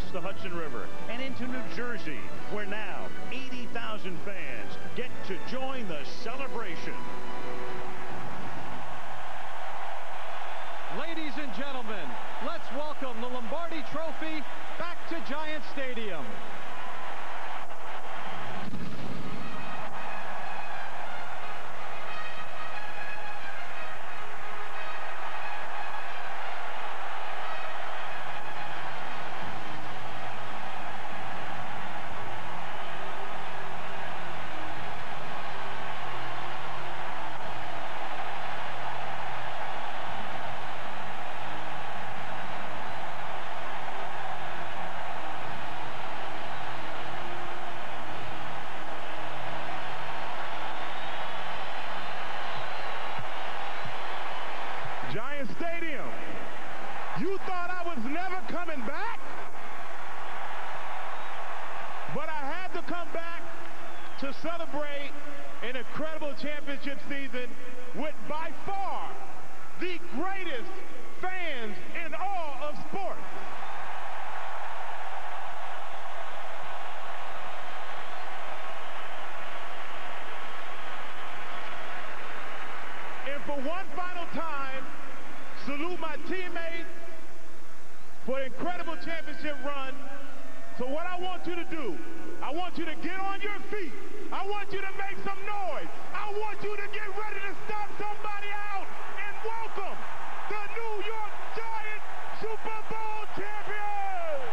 across the Hudson River and into New Jersey, where now 80,000 fans get to join the celebration. Ladies and gentlemen, let's welcome the Lombardi Trophy back to Giant Stadium. Stadium. You thought I was never coming back? But I had to come back to celebrate an incredible championship season with by far the greatest fans in all of sports. And for one final time, salute my teammates for an incredible championship run. So what I want you to do, I want you to get on your feet. I want you to make some noise. I want you to get ready to stomp somebody out and welcome the New York Giants Super Bowl champions.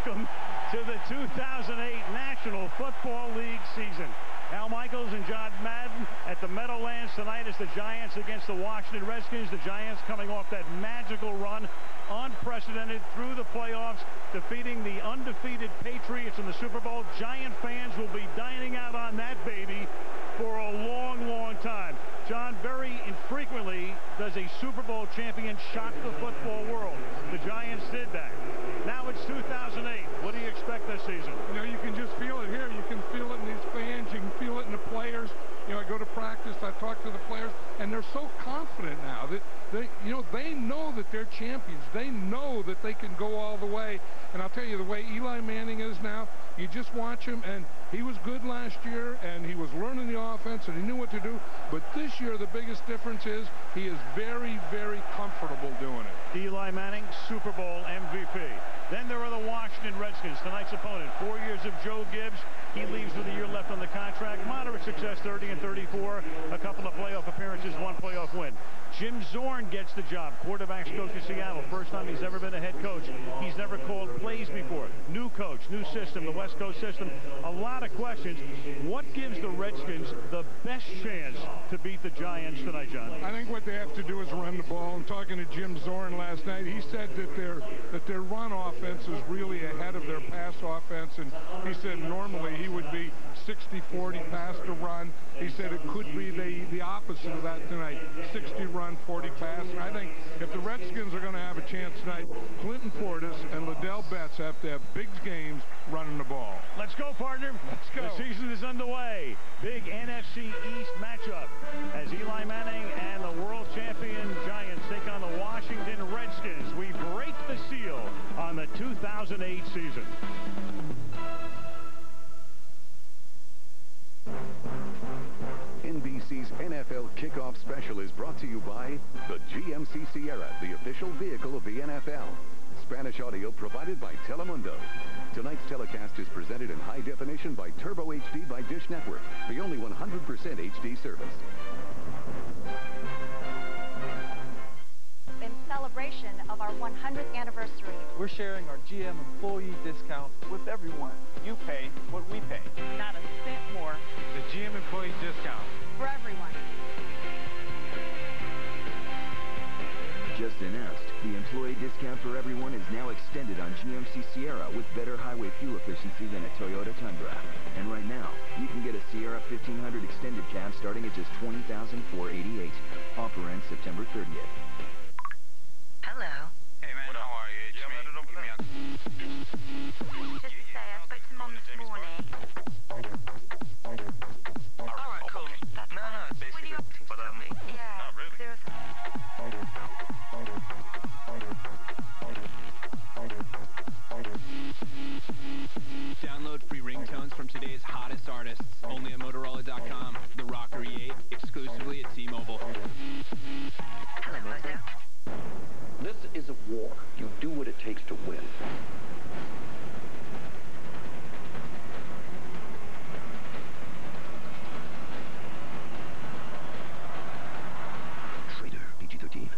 Welcome to the 2008 National Football League season. Al Michaels and John Madden at the Meadowlands tonight as the Giants against the Washington Redskins. The Giants coming off that magical run, unprecedented through the playoffs, defeating the undefeated Patriots in the Super Bowl. Giant fans will be dining out on that baby for a long, long time. John, very infrequently does a Super Bowl champion shock the football world. The Giants did that. Now it's 2008. What do you expect this season? You know, you can just feel it here. You can feel it in these fans. You can feel it in the players. You know, I go to practice, I talk to the players, and they're so confident now that they know that they're champions. They know that they can go all the way. And I'll tell you, the way Eli Manning is now, you just watch him, and he was good last year, and he was learning the offense, and he knew what to do. But this year, the biggest difference is he is very, very comfortable doing it. Eli Manning, Super Bowl MVP. Then there are the Washington Redskins, tonight's opponent. 4 years of Joe Gibbs. He leaves with a year left on the contract. Moderate success, 30-34. A couple of playoff appearances, one playoff win. Jim Zorn gets the job. Quarterbacks coach in Seattle. First time he's ever been a head coach. He's never called plays before. New coach, new system, the West Coast system. A lot of questions. What gives the Redskins the best chance to beat the Giants tonight, John? I think what they have to do is run the ball. And talking to Jim Zorn last night, he said that their run offense is really ahead of their pass offense. And he said normally he would be 60-40 pass to run. He said it could be the opposite of that tonight, 60 run, 40 pass. And I think if the Redskins are going to have a chance tonight, Clinton Portis and Liddell Betts have to have big games running the ball. Let's go, partner. Let's go. The season is underway. Big NFC East matchup as Eli Manning and the world champion Giants take on the Washington Redskins. We break the seal on the 2008 season. NBC's NFL Kickoff Special is brought to you by the GMC Sierra, the official vehicle of the NFL. Spanish audio provided by Telemundo. Tonight's telecast is presented in high definition by Turbo HD by Dish Network, the only 100% HD service. In celebration of our 100th anniversary, we're sharing our GM employee discount with everyone. You pay what we pay. Not a cent more. The GM employee discount. For everyone. Just announced, the employee discount for everyone is now extended on GMC Sierra with better highway fuel efficiency than a Toyota Tundra. And right now, you can get a Sierra 1500 extended cab starting at just $20,488. Offer ends September 30th.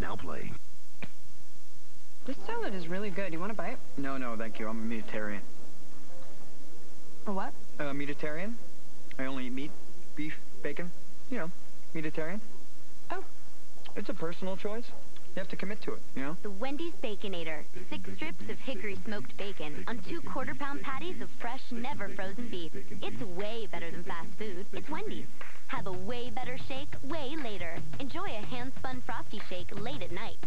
now play. This salad is really good. You want to bite? No, thank you. I'm a Mediterranean. A what? Mediterranean. I only eat meat, beef, bacon. You know, Mediterranean. Oh. It's a personal choice. You have to commit to it, you know? The Wendy's Baconator. 6 strips of hickory smoked bacon on 2 quarter-pound patties of fresh, never frozen beef. It's way better than fast food. It's Wendy's. Have a way better shake way later. Enjoy a hand-spun Frosty shake late at night.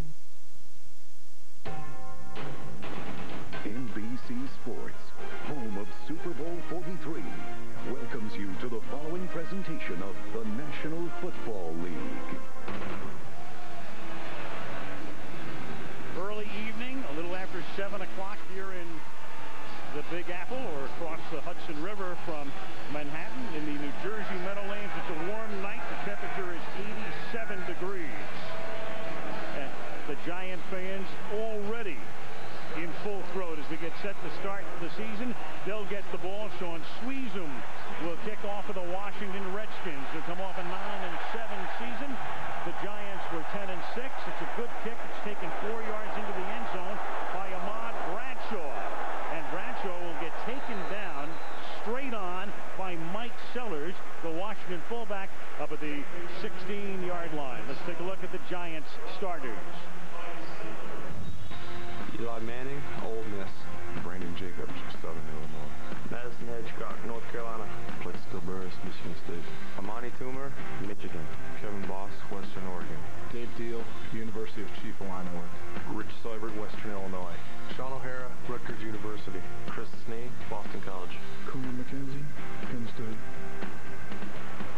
NBC Sports, home of Super Bowl 43, welcomes you to the following presentation of the National Football League. Early evening, a little after 7 o'clock here in the Big Apple, or across the Hudson River from Manhattan in the New Jersey Meadowlands. It's a warm night. The temperature is 87 degrees. And the Giant fans already in full throat as we get set to start the season. They'll get the ball. Sean Sweezum will kick off for the Washington Redskins. They'll come off a 9-7 season. The Giants were 10-6. It's a good kick. It's taken 4 yards into the end zone by Ahmad Bradshaw. And Bradshaw will get taken down straight on by Mike Sellers, the Washington fullback, up at the 16-yard line. Let's take a look at the Giants starters. Eli Manning, Ole Miss. Brandon Jacobs, Southern Illinois. Madison Hedgecock, North Carolina. Plexico Burris, Michigan State. Amani Toomer, Michigan. Kevin Boss, Western Oregon. Dave Deal, University of Chief Illinois. Rich Seibert, Western Illinois. Sean O'Hara, Rutgers University. Chris Snee, Boston College. Coonan McKenzie, Penn State.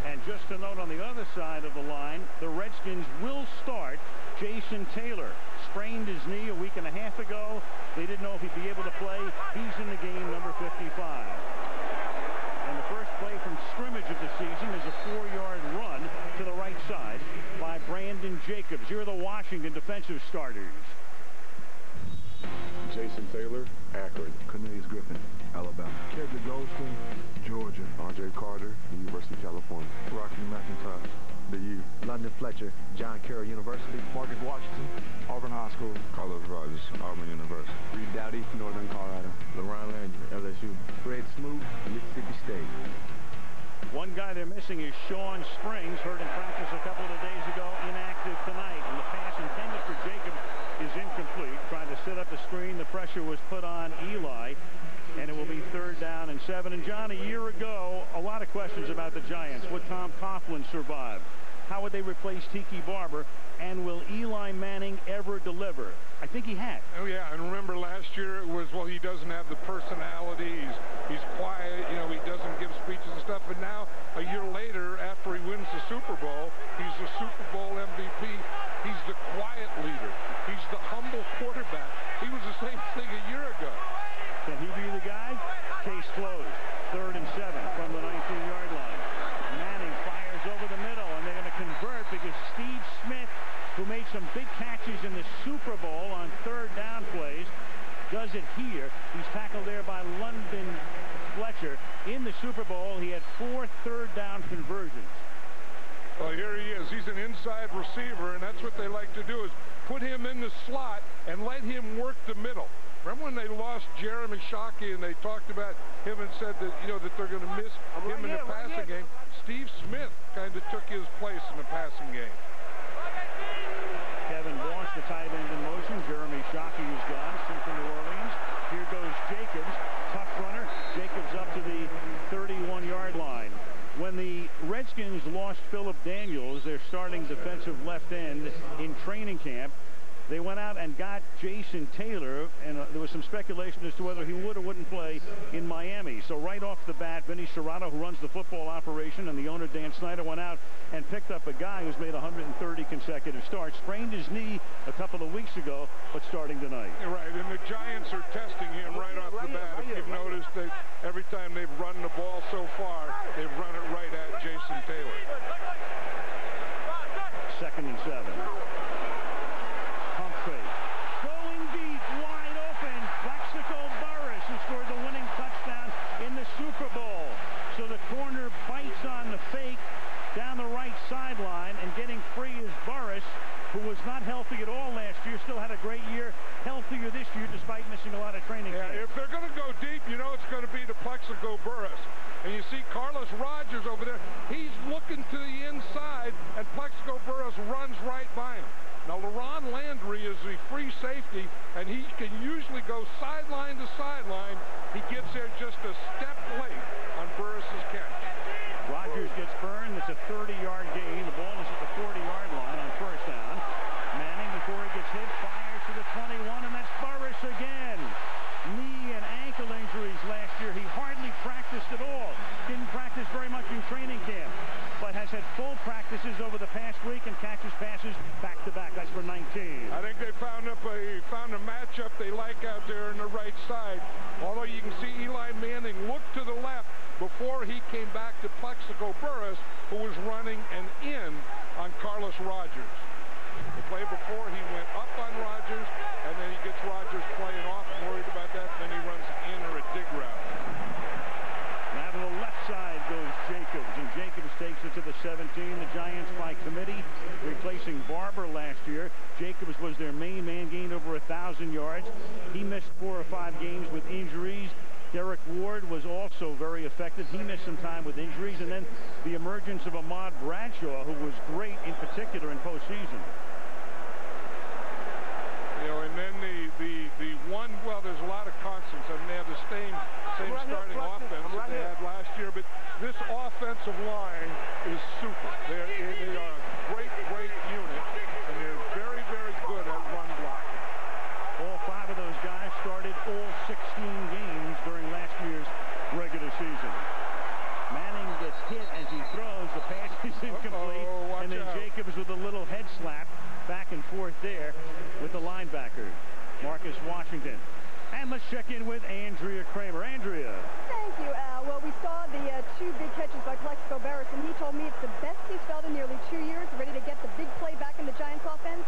And just a note on the other side of the line, the Redskins will start Jason Taylor. Sprained his knee a week and a half ago. They didn't know if he'd be able to play. He's in the game, number 55. And the first play from scrimmage of the season is a 4-yard run to the right side by Brandon Jacobs. Here are the Washington defensive starters. Jason Taylor, Akron. Cornelius Griffin, Alabama. Kedrick Goldston, Georgia. Andre Carter, University of California. Rocky McIntosh, the U. London Fletcher, John Carroll University. Marcus Washington, Auburn High School. Carlos Rogers, Auburn University. Reed Dowdy, Northern Colorado. LaRon Landry, LSU. Fred Smoot, Mississippi State. One guy they're missing is Sean Springs, hurt in practice a couple of days ago, inactive tonight. And the pass intended for Jacob is incomplete. Trying to set up the screen, the pressure was put on Eli, and it will be 3rd down and 7. And John, a year ago, a lot of questions about the Giants. Would Tom Coughlin survive? How would they replace Tiki Barber? And will Eli Manning ever deliver? I think he had. Oh, yeah, and remember last year it was, well, he doesn't have the personality. He's quiet, you know, he doesn't give speeches and stuff. And now, a year later, after he wins the Super Bowl, he's the Super Bowl MVP. He's the quiet leader. He's the humble quarterback. He was the same thing a year ago. Can he be the guy? Case closed. 3rd and 7 from the 19-yard line. Manning fires over the middle, and they're going to convert because Steve Smith, who made some big catches in the Super Bowl on 3rd down plays, does it here. He's tackled there by London Fletcher. In the Super Bowl, he had 4 3rd down conversions. Well, here he is. He's an inside receiver, and that's what they like to do is put him in the slot and let him work the middle. Remember when they lost Jeremy Shockey and they talked about him and said that, you know, that they're going to miss him in the passing game? Steve Smith kind of took his place in the passing game. Kevin Boss, the tight end in motion. Jeremy Shockey is gone. Central New Orleans. Here goes Jacobs. Tough runner. Jacobs up to the 31-yard line. When the Redskins lost Philip Daniels, their starting defensive left end, in training camp, they went out and got Jason Taylor, and there was some speculation as to whether he would or wouldn't play in Miami. So right off the bat, Vinny Serrato, who runs the football operation, and the owner, Dan Snyder, went out and picked up a guy who's made 130 consecutive starts. Sprained his knee a couple of weeks ago, but starting tonight. Right, and the Giants are testing him right off the bat. If you've noticed that every time they've run the ball so far, they've run it right at Jason Taylor. 2nd and 7. Going deep, wide open. Plexico Burris, who scored the winning touchdown in the Super Bowl. So the corner bites on the fake down the right sideline, and getting free is Burris, who was not healthy at all last year. Still had a great year, healthier this year despite missing a lot of training camp. If they're going to go deep, you know it's going to be to Plexico Burris. And you see Carlos Rogers over there. He's looking to the inside, and Plexico Burris runs right by him. Now, LaRon Landry is the free safety, and he can usually go sideline to sideline. He gets there just a step late on Burris's catch. Rogers gets burned. It's a 30-yard gain. The ball is at the 40-yard line on first down. Manning, before he gets hit, fires to the 21, and that's Burris again. Knee and ankle injuries last year. He hardly practiced at all. Didn't practice very much in training camp, but has had full practices over the past week and catches passes back-to-back. That's for 19. I think they found a matchup they like out there on the right side. Although you can see Eli Manning look to the left before he came back to Plexico Burris, who was running an in on Carlos Rogers. The play before, he went up on Rogers, and then he gets Rogers playing off, worried about that, then he runs in or a dig route. Now to the left side goes Jacobs, and Jacobs takes it to the 17. The Giants by committee, replacing Barber last year. Jacobs was their main man, gained over 1,000 yards. He missed 4 or 5 games with injuries. Derek Ward was also very effective. He missed some time with injuries, and then the emergence of Ahmad Bradshaw, who was great in particular in postseason. You know, and then the one, well, there's a lot of constants. I mean, they have the same starting offense that they had last year, but this offensive line is super. They are a great unit, and they're very, very good at run blocking. All 5 of those guys started all 16 games during last year's regular season. Manning gets hit as he throws. The pass is incomplete. And then Jacobs with a little head slap back and forth there with the linebacker, Marcus Washington. And let's check in with Andrea Kramer. Andrea. Thank you, Al. Well, we saw the 2 big catches by Plexico Burris, and he told me it's the best he's felt in nearly 2 years, ready to get the big play back in the Giants offense.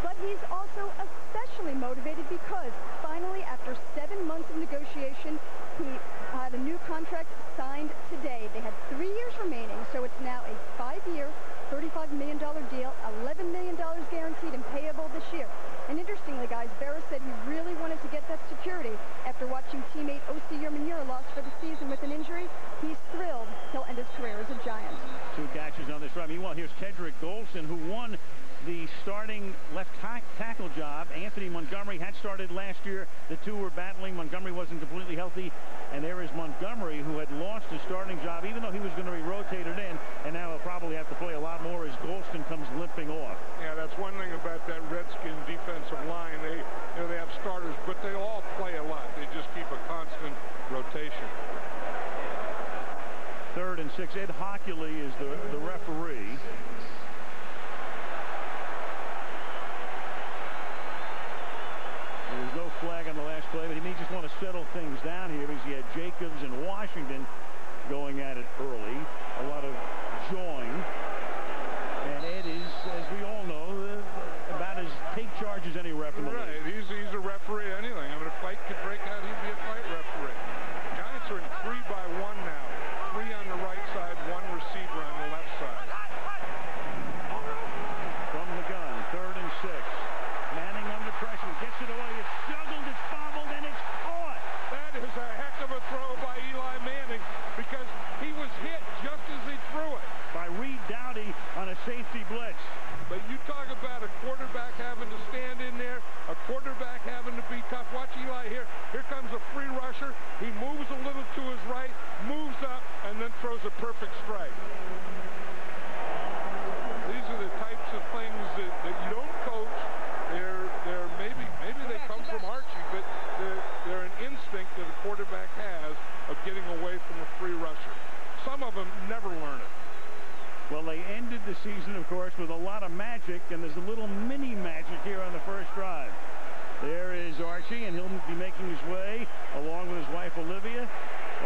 But he's also especially motivated because finally, after 7 months of negotiation, he had a new contract signed today. They had 3 years remaining, so it's now a 5-year, $35 million deal, $11 million guaranteed and payable this year. And interestingly, guys, Burris said he really wanted to get that security after watching teammate O.C. Yermanura lost for the season with an injury. He's thrilled he'll end his career as a Giant. 2 catches on this run. Meanwhile, here's Kedrick Golson, who won the starting left tackle job. Anthony Montgomery had started last year. The 2 were battling. Montgomery wasn't completely healthy. And there is Montgomery, who had lost his starting job, even though he was going to be rotated in. And now he'll probably have to play a lot more as Golston comes limping off. Yeah, that's one thing about that Redskins defensive line. They have starters, but they all play a lot. They just keep a constant rotation. 3rd and 6. Ed Hockley is the referee. There's no flag on the last play, but he may just want to settle things down here because he had Jacobs and Washington going at it early. A lot of jawing. And Ed is, as we all know, about as take charge as any ref in the league. Right, he's a referee anything. I mean, a fight could break out, he'd be a fight referee. Giants are in 3-by-1 now. 3 on the right side, 1 receiver on the left side. From the gun, 3rd and 6. Manning under pressure, gets it away, it's juggled, it's bobbled, and it's caught. That is a heck of a throw by Eli Manning because he was hit just as he threw it. By Reed Dowdy on a safety blitz. But you talk about a quarterback having to stand in there, a quarterback having to be tough. Watch Eli here. Here comes a free rusher. He moves a little to his right, moves up, and then throws a perfect strike. These are the types of things that you don't coach. They're maybe they come from Archie, but they're an instinct that a quarterback has of getting away from a free rusher. Some of them never learn it. Well, they ended the season, of course, with a lot of magic, and there's a little mini magic here on the first drive. There is Archie, and he'll be making his way, along with his wife Olivia,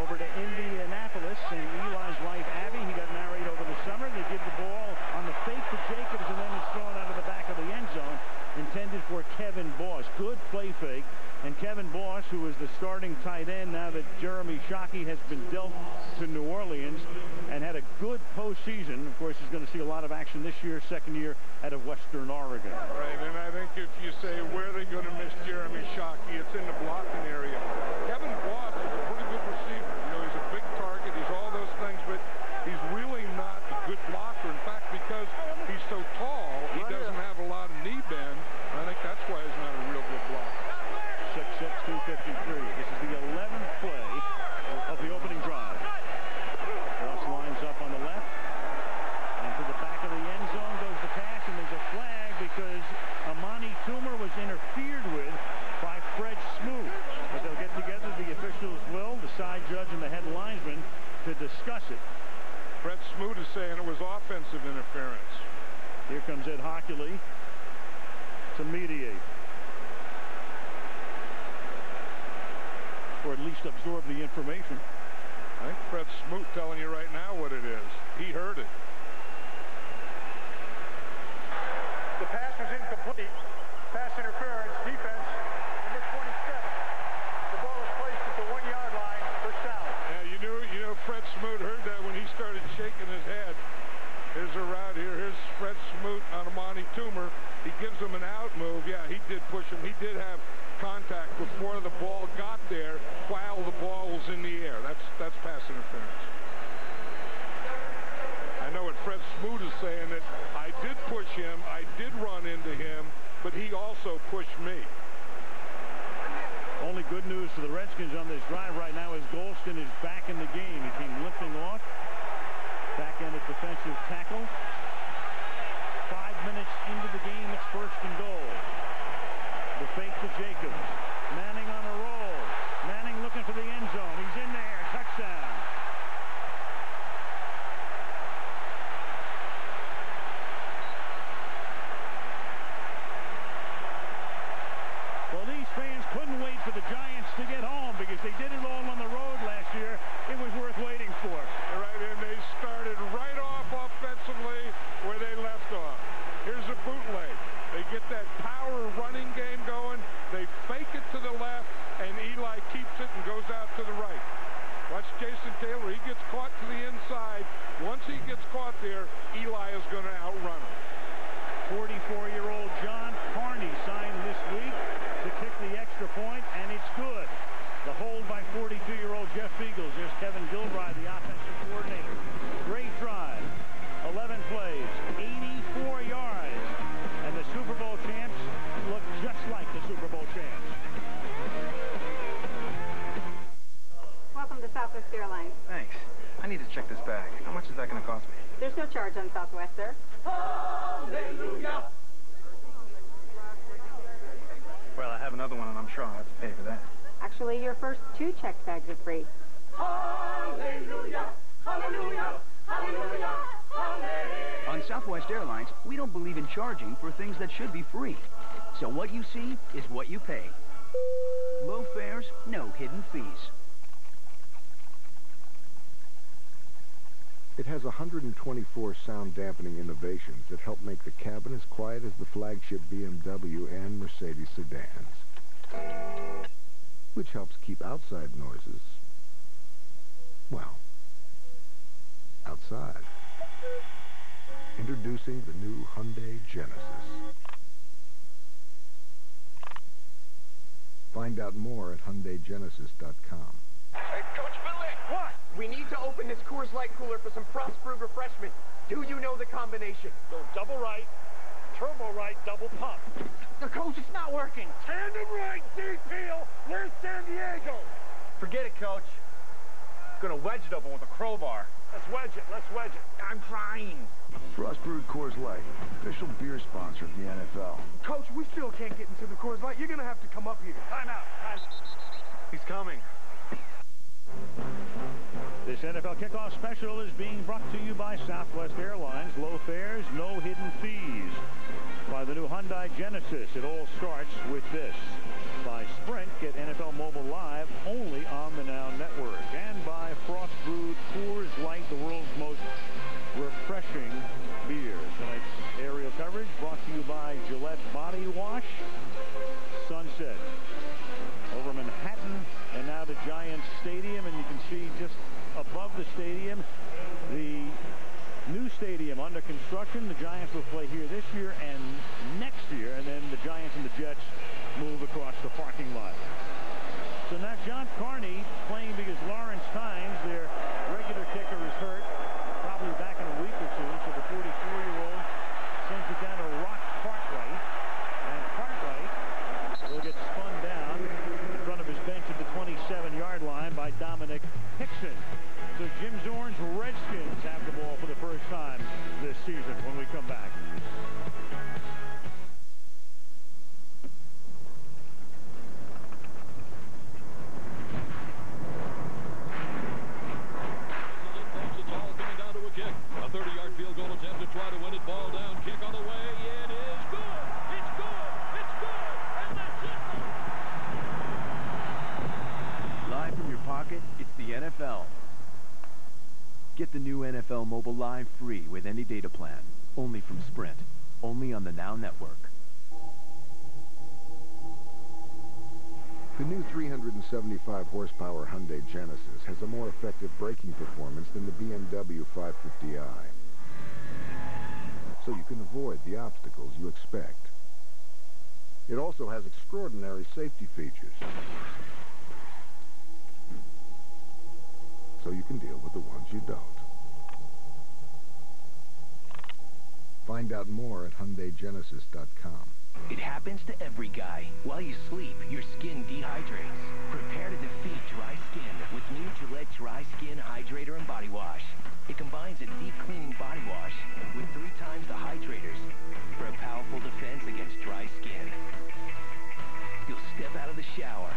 over to Indianapolis. And Eli's wife Abby, he got married over the summer. They give the ball on the fake to Jacobs, and then it's thrown out of the back of the end zone in intended for Kevin Boss. Good play fake. And Kevin Boss, who is the starting tight end now that Jeremy Shockey has been dealt to New Orleans and had a good postseason. Of course, he's going to see a lot of action this year, second year out of Western Oregon. Right, and I think if you say where they're going to miss Jeremy Shockey, it's in the blocking area. Kevin Boss is a pretty good receiver. You know, he's a big target. He's all those things, but he's really not a good blocker. In fact, because he's so tall, he doesn't have a lot of knee bend. I think that's why he's not a real good blocker. 6'6", 253. This is the 11th play of the opening drive. Boss lines up on the left. And to the back of the end zone goes the pass, and there's a flag because Amani Toomer was interfered with by Fred Smoot. But they'll get together, the officials will, the side judge and the head linesman, to discuss it. Fred Smoot is saying it was offensive interference. Here comes Ed Hockley to mediate. Or at least absorb the information. I think Fred Smoot telling you right now what it is. He heard it. The pass was incomplete. Pass interference, defense, number 27. The ball was placed at the 1-yard line, first down. Yeah, you know Fred Smoot heard that when he started shaking his head. Here's a route here. Here's Fred Smoot on Amani Toomer. He gives him an out move. Yeah, he did push him. He did have contact before the ball got there while the ball was in the air. That's pass interference. I know what Fred Smoot is saying, that I did push him, I did run into him, but he also pushed me. Only good news for the Redskins on this drive right now is Golston is back in the game. He came limping off. Back-ended defensive tackle. 5 minutes into the game, it's first and goal. The fake to Jacobs. Manning on a roll. Manning looking for the end zone. He's in there. Touchdown. Well, these fans couldn't wait for the Giants to get home because they did it all on the road last year. It was worth waiting for. Right, and they started right off offensively where they left off. Here's a bootleg. They get that power running game going. They fake it to the left, and Eli keeps it and goes out to the right. Watch Jason Taylor. He gets caught to the inside. Once he gets caught there, Eli is going to outrun him. 44-year-old John Carney signed this week to kick the extra point, and it's good. The hold by 42-year-old Jeff Beagles. There's Kevin Gilbride, the offensive coordinator. Great drive. 11 plays, 84 yards. And the Super Bowl champs look just like the Super Bowl champs. Welcome to Southwest Airlines. Thanks. I need to check this bag. How much is that going to cost me? There's no charge on Southwest, sir. Hallelujah! Well, I have another one, and I'm sure I'll have to pay for that. Actually, your first 2 checked bags are free. Hallelujah! Hallelujah! Hallelujah! Hallelujah! On Southwest Airlines, we don't believe in charging for things that should be free. So what you see is what you pay. Low fares, no hidden fees. It has 124 sound dampening innovations that help make the cabin as quiet as the flagship BMW and Mercedes sedans, which helps keep outside noises, well, outside. Introducing the new Hyundai Genesis. Find out more at HyundaiGenesis.com. Hey, Coach Finley! What? We need to open this Coors Light cooler for some Frost Brewed refreshment. Do you know the combination? Go double right, turbo right, double pump. The coach, it's not working. Tandem right, D-Peel. Where's San Diego? Forget it, Coach. Gonna wedge it open with a crowbar. Let's wedge it. Let's wedge it. I'm trying. Frost Brewed Coors Light, official beer sponsor of the NFL. Coach, we still can't get into the Coors Light. You're gonna have to come up here. Time out. He's coming. This NFL kickoff special is being brought to you by Southwest Airlines. Low fares, no hidden fees. By the new Hyundai Genesis, it all starts with this. By Sprint, get NFL Mobile Live only on the Now Network. And by Frost Brewed Coors Light, the world's most refreshing beer. Tonight's aerial coverage brought to you by Gillette Body Wash. Wash. Sunset over Manhattan and now to Giants Stadium, and you can see just above the stadium the new stadium under construction. The Giants will play here this year and next year, and then the Giants and the Jets move across the parking lot. So now John Carney playing because Lawrence Tynes, their regular kicker, is hurt, probably back in a week or two. So the 44-year-old sends it down to Rock Cartwright, and Cartwright will get spun down in front of his bench at the 27-yard line by Dominic Hickson. So Jim Zorn's Redskins have the ball for the first time this season when we come back. It's all coming down to a kick. A 30-yard field goal attempt to try to win it. Ball down, kick on the way. It is good. It's good. It's good. And that's it. Live from your pocket, it's the NFL. Get the new NFL Mobile Live free with any data plan. Only from Sprint. Only on the Now Network. The new 375 horsepower Hyundai Genesis has a more effective braking performance than the BMW 550i. So you can avoid the obstacles you expect. It also has extraordinary safety features. So you can deal with the ones you don't. Find out more at HyundaiGenesis.com. It happens to every guy. While you sleep, your skin dehydrates. Prepare to defeat dry skin with new Gillette Dry Skin Hydrator and Body Wash. It combines a deep cleaning body wash with 3 times the hydrators for a powerful defense against dry skin. You'll step out of the shower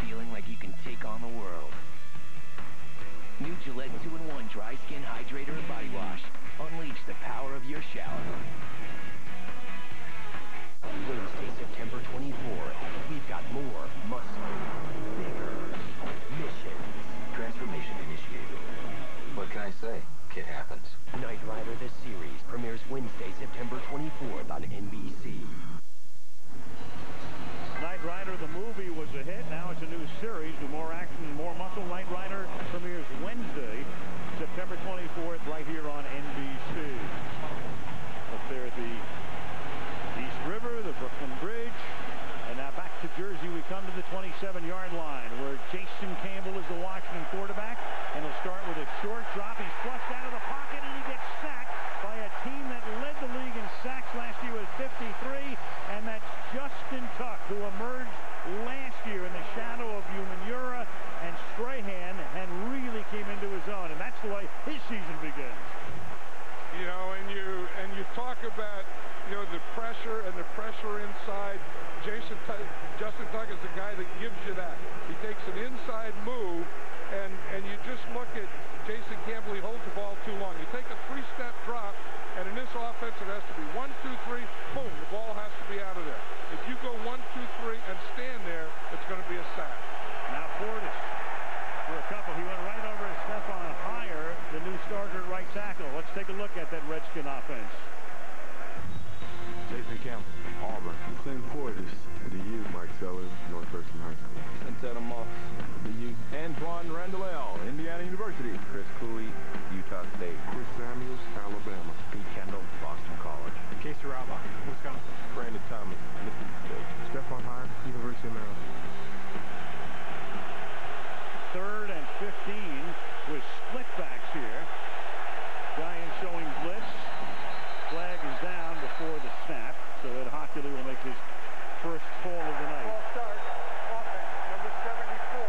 feeling like you can take on the world. New Gillette 2-in-1 Dry Skin Hydrator and Body Wash. Unleash the power of your shower. Wednesday, September 24th, we've got more muscle, bigger missions. Transformation initiated. What can I say? It happens. Knight Rider the series premieres Wednesday, September 24th on NBC. Knight Rider, the movie, was a hit. Now it's a new series with more action and more muscle. Knight Rider premieres Wednesday, September 24th, right here on NBC. Up there at the East River, the Brooklyn Bridge. And now back to Jersey, we come to the 27-yard line, where Jason Campbell is the Washington quarterback. And he'll start with a short drop. He's flushed out of the pocket, and he gets sacked by a team that led the league in sacks last year with 53. And that's Justin Tuck, who emerged last year in the shadow of Umanura and Strahan and really came into his own. And that's the way his season begins. You know, and you talk about, you know, the pressure and the pressure inside. Justin Tuck is the guy that gives you that. He takes an inside move, and you just look at Jason Campbell. He holds the ball too long. You take a 3-step drop, and in this offense, it has to be 1, 2, 3, boom, the ball has to be out of there. If you go 1, 2, 3 and stand there, it's going to be a sack. Now Fortis for a couple. He went right over to Stefan Heyer, the new starter at right tackle. Let's take a look at that Redskin offense. Jason Campbell, Auburn. Clint Portis, the U. Mike Sellers, Northwestern High School. Santana Moss, the U. Antoine Randall, Indiana University. Chris Cooley, Utah State. Chris Samuels, Alabama. Pete Kendall, Boston College. Casey Rauba, Wisconsin. Brandon Thomas, Mississippi State. Stephon Heyer, University of Maryland. 3rd and 15 with split backs here. Giants showing blitz. Flag is down before the snap, so Ed Hockley will make his first call of the night. Ball start. Offense, number 74.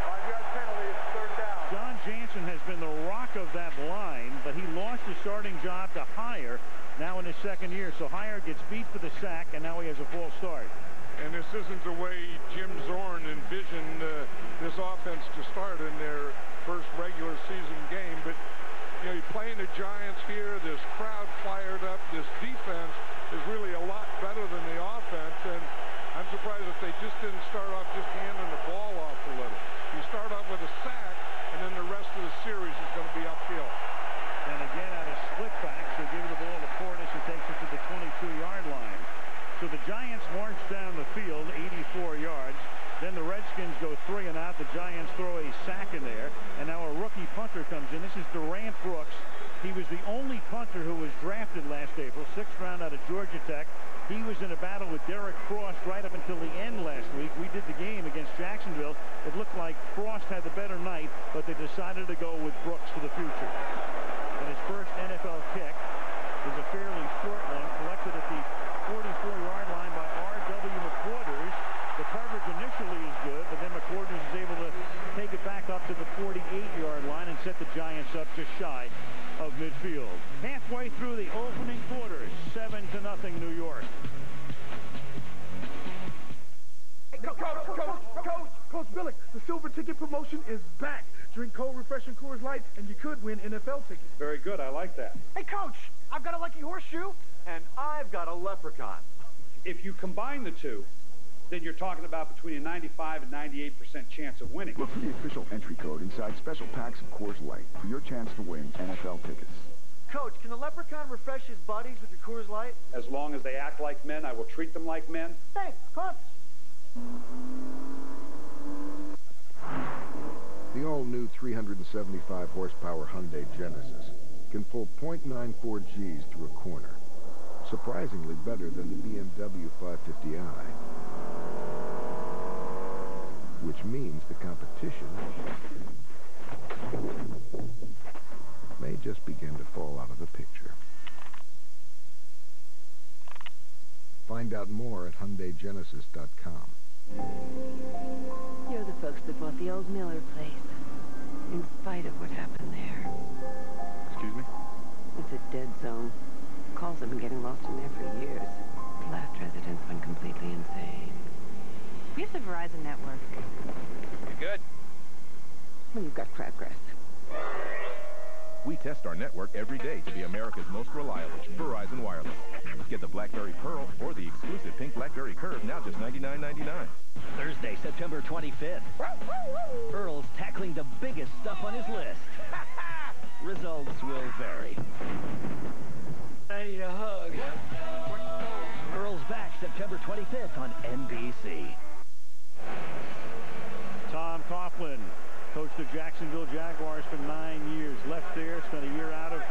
5-yard penalty. It's 3rd down. John Jansen has been the rock of that line, but he lost his starting job to Heyer now in his 2nd year. So Heyer gets beat for the sack, and now he has a false start. And this isn't the way Jim Zorn envisioned this offense to start in their first regular season game. But, you know, you're playing the Giants here, this crowd fired up, this defense is really a lot better than the offense. And I'm surprised if they just didn't start off just handing the ball off a little. You start off with a sack, and then the rest of the series is going to be uphill. And again, out of split backs, they give the ball to Portis, who takes it to the 22-yard line. So So the Giants march down the field 84 yards. Then the Redskins go 3 and out. The Giants throw a sack in there. And now a rookie punter comes in. This is Durant Brooks. He was the only punter who was drafted last April, 6th round out of Georgia Tech. He was in a battle with Derek Frost right up until the end last week. We did the game against Jacksonville. It looked like Frost had the better night, but they decided to go with Brooks for the future. And his first NFL kick is a fairly short one, collected at the 44-yard line by R.W. McQuarters. The coverage initially is good, but then McQuarters is able to take it back up to the 48-yard line and set the Giants up just shy of midfield. Halfway through the opening quarter, 7-0 New York. Hey, Coach Billick, the silver ticket promotion is back. Drink cold, refreshing Coors Light, and you could win NFL tickets. Very good. I like that. Hey, Coach, I've got a lucky horseshoe. And I've got a leprechaun. If you combine the two, then you're talking about between a 95 and 98% chance of winning. Look for the official entry code inside special packs of Coors Light for your chance to win NFL tickets. Coach, can the leprechaun refresh his buddies with your Coors Light? As long as they act like men, I will treat them like men. Thanks, Coach. The all-new 375 horsepower Hyundai Genesis can pull 0.94 Gs through a corner. Surprisingly better than the BMW 550i. Which means the competition may just begin to fall out of the picture. Find out more at HyundaiGenesis.com. You're the folks that bought the old Miller place, in spite of what happened there. Excuse me? It's a dead zone. Calls have been getting lost in there for years. The last residents went completely insane. We have the Verizon network. You good? Well, you've got crabgrass. We test our network every day to be America's most reliable. Verizon Wireless. Get the BlackBerry Pearl or the exclusive pink BlackBerry Curve now just $99.99. Thursday, September 25th. Earl's tackling the biggest stuff on his list. Results will vary. I need a hug. Earl's back September 25th on NBC. Tom Coughlin coached the Jacksonville Jaguars for 9 years. Left there, spent a year out of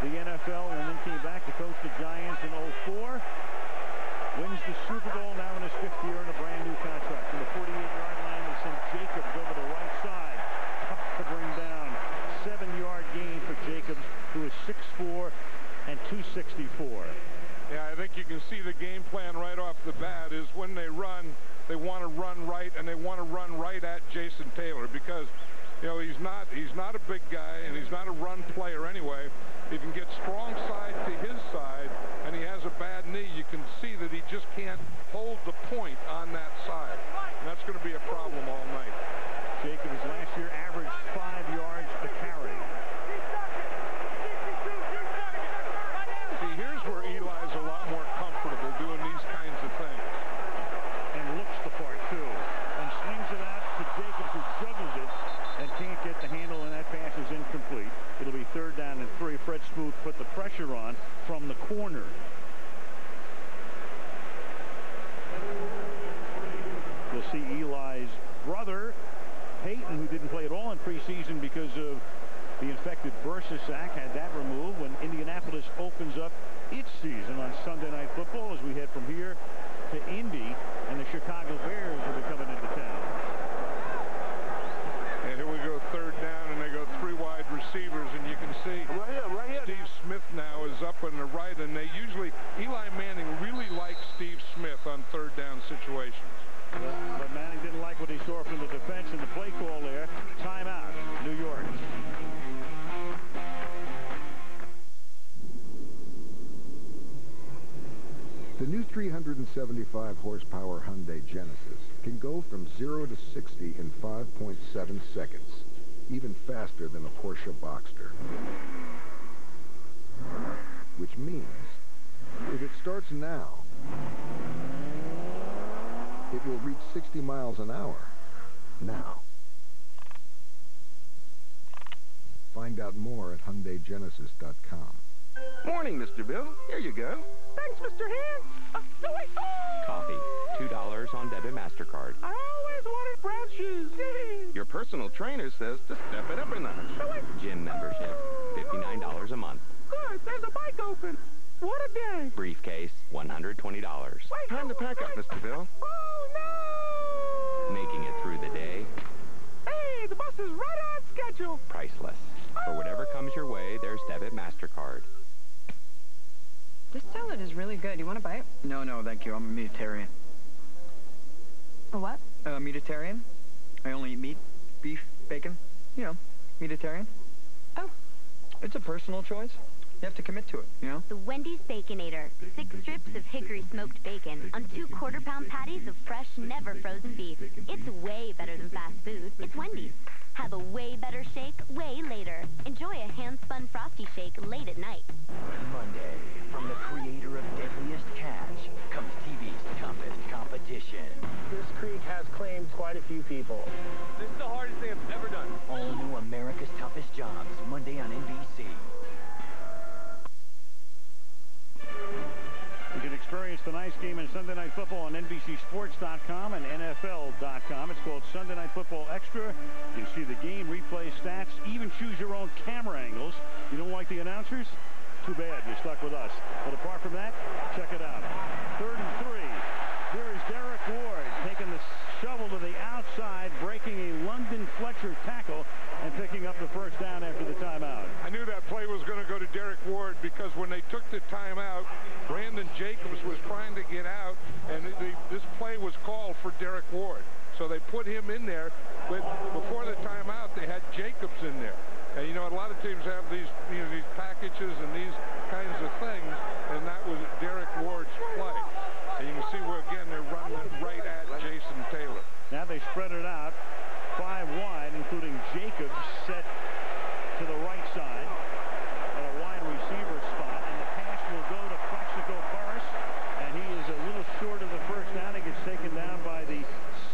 the NFL, and then came back to coach the Giants in 2004. Wins the Super Bowl now in his 5th year in a brand new contract. From the 48-yard line, they send Jacobs over the right side. Tough to bring down. 7-yard gain for Jacobs, who is 6'4" and 264. Yeah, I think you can see the game plan right off the bat is when they run, they want to run right, and they want to run right at Jason Taylor because, you know, he's not a big guy, and he's not a run player anyway. He can get strong side to his side, and he has a bad knee. You can see that he just can't hold the point on that side, and that's going to be a problem all night. Jacobs last year averaged 5 yards per carry. See, here's where Eli's a lot more comfortable doing these kinds of things. And looks the part, too. And swings it out to Jacobs, who juggles it and can't get the handle, and that pass is incomplete. It'll be 3rd down and 3. Fred Smoot put the pressure on from the corner. We'll see Eli's brother, Peyton, who didn't play at all in preseason because of the infected bursa sac, had that removed when Indianapolis opens up its season on Sunday Night Football as we head from here to Indy, and the Chicago Bears will be coming into town. And here we go, 3rd down, and they go 3 wide receivers, and you can see right here. Steve Smith now is up on the right, and they usually, Eli Manning really likes Steve Smith on 3rd down situations. But Manning didn't like what he saw from the defense, and the play call there, timeout, New York. The new 375 horsepower Hyundai Genesis can go from 0 to 60 in 5.7 seconds, even faster than a Porsche Boxster. Which means, if it starts now, it will reach 60 miles an hour now. Find out more at HyundaiGenesis.com. Morning, Mr. Bill. Here you go. Thanks, Mr. Hands. No, wait. Oh! Coffee, $2 on debit MasterCard. I always wanted brown shoes. Your personal trainer says to step it up a notch. No, wait. Gym membership, $59 a month. Good, there's a bike open. What a day. Briefcase, $120. Wait, Time to pack up, Mr. Bill. Oh, no! Making it through the day, Hey, the bus is right on schedule. priceless. For whatever comes your way, there's debit MasterCard. This salad is really good. You want a bite? No, thank you. I'm a meatitarian. A what? Meatitarian. I only eat meat, beef, bacon. You know, meatitarian. Oh. It's a personal choice. You have to commit to it, you know? The Wendy's Baconator. 6 strips of hickory smoked bacon on 2 quarter-pound patties of fresh, never frozen beef. It's way better than fast food. It's Wendy's. Have a way better shake way later. Enjoy a hand-spun Frosty shake late at night. Monday, from the creator of Deadliest Catch, comes TV's toughest competition. This creek has claimed quite a few people. This is the hardest thing I've ever done. All new America's Toughest Jobs, Monday on NBC. You can experience tonight's game and Sunday Night Football on NBCSports.com and NFL.com. It's called Sunday Night Football Extra. You can see the game, replay stats, even choose your own camera angles. You don't like the announcers? Too bad. You're stuck with us. But apart from that, check it out. 3rd and 3. Here is Derek Ward taking the shovel to the outside, breaking a London Fletcher tackle and picking up the first down after the timeout. I knew that play was going to go to Derek Ward because when they took the timeout, Brandon Jacobs was trying to get out, and this play was called for Derek Ward. So they put him in there, but before the timeout, they had Jacobs in there. And, you know, a lot of teams have these, you know, these packages and these kinds of things, and that was Derek Ward's play. And you can see where, again, they're running it right at Jason Taylor. Now they spread it out 5 wide, including Jacobs set to the right side at a wide receiver spot, and the pass will go to Plaxico Burris, and he is a little short of the first down. He gets taken down by the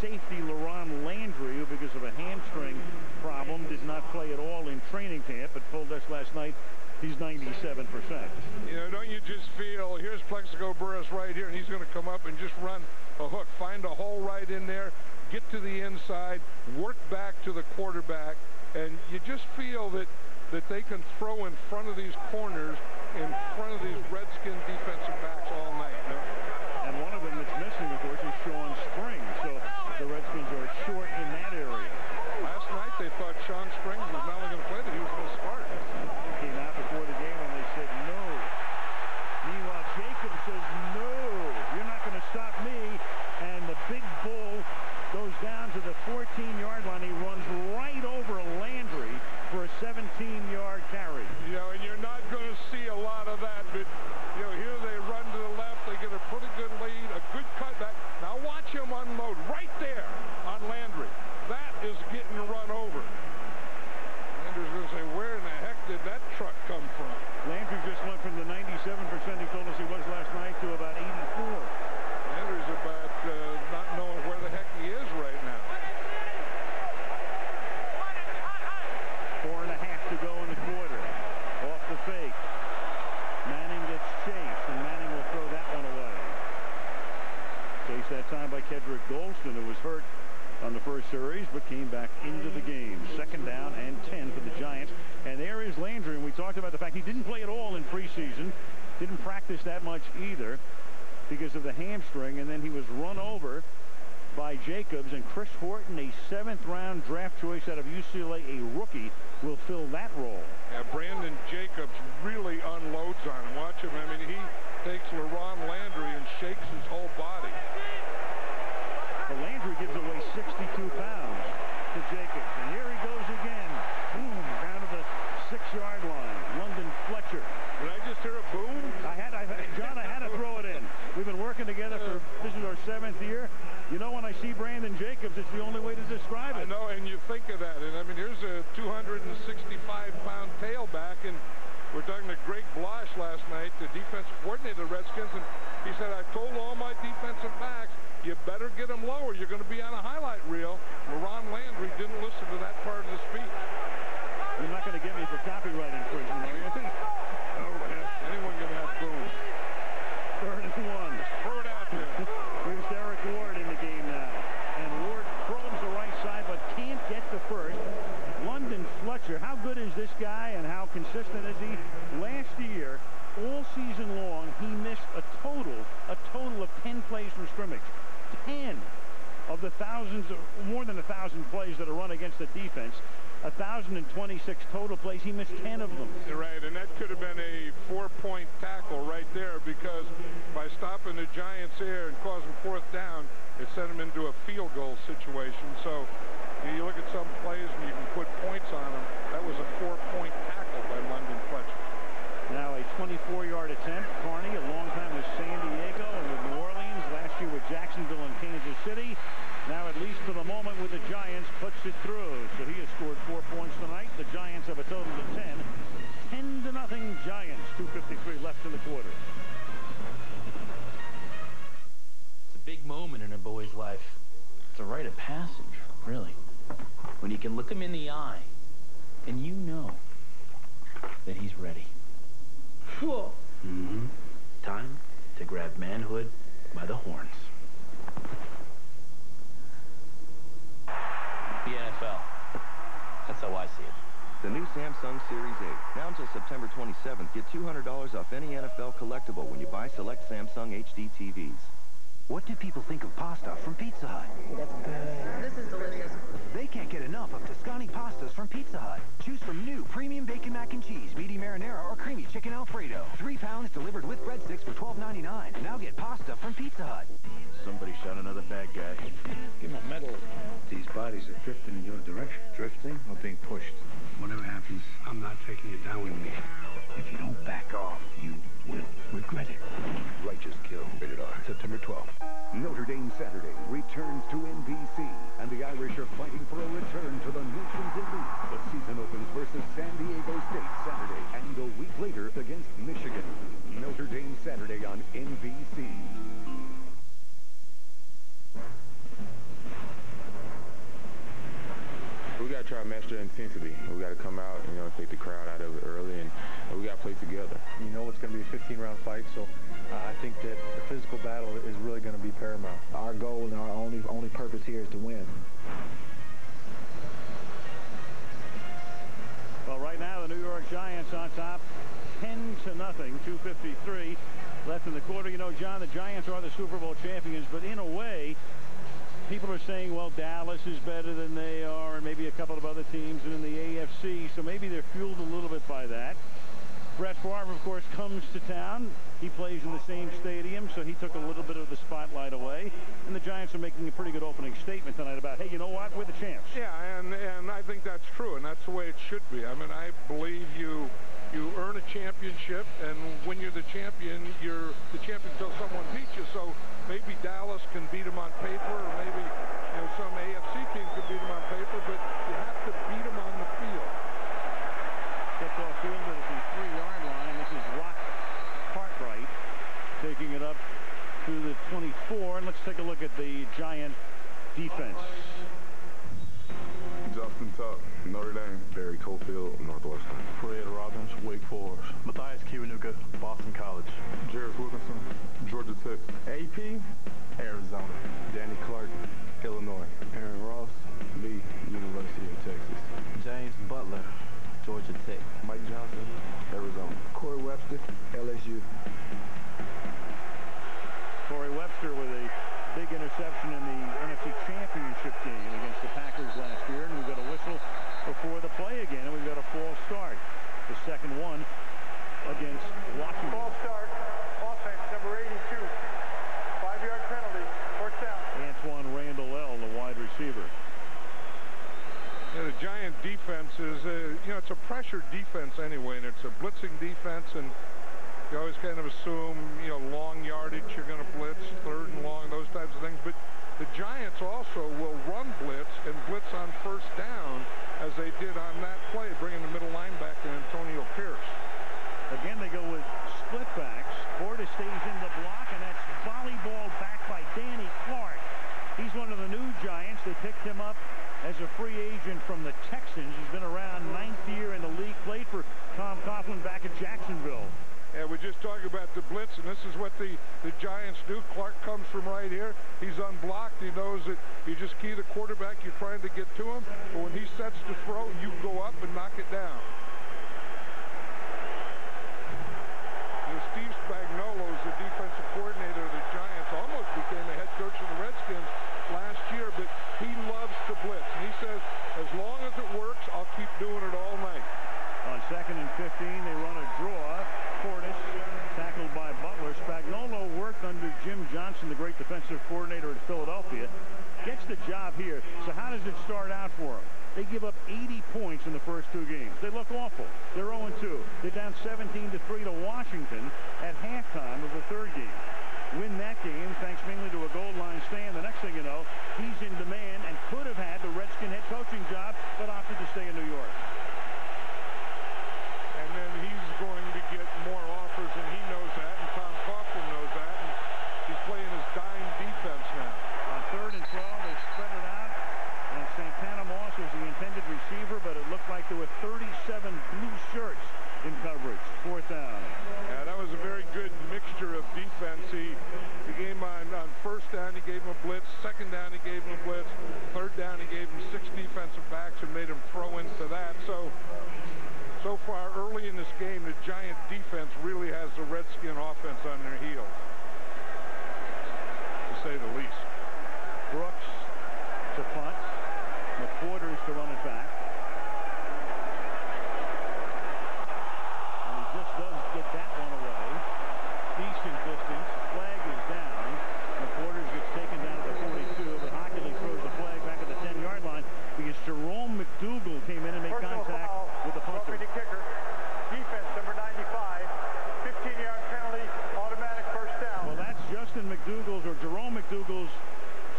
safety LaRon Landry, who, because of a hamstring problem, did not play at all in training camp, but told us last night he's 97%. You know, don't you just feel, here's Plaxico Burris right here, and he's going to come up and just run a hook, find a hole right in there, get to the inside, work back to the quarterback, and you just feel that they can throw in front of these corners, in front of these Redskin defensive backs all night. No? And one of them that's missing, of course, is Sean Springs, so the Redskins are short in that area. Last night they thought Sean Springs was not only going to play, that he was going to start. He came out before the game and they said no. Meanwhile, Jacob says no, you're not going to stop me. And the big bull goes down to the 14-yard line. He runs right over Landry for a 17-yard carry. You know, and you're not going to see a lot of that, but, you know, here they run to the left. They get a pretty good lead, a good cutback. Now watch him unload right there on Landry. That is getting run over. Landry's going to say, where in the heck did that truck come from? Landry just went from the 97% he told us he was last night to about 84. Landry's about not knowing where the heck he is right now. 4.5 to go in the quarter. Off the fake. Manning gets chased, and Manning will throw that one away. Chased that time by Kedrick Golston, who was hurt on the first series, but came back into the game. 2nd down and 10 for the Giants. And there is Landry, and we talked about the fact he didn't play at all in preseason. Didn't practice that much either because of the hamstring, and then he was run over by Jacobs, and Chris Horton, a 7th-round draft choice out of UCLA, a rookie, will fill that role. Yeah, Brandon Jacobs really unloads on him. Watch him. I mean, he takes LaRon Landry and shakes his whole body. But Landry gives away 62 pounds to Jacobs, and here he goes again. Boom, down to the 6-yard line. London Fletcher. Did I just hear a boom? John, I had to throw it in. We've been working together for, this is our 7th year. You know, when I see Brandon Jacobs, it's the only way to describe it. I know, and you think of that. And I mean, here's a 265-pound tailback, and we're talking to Greg Blosh last night, the defensive coordinator of the Redskins, and he said, I've told all my defensive backs, you better get them lower. You're going to be on a highlight reel. LaRon Landry didn't listen to that part of the speech. You're not going to get me for copyright infringement, are you? Oh, yeah. Anyone going to have boom. 3rd and 1. Throw it out there. Here's Derek Ward in the game now. And Ward probes the right side, but can't get the first. London Fletcher, how good is this guy and how consistent is he? Last year, all season long, he missed a total of 10 plays from scrimmage. 10 of the thousands, more than 1,000 plays that are run against the defense. 1,026 total plays. He missed 10 of them. Right, and that could have been a 4-point tackle right there, because by stopping the Giants there and causing 4th down, it sent them into a field goal situation. So you look at some plays and you can put points on them. That was a 4-point tackle by London Fletcher. Now a 24-yard attempt. Carney, a long time with San Diego and with New Orleans. Last year with Jacksonville and Kansas City. Now, at least for the moment with the Giants, puts it through. So he has scored 4 points tonight. The Giants have a total of 10. 10-0 Giants. 2:53 left in the quarter. It's a big moment in a boy's life. It's a rite of passage, really. When you can look him in the eye, and you know that he's ready. Whoa. Mm-hmm. Time to grab manhood by the horns. The NFL. That's how I see it. The new Samsung Series 8. Now until September 27th, get $200 off any NFL collectible when you buy select Samsung HD TVs. What do people think of pasta from Pizza Hut? That's good. This is delicious. They can't get enough of Tuscany pastas from Pizza Hut. Choose from new premium bacon mac and cheese, meaty marinara, or creamy chicken Alfredo. 3 pounds delivered with breadsticks for $12.99. Now get pasta from Pizza Hut. Somebody shot another bad guy. Give him a medal. These bodies are drifting in your direction. Drifting or being pushed? Whatever happens, I'm not taking you down with me. If you don't back off, you will regret it. Righteous Kill. Rated R. September 12th. Notre Dame Saturday returns to NBC, and the Irish are fighting for a return to the nation's elite. The season opens versus San Diego State Saturday, and a week later against Michigan. Notre Dame Saturday on NBC. We got to try to match their intensity. We got to come out and, take the crowd out of it early, and we got to play together. You know it's going to be a 15-round fight, so I think that the physical battle is really going to be paramount. Our goal and our only purpose here is to win. Well, right now the New York Giants on top, 10-0, 2:53 left in the quarter. You know, John, the Giants are the Super Bowl champions, but in a way, people are saying, well, Dallas is better than they are, and maybe a couple of other teams in the AFC, so maybe they're fueled a little bit by that. Brett Favre, of course, comes to town. He plays in the same stadium, so he took a little bit of the spotlight away. And the Giants are making a pretty good opening statement tonight about, hey, you know what? We're the champs. Yeah, and I think that's true, and that's the way it should be. I mean, I believe you earn a championship, and when you're the champion until someone beats you. So maybe Dallas can beat them on paper, or maybe some AFC team can beat them on paper, but you have to beat them on the field. Gets off field at the 3-yard line. This is Rock Cartwright taking it up to the 24. And let's take a look at the Giant defense. Justin Tuck, Notre Dame. Barry Cofield, Northwestern. Fred Robbins, Wake Forest. Matthias Kiwanuka, Boston College. Jarvis Wilkinson, Georgia Tech. AP, Arizona. Danny Clark, Illinois. Aaron Ross, Lee, University of Texas. James Butler, Georgia Tech. Mike Johnson, Arizona. Corey Webster, LSU. Corey Webster with a big interception in the NFC Championship game against the Packers last year. And we've got a whistle before the play again, and we've got a false start. The second one against Washington. False start. Offense, number 82. 5-yard penalty. First down. Antoine Randall L., the wide receiver. Yeah, the Giant defense is, it's a pressured defense anyway, and it's a blitzing defense, and you always kind of assume, long yardage, you're going to blitz, 3rd and long, those types of things. But the Giants also will run blitz and blitz on first down, as they did on that play, bringing the middle linebacker Antonio Pierce. Again, they go with split backs. Porter stays in the block, and that's volleyball back by Danny Clark. He's one of the new Giants. They picked him up as a free agent from the Texans. He's been around 9th year in the league, played for Tom Coughlin back at Jacksonville. And we're just talking about the blitz, and this is what the Giants do. Clark comes from right here. He's unblocked. He knows that you just key the quarterback. You're trying to get to him. But when he sets to throw, you go up and knock it down. And Steve Spagnuolo is the defensive coordinator of the Giants. Almost became the head coach of the Redskins last year, but he loves to blitz. And he says, as long as it works, I'll keep doing it all night. On 2nd and 15, they run a draw. Portis tackled by Butler. Spagnuolo worked under Jim Johnson, the great defensive coordinator at Philadelphia. Gets the job here. So how does it start out for him? They give up 80 points in the first 2 games. They look awful. They're 0-2. They're down 17-3 to Washington at halftime of the 3rd game. Win that game thanks mainly to a goal line stand. The next thing you know, he's in demand and could have had the Redskin head coaching job, but opted to stay in New York. And then he's going to get more offers, and he knows that, and Tom Coughlin knows that, and he's playing his dime defense now. On 3rd and 12, they spread it out, and Santana Moss was the intended receiver, but it looked like there were 37 blue shirts in coverage. 4th down. Yeah, that was a very good mixture of defense. He gave him on 1st down, he gave him a blitz. 2nd down, he gave him a blitz. 3rd down, he gave him 6 defensive backs and made him throw into that. So far, early in this game, the Giant defense really has the Redskin offense on their heels, to say the least. Brooks to punt. McQuarters to run it back. And he just does get that one away. Decent distance. Flag is down. McQuarters gets taken down at the 42, but Hockley throws the flag back at the 10-yard line because Jerome McDougal came in and made contact with the punter. The kicker. Defense, number 95. 15-yard penalty, automatic 1st down. Well, that's Justin McDougal's or Jerome McDougal's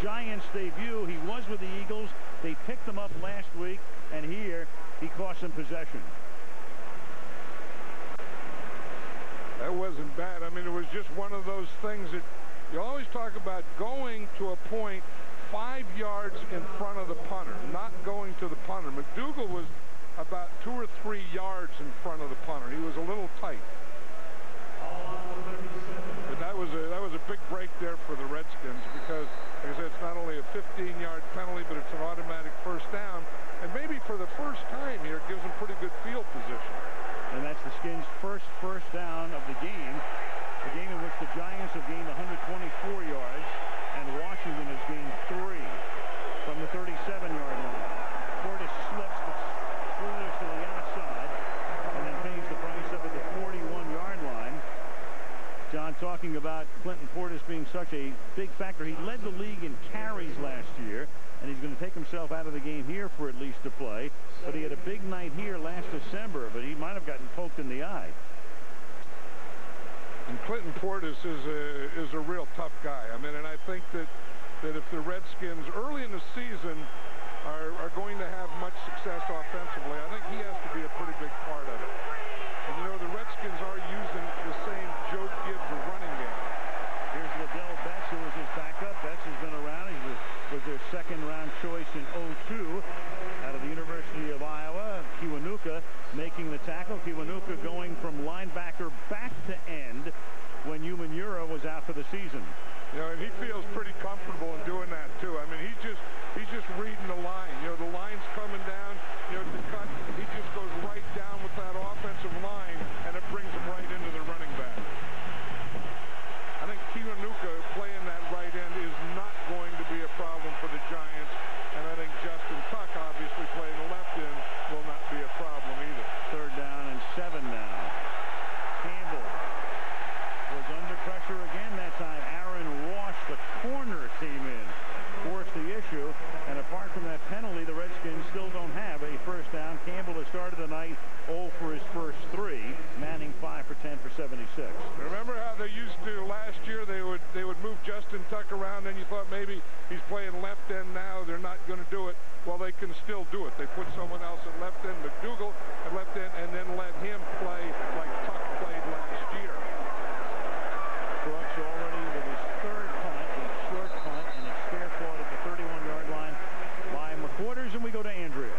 Giants debut. He was with the Eagles. They picked him up last week, and here he cost them possession. That wasn't bad. I mean, it was just one of those things that you always talk about, going to a point 5 yards in front of the punter, not going to the punter. McDougal was about 2 or 3 yards in front of the punter. He was a little tight. But that was a big break there for the Redskins because, like I said, it's not only a 15-yard penalty, but it's an automatic 1st down. And maybe for the first time here, it gives them pretty good field position. And that's the Skins' first down of the game. The game in which the Giants have gained 124 yards and Washington has gained 3 from the 37-yard line. Portis slips, but slithers to the outside and then pays the price up at the 41-yard line. John talking about Clinton Portis being such a big factor. He led the league in carries last year, and he's going to take himself out of the game here for at least to play. But he had a big night here last December, but he might have gotten poked in the eye. And Clinton Portis is a real tough guy. I mean, and I think that if the Redskins early in the season are going to have much success offensively, I think he has to be a pretty big part of it. And you know, the Redskins are using the same Joe Gibbs running game. Here's Liddell Betts, who was his backup. Betts has been around. He was their 2nd-round choice in 2002 out of the University of Iowa. Kiwanuka making the tackle. Kiwanuka going from linebacker back to end when Umanura was out for the season. You know, and he feels pretty comfortable in doing that too. I mean, he's just reading the line. You know, the line's coming down. You know, the cut. He just goes right down with that offensive line, and it brings him right into the running back. I think Kiwanuka playing that right end is not going to be a problem for the Giants, and I think Justin Tuck obviously playing the left end will not be a problem either. 3rd down and 7 now. Campbell was under pressure again that time. Aaron Ross, the corner, came in, forced the issue, and apart from that penalty, the Redskins still don't have a 1st down. Campbell has started the night 0 for his first 3. Manning 5 for 10 for 76. Remember how they used to last year? They would move Justin Tuck around, and you thought maybe he's playing left end now. They're not going to do it. Well, they can still do it. They put someone else at left end, McDougal at left end, and then let him play like Tuck played last year. Brooks already with his 3rd punt, a short punt, and it's fair caught at the 31-yard line by McQuarters, and we go to Andrea.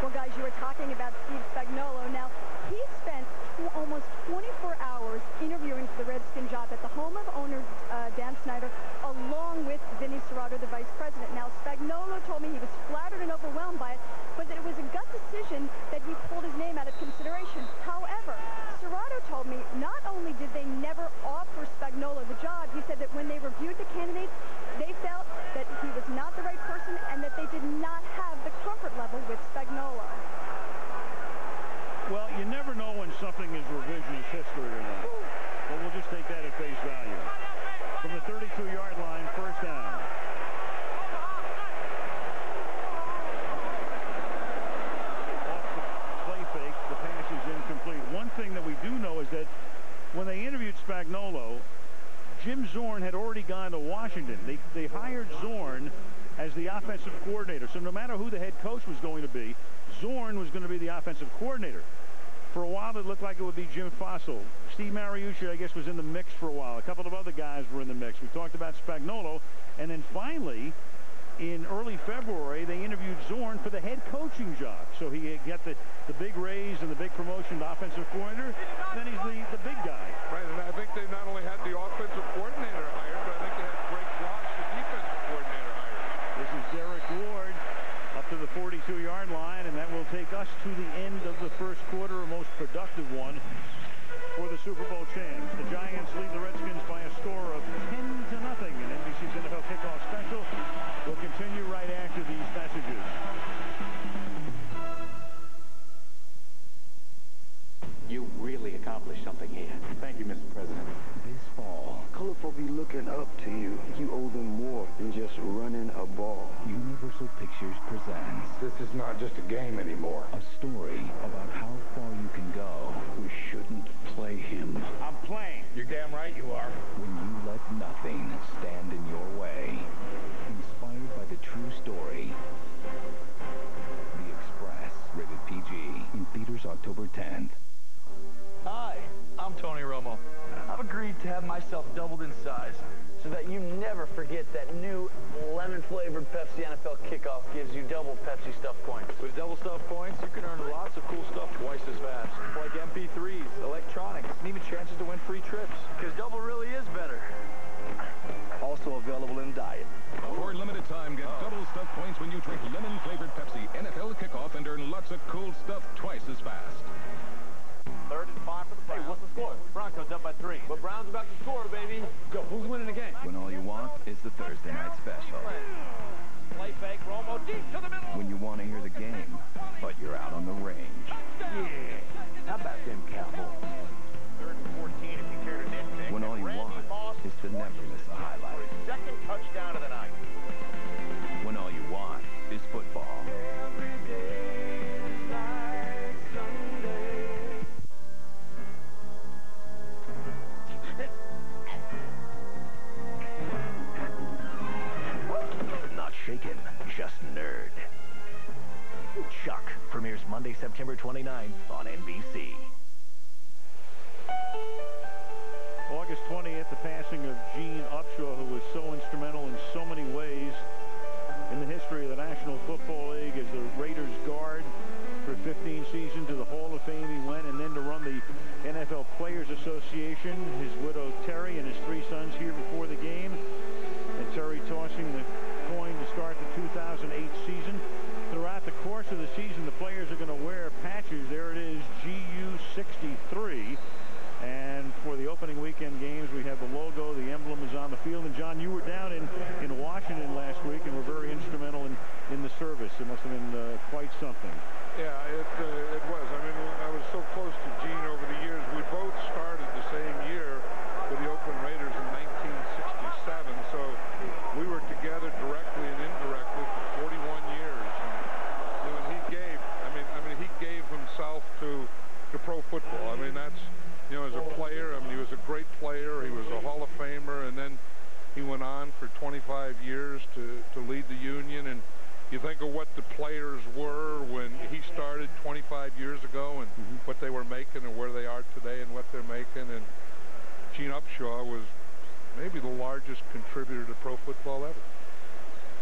Well, guys, you were talking about Steve Spagnuolo. Now, he spent almost 24 hours in Tony Serrato, the vice president. Now, Spagnuolo told me he was flattered and overwhelmed by it, but that it was a gut decision that he pulled his name out of consideration. However, Serrato told me not only did they never offer Spagnuolo the job, he said that when they reviewed the candidates, they felt that he was not the right person and that they did not have the comfort level with Spagnuolo. Well, you never know when something is revisionist history or not. But we'll just take that at face value. From the 32-yard line, first down. Off the play fake, the pass is incomplete. One thing that we do know is that when they interviewed Spagnuolo, Jim Zorn had already gone to Washington. They hired Zorn as the offensive coordinator. So no matter who the head coach was going to be, Zorn was going to be the offensive coordinator. For a while, it looked like it would be Jim Fossil. Steve Mariucci, I guess, was in the mix for a while. A couple of other guys were in the mix. We talked about Spagnuolo. And then finally, in early February, they interviewed Zorn for the head coaching job. So he got the big raise and the big promotion to offensive coordinator. Then he's the big guy. Right, and I think they not only had the offensive coordinator hired, but I think they had Greg Josh, the defensive coordinator, hired. This is Derek Ward up to the 42-yard line, and that will take us to the end of the first quarter, a most productive one for the Super Bowl champs. The Giants lead the Redskins by a score of 10-0 in NBC's NFL Kickoff Special. We'll continue right after these messages. You really accomplished something here. Thank you, Mr. President. This fall, Colorful be looking up to you. You owe them more than just running a ball. Universal Pictures presents... This is not just a game anymore. A story about how far you can go. We shouldn't play him. I'm playing. You're damn right you are. When you let nothing stand in your way. Inspired by the true story. The Express, rated PG, in theaters October 10th. Hi, I'm Tony Romo. I've agreed to have myself doubled in size so that you never forget that new lemon-flavored Pepsi NFL Kickoff gives you double Pepsi stuffed coins. With double stuffed coins, you can earn lots of cool stuff twice as fast, like MP3s, electronics, and even chances to win free trips. Because double really is better. Also available in diet. For a limited time, get double stuffed points when you drink lemon-flavored Pepsi NFL Kickoff and earn lots of cool stuff twice as fast. 3rd and 5 for the Browns. Hey, what's the score? Broncos up by 3. But Browns about to score, baby. Yo, who's winning the game? When all you want is the Thursday night special. Play fake, Romo deep to the middle. When you want to hear the game, but you're out on the range. Yeah. How about them Cowboys? 3rd and 14 if you care to nitpick. When all you want is to never miss a highlight. Second touchdown of the night. When all you want is football. Shaken, just nerd. Chuck premieres Monday, September 29th on NBC. August 20th, the passing of Gene Upshaw, who was so instrumental in so many ways in the history of the National Football League as the Raiders guard for 15 seasons. To the Hall of Fame he went, and then to run the NFL Players Association. His widow Terry and his 3 sons here before the game, and Terry tossing the coin to start the 2008 season. Throughout the course of the season, the players are going to wear patches. There it is, GU63. And for the opening weekend games, we have the logo, the emblem is on the field. And John, you were down in Washington last week and were very instrumental in the service. It must have been quite something. Yeah, it was. I mean, I was so close to Gene over the years. We both started the same year with the Oakland Raiders in 1967. So we were together directly and indirectly for 41 years. And, and he gave, he gave himself to pro football. I mean, that's, as a player, he was a great player. He was a Hall of Famer, and then he went on for 25 years to lead the Union. And you think of what the players were when he started 25 years ago, and what they were making and where they are today and what they're making. And Gene Upshaw was maybe the largest contributor to pro football ever.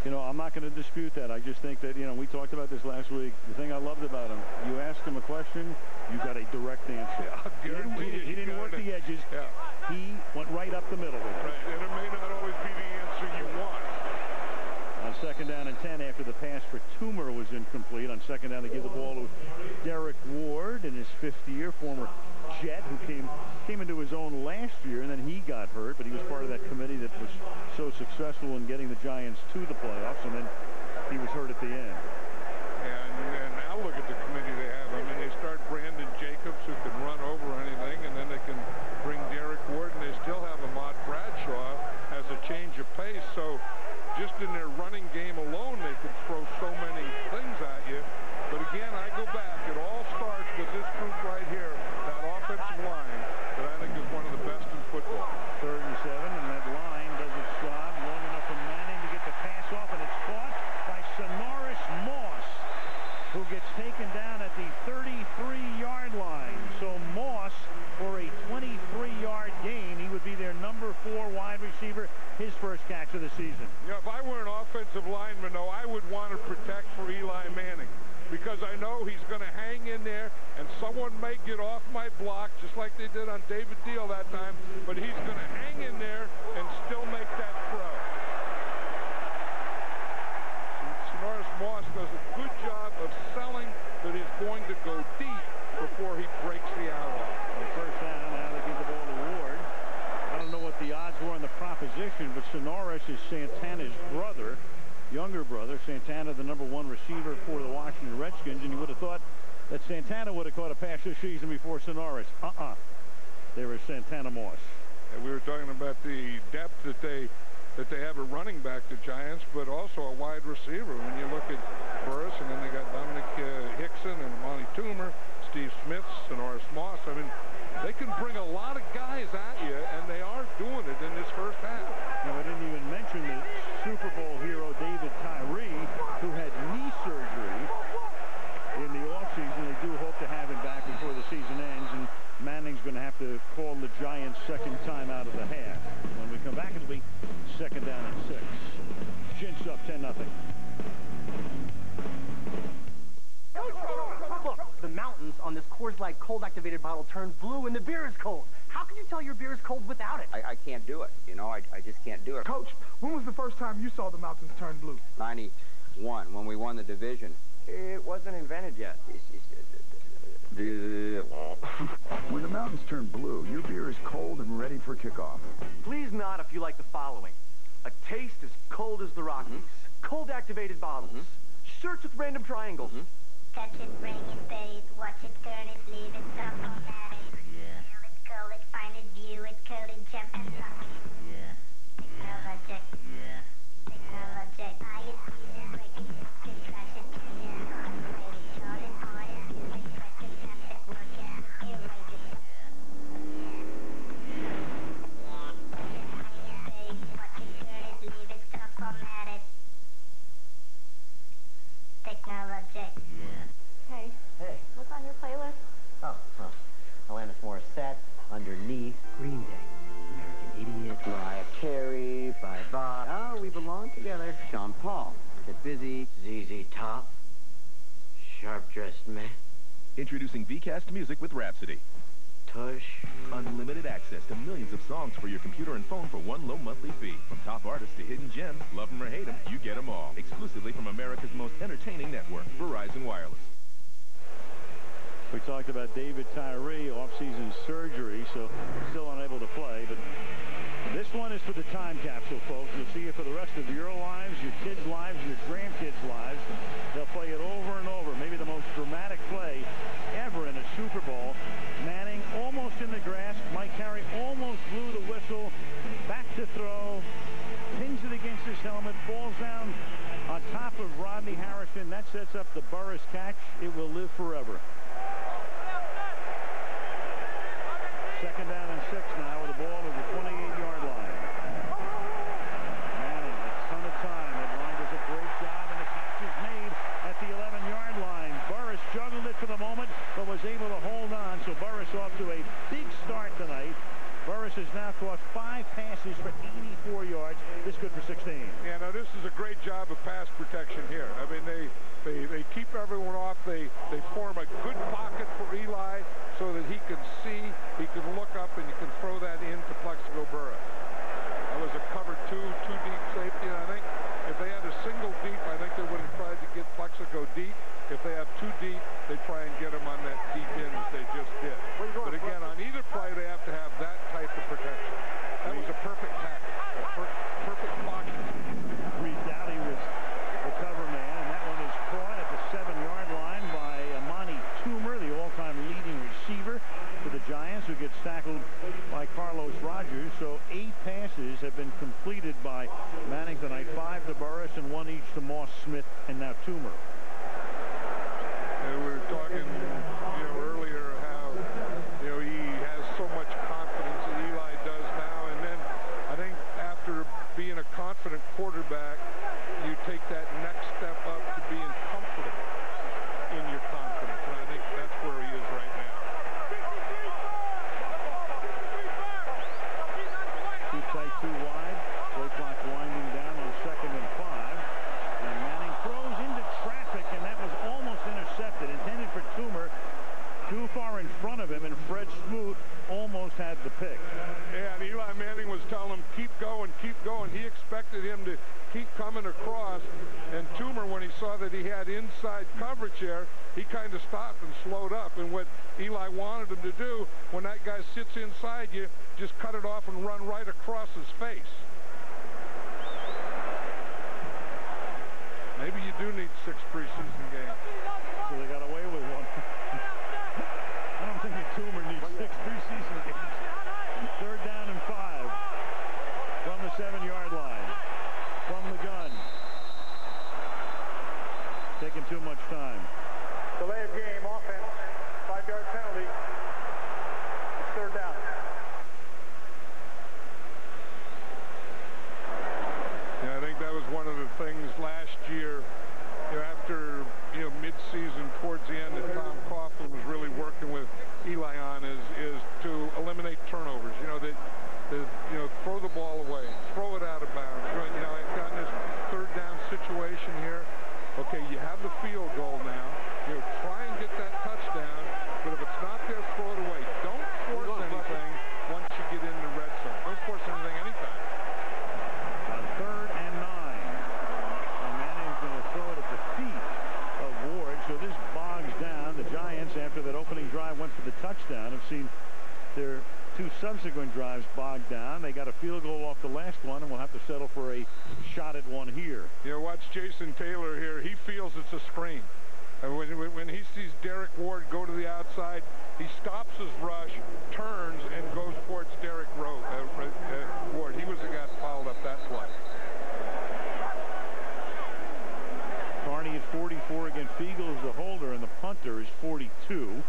I'm not going to dispute that. I just think that, we talked about this last week. The thing I loved about him, you asked him a question, you got a direct answer. Yeah, he didn't work the edges. Yeah. He went right up the middle with it. Right, and it may not always be the answer you want, second down and 10 after the pass for Toomer was incomplete. On second down, they give the ball to Derek Ward in his 5th year, former Jet, who came into his own last year, and then he got hurt, but he was part of that committee that was so successful in getting the Giants to the playoffs, and then he was hurt at the end. And now look at the committee they have. I mean, they start Brandon Jacobs, who can run over anything, and then they can bring Derek Ward, and they still have Ahmad Bradshaw as a change of pace. So just in their running game alone, they can throw so many things at you. But again, I go back. It all starts with this group right here, that offensive line that I think is one of the best in football. 3rd and 7, and that line does its job long enough for Manning to get the pass off, and it's caught by Sonoris Moss, who gets taken down at the 33-yard line. So Moss, for a 23-yard gain, he would be their number 4 wide receiver, his first catch of the season. Yeah, if I were an offensive lineman, though, I would want to protect for Eli Manning, because I know he's going to hang in there, and someone may get off my block, just like they did on David Deal that time, but he's going to hang in there and still make that throw. Sonoris Moss does a good job of selling that he's going to go deep before he breaks the out off. First down, now they give the ball to Ward. I don't know what the odds were on the proposition, but Sonoris is Santana's brother, younger brother. Santana, the number 1 receiver for the Washington Redskins, and you would have thought that Santana would have caught a pass this season before Sonoris. There is Santana Moss. And we were talking about the depth that they have a running back, the Giants, but also a wide receiver. When you look at Burris, and then they got Dominic Hickson and Monty Toomer, Steve Smith, Sonoris Moss. I mean, they can bring a lot of guys at you, and they are doing it in this first half. Now, I didn't even mention the Super Bowl hero David Tyree, who had knee surgery in the offseason. They do hope to have him back before the season ends, and Manning's going to have to call the Giants' second time out of the half. When we come back, it'll be second down and 6. Gents up 10-0. Look, the mountains on this Coors Light cold-activated bottle turned blue, and the beer is cold. How can you tell your beer is cold without it? I can't do it. You know, I just can't do it. Coach, when was the first time you saw the mountains turn blue? 91, when we won the division. It wasn't invented yet. When the mountains turn blue, your beer is cold and ready for kickoff. Please nod if you like the following. A taste as cold as the Rockies. Cold-activated bottles. Shirts with random triangles. Touch it, bring it, pay it, watch it, turn it, leave it, stop it, at it. Feel it, call it, find it, view it, code it, jump and lock it. Technologic. Technologic. Buy it, use it, break it, good, trash it, tease it, upgrade it, short it, hard it, use it, break it, tap it, work it, erase it. Pay it, watch it, turn it, leave it, stop, format it. Technologic. Hey. Hey. What's on your playlist? Oh, well, Alanis Morissette, Underneath, Green Day, American Idiot, Mariah Carey, Bye Bye. Oh, we belong together. Sean Paul, Get Busy, ZZ Top, Sharp Dressed Man. Introducing VCast Music with Rhapsody. Tush. Unlimited access to millions of songs for your computer and phone for one low monthly fee. From top artists to hidden gems, love them or hate them, you get them all. Exclusively from America's most entertaining network, Verizon Wireless. We talked about David Tyree, off-season surgery, so still unable to play. But this one is for the time capsule, folks. You'll see it for the rest of your lives, your kids' lives, your grandkids' lives. They'll play it over and over. Maybe the most dramatic play ever in a Super Bowl. Manning almost in the grass. Mike Carey almost blew the whistle. Back to throw. Pins it against his helmet. Falls down on top of Rodney Harrison. That sets up the Burris catch. It will live forever. Second down and 6 now with the ball at the 28-yard line. Manning, a ton of time. That line does a great job, and the catch is made at the 11-yard line. Burris juggled it for the moment, but was able to hold on. So Burris off to a big start tonight. Burris has now caught 5 passes for 84 yards. This good for 16. Yeah, now this is a great job of pass protection here. I mean, they keep everyone off. They form a good pocket for Eli so that he can see, he can look up, and you can throw that into Plexico Burris. That was a cover 2 deep safety, and I think if they had a single deep deep. If they have too deep, they try and get them on that deep end as they just did. But again, on either play, they have to have that type of protection. That was a perfect tackle, a perfect block. Reed Dowdy was the cover man, and that one is caught at the 7-yard line by Amani Toomer, the all-time leading receiver for the Giants, who gets tackled by Carlos Rogers. So 8 passes have been completed by Manning tonight, 5 to Burris and 1 each to Moss, Smith, and now Toomer. We were talking, earlier how, he has so much confidence that Eli does now. And then I think after being a confident quarterback, you take that next step up to being comfortable in your confidence. And I think that's where he is right now. 2 tight, 2 wide. Play clock winding down on 2nd and 5. And Manning throws into traffic, and that was almost intercepted. Intended for Toomer. Too far in front of him, and Fred Smoot almost had the pick. Yeah, and Eli Manning was telling him, keep going, keep going. He expected him to keep coming across. And Toomer, when he saw that he had inside coverage there, he kind of stopped and slowed up. And what Eli wanted him to do, when that guy sits inside you, just cut it off and run right across his face. Maybe you do need 6 preseason games. So they got away with one. I don't think that Toomer needs 6 preseason games. 3rd down and 5 from the 7-yard line. From the gun. Taking too much time. Delay of game, offense, 5-yard penalty. It's 3rd down. Yeah, I think that was one of the things last year, after mid-season towards the end that Tom Coughlin was really working with Eli on is to eliminate turnovers. Throw the ball away, throw it out of bounds. I've gotten this 3rd down situation here. Okay, you have the field goal now. Try and get that touchdown, but if it's not there, throw it away. Don't force anything once you get into red zone. Don't force anything anytime. On 3rd and 9. And Manning's going to throw it at the feet of Ward. So this bogs down. The Giants, after that opening drive went for the touchdown, have seen their 2 subsequent drives bogged down. They got a field goal off the last one, and we'll have to settle for a shot at one here. Watch Jason Taylor here. He feels it's a screen. And when he sees Derek Ward go to the outside, he stops his rush, turns, and goes towards Derek Ward. He was the guy that fouled up that play. Carney is 44 again. Fiegel is the holder, and the punter is 42.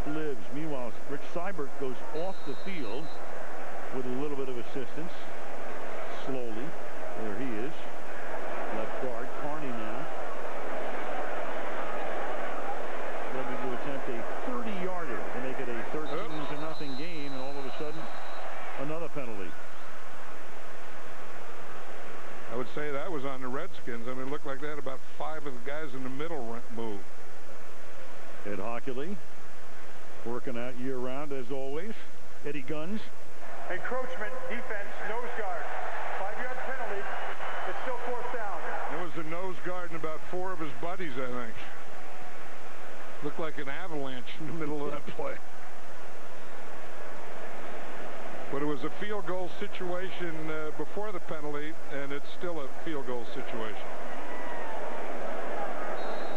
Lives. Meanwhile, Rich Seibert goes off the field with a little bit of assistance. Slowly. There he is. Left guard. Carney now. Ready to attempt a 30-yarder to make it a 13-0 game, and all of a sudden, another penalty. I would say that was on the Redskins. It looked like they had about 5 of the guys in the middle move. Ed Hockley. Working out year-round, as always. Eddie Guns. Encroachment, defense, nose guard. 5-yard penalty. It's still 4th down. It was the nose guard and about 4 of his buddies, I think. Looked like an avalanche in the middle of that play. But it was a field goal situation before the penalty, and it's still a field goal situation.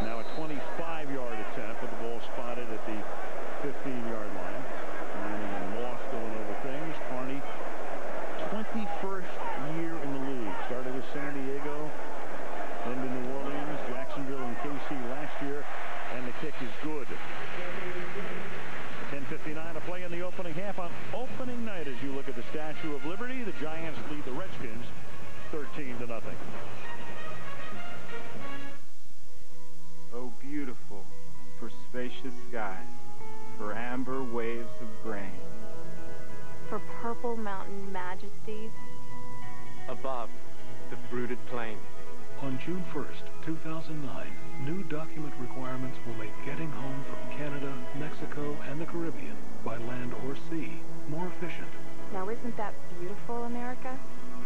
Now a 25-yard attempt with the ball spotted at the 15-yard line. Manning and Moss going over things. Carney, 21st year in the league. Started with San Diego, then to New Orleans, Jacksonville, and KC last year, and the kick is good. 10:59 to play in the opening half on opening night. As you look at the Statue of Liberty, the Giants lead the Redskins 13-0. Oh, beautiful for spacious skies, for amber waves of grain, for purple mountain majesties, above the fruited plain. On June 1st, 2009, new document requirements will make getting home from Canada, Mexico, and the Caribbean, by land or sea, more efficient. Now isn't that beautiful, America?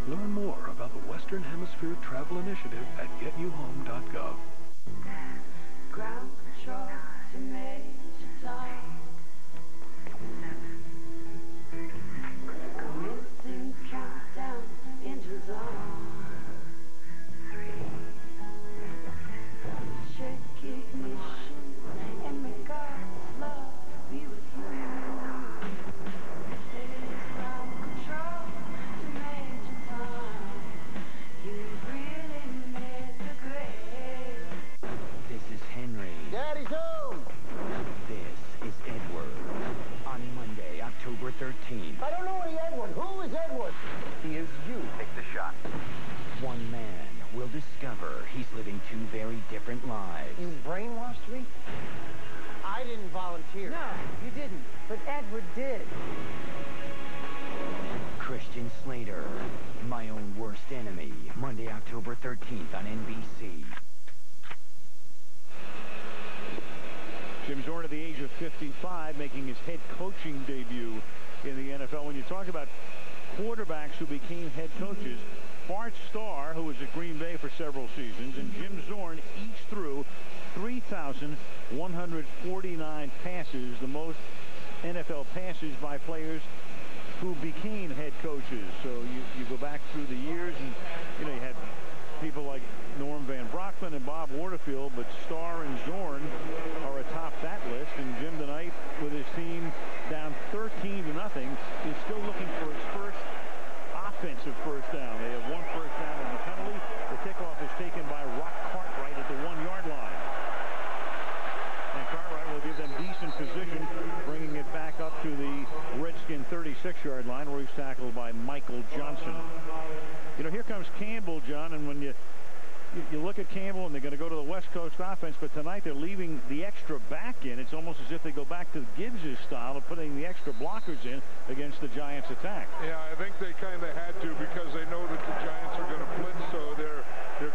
Learn more about the Western Hemisphere Travel Initiative at getyouhome.gov. Ground control to Major Tom. Commencing countdown, engines on. 3. Check ignition and make God's love be with you. This is ground control to Major Tom. You've really made the grade. This is Henry. Daddy's home! This is Edward. On Monday, October 13th. I don't know any Edward. Who is Edward? He is you. Take the shot. One man will discover he's living two very different lives. You brainwashed me? I didn't volunteer. No, you didn't. But Edward did. Christian Slater, My Own Worst Enemy. Monday, October 13th on NBC. Jim Zorn at the age of 55 making his head coaching debut in the NFL. When you talk about quarterbacks who became head coaches, Bart Starr, who was at Green Bay for several seasons, and Jim Zorn each threw 3,149 passes, the most NFL passes by players who became head coaches. So you go back through the years, and you had people like Norm Van Brocklin and Bob Waterfield, but Starr and Zorn are atop that list. And Jim tonight, with his team down 13-0, is still looking for his first offensive first down. They have one first down on the penalty. The kickoff is taken by Rock Cartwright at the 1-yard line. And Cartwright will give them decent position, bringing it back up to the Redskin 36-yard line, where he's tackled by Michael Johnson. Here comes Campbell, John, and when you look at Campbell, and they're going to go to the West Coast offense, but tonight they're leaving the extra back in. It's almost as if they go back to Gibbs' style of putting the extra blockers in against the Giants' attack. Yeah, I think they kind of had to, because they know that the Giants are going to blitz, so they're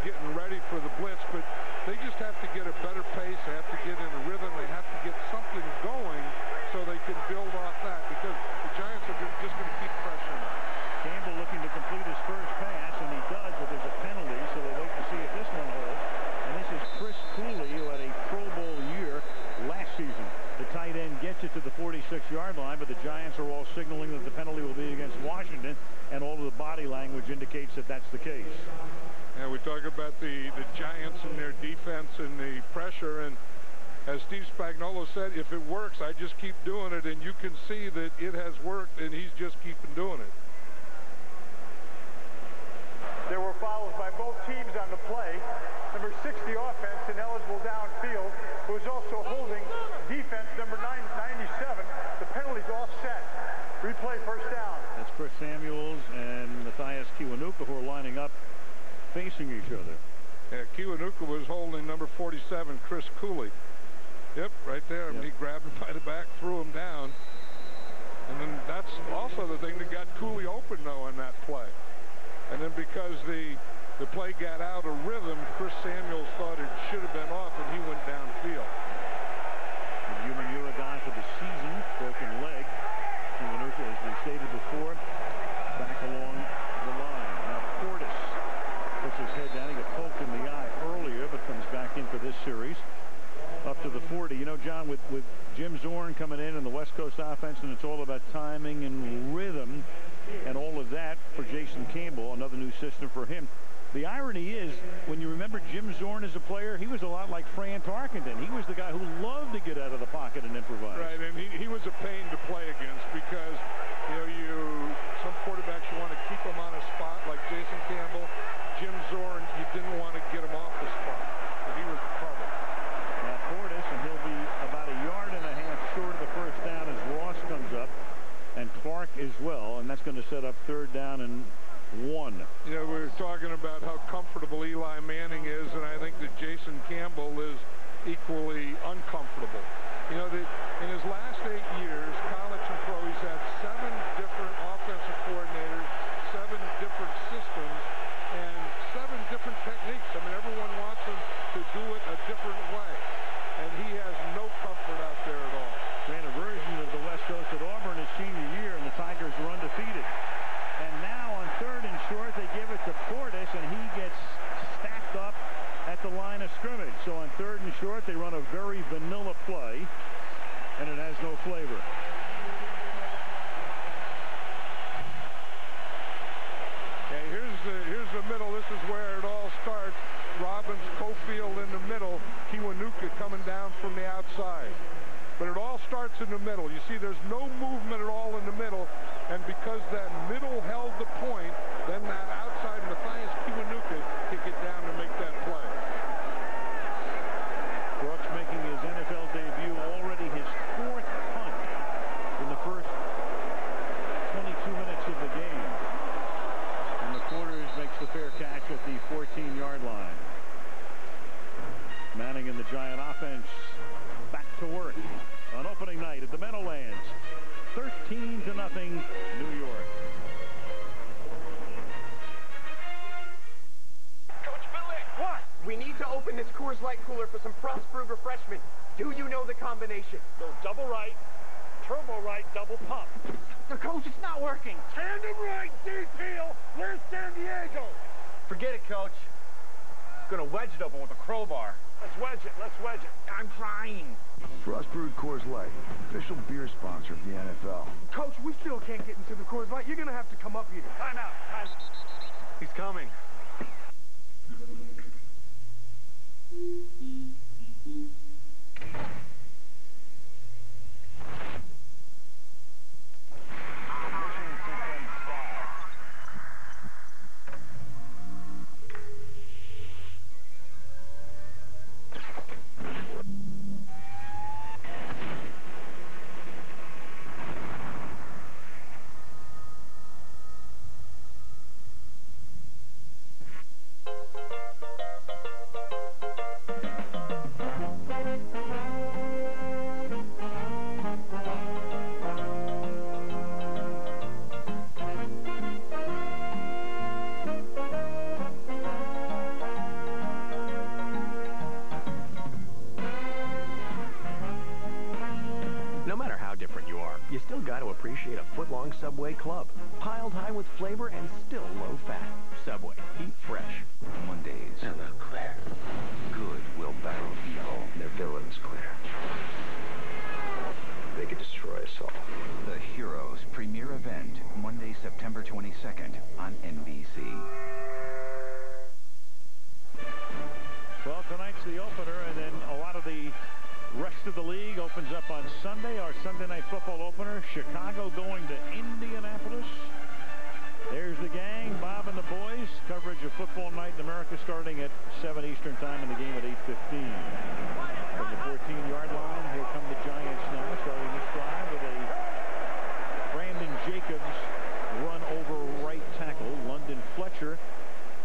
getting ready for the blitz, but they just have to get a better pace. They have to get in a rhythm. They have to get something going so they can build off that, because the Giants are just going to keep pressuring them. Campbell looking to complete his first pass, and he does, but there's a penalty, so they'll wait to see if this one holds. And this is Chris Cooley, who had a Pro Bowl year last season. The tight end gets it to the 46-yard line, but the Giants are all signaling that the penalty will be against Washington, and all of the body language indicates that that's the case. And we talk about the Giants and their defense and the pressure, and as Steve Spagnuolo said, if it works, I just keep doing it, and you can see that it has worked, and he's just keeping doing it. There were fouls by both teams on the play. Number 60 offense, ineligible downfield, who was also holding defense number 997. The penalty's offset. Replay first down. That's Chris Samuels and Matthias Kiwanuka, who are lining up facing each other. Yeah, Kiwanuka was holding number 47, Chris Cooley. Yep, right there. Yep. He grabbed him by the back, threw him down. And then that's also the thing that got Cooley open, though, on that play. And then because the play got out of rhythm, Chris Samuels thought it should have been off, and he went downfield. Umanura down for the season, broken leg. Kiwanuka, as we stated before, back along the line. Now Portis puts his head down. He got poked in the eye earlier, but comes back in for this series. Up to the 40. John, with Jim Zorn coming in and the West Coast offense, and it's all about timing and rhythm and all of that for Jason Campbell, another new system for him. The irony is, when you remember Jim Zorn as a player, he was a lot like Fran Tarkenton. He was the guy who loved to get out of the pocket and improvise. Right, and he was a pain to play against, because some quarterbacks, you want to keep them on a spot like Jason Campbell. Jim Zorn, you didn't want to get him off the spot, but he was trouble. Now Portis, and he'll be about 1.5 yards short of the first down as Ross comes up, and Clark as well, and that's going to set up 3rd down and 1. We were talking about how comfortable Eli Manning is, and I think that Jason Campbell is equally uncomfortable. In his last 8 years, college and pro, he's had 7 different offensive coordinators, 7 different systems, and 7 different techniques. I mean, everyone wants him to do it a different way, and he has no comfort out there at all. Ran a version of the West Coast at Auburn his senior year, and the Tigers were undefeated. And now on 3rd and short, they line of scrimmage. So on 3rd and short, they run a very vanilla play, and it has no flavor. Okay, here's the middle. This is where it all starts. Robbins, Cofield in the middle, Kiwanuka coming down from the outside. But it all starts in the middle. You see there's no movement at all in the middle, and because that middle held the point, then that outside Matthias Kiwanuka can get down and make that play. Brooks making his NFL debut, already his 4th punt in the first 22 minutes of the game. And McQuarters makes the fair catch at the 14-yard line. Manning and the Giant offense back to work on opening night at the Meadowlands. 13-0, New York. Coach Billy, what? We need to open this Coors Light cooler for some Frostbrewed refreshment. Do you know the combination? Go double right, turbo right, double pump. The coach, it's not working. Tandem right, deep heel. Where's San Diego? Forget it, Coach. Gonna wedge it open with a crowbar. Let's wedge it. Let's wedge it. I'm trying. Frostbrewed Coors Light, official beer sponsor of the NFL. Coach, we still can't get into the Coors Light. You're going to have to come up here. Time out. Time. He's coming. You still got to appreciate a foot-long Subway club. Piled high with flavor and still low fat. Subway. Eat fresh. Mondays. Hello, Claire. Good will battle evil. They're villains, Claire. They could destroy us all. The Heroes premiere event, Monday, September 22nd on NBC. Well, tonight's the opener, and then a lot of the rest of the league opens up on Sunday. Our Sunday night football opener, Chicago going to Indianapolis. There's the gang, Bob and the boys. Coverage of Football Night in America starting at 7 Eastern time and the game at 8:15. From the 14-yard line, here come the Giants now, starting this drive with a Brandon Jacobs run over right tackle. London Fletcher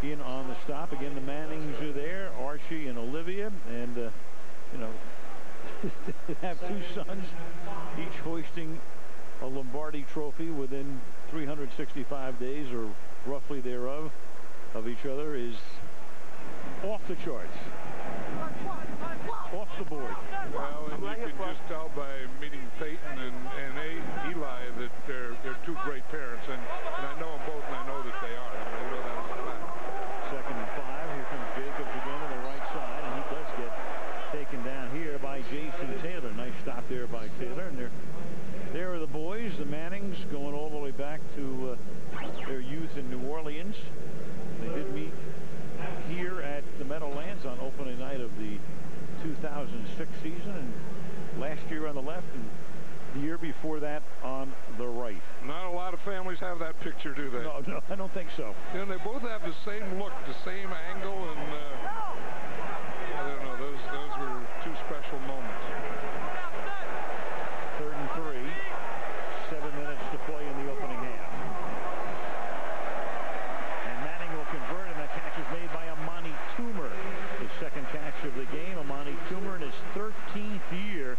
in on the stop. Again, the Mannings are there, Archie and Olivia, and, you know, have 2 sons, each hoisting a Lombardi trophy within 365 days or roughly thereof of each other is off the charts, off the board. Well, and you can just tell by meeting Peyton and Eli that they're 2 great parents, and I know them both, and I know that they are. I know that as a fact. 2nd and 5. Here comes Jacobs again on the right side, and he does get taken down here by Jason Taylor. Nice stop there by Taylor, and there are the boys, the Mannings, going all the way back to their youth in New Orleans. They did meet here at the Meadowlands on opening night of the 2006 season, and last year on the left and the year before that on the right. Not a lot of families have that picture, do they? No, I don't think so. And they both have the same look, the same angle, and I don't know, those were 2 special moments. 3rd and 3. 7 minutes to play in the opening half. And Manning will convert, and that catch is made by Amani Toomer. His 2nd catch of the game. Amani Toomer in his 13th year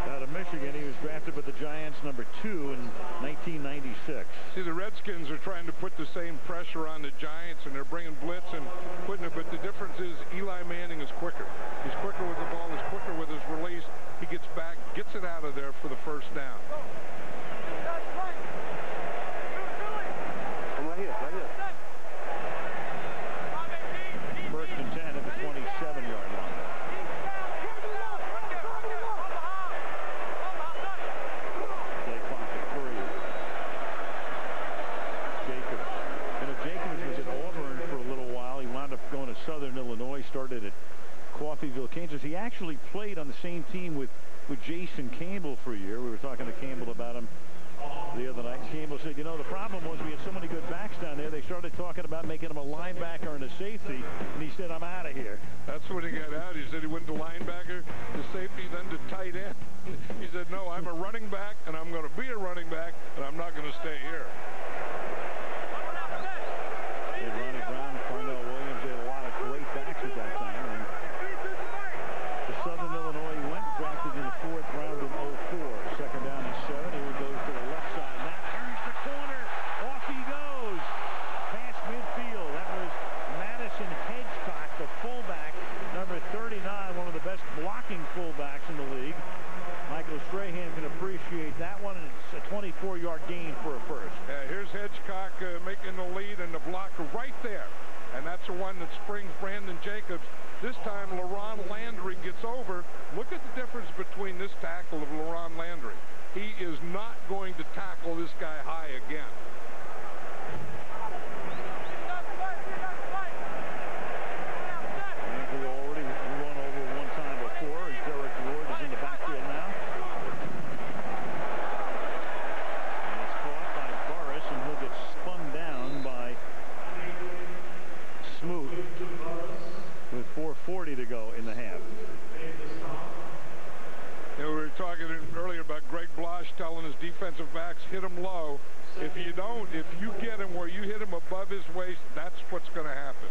out of Michigan. He was drafted by the Giants #2 in 1996. See, the Redskins are trying to put the same pressure on the Giants, and they're bringing blitz and putting it, but the difference is Eli Manning is quicker. He's quicker with the ball. He's quicker with his release. He gets back, gets it out of there for the 1st down. I'm right here, right here. 1st and 10 at the 27-yard line. Kansas. He actually played on the same team with Jason Campbell for a year. We were talking to Campbell about him the other night. Campbell said, you know, the problem was we had so many good backs down there. They started talking about making him a linebacker and a safety, and he said, I'm out of here. That's when he got out. He said he went to linebacker, to safety, then to tight end. He said, no, I'm a running back, and I'm going to be a running back, and I'm not going to stay here. Ronnie Brown, Cornell Williams, they had a lot of great backs at that time. And to Southern Illinois, he went drafted in the 4th round in 04. Second down and 7. Here he goes to the left side. Now turns the corner. Off he goes. Past midfield. That was Madison Hedgecock, the fullback, number 39, one of the best blocking fullbacks in the league. Michael Strahan can appreciate that one, and it's a 24-yard gain for a first. Yeah, here's Hedgecock making the lead and the block right there. And that's the one that springs Brandon Jacobs. This time, LaRon Landry gets over. Look at the difference between this tackle of LaRon Landry. He is not going to tackle this guy high again. Landry already run over one time before. Derek Ward is in the backfield now. And it's caught by Burris, and he'll get spun down by Smoot with 4:40 to go in the half. You know, we were talking earlier about Greg Blosh telling his defensive backs, hit him low. If you don't, if you get him where you hit him above his waist, that's what's going to happen.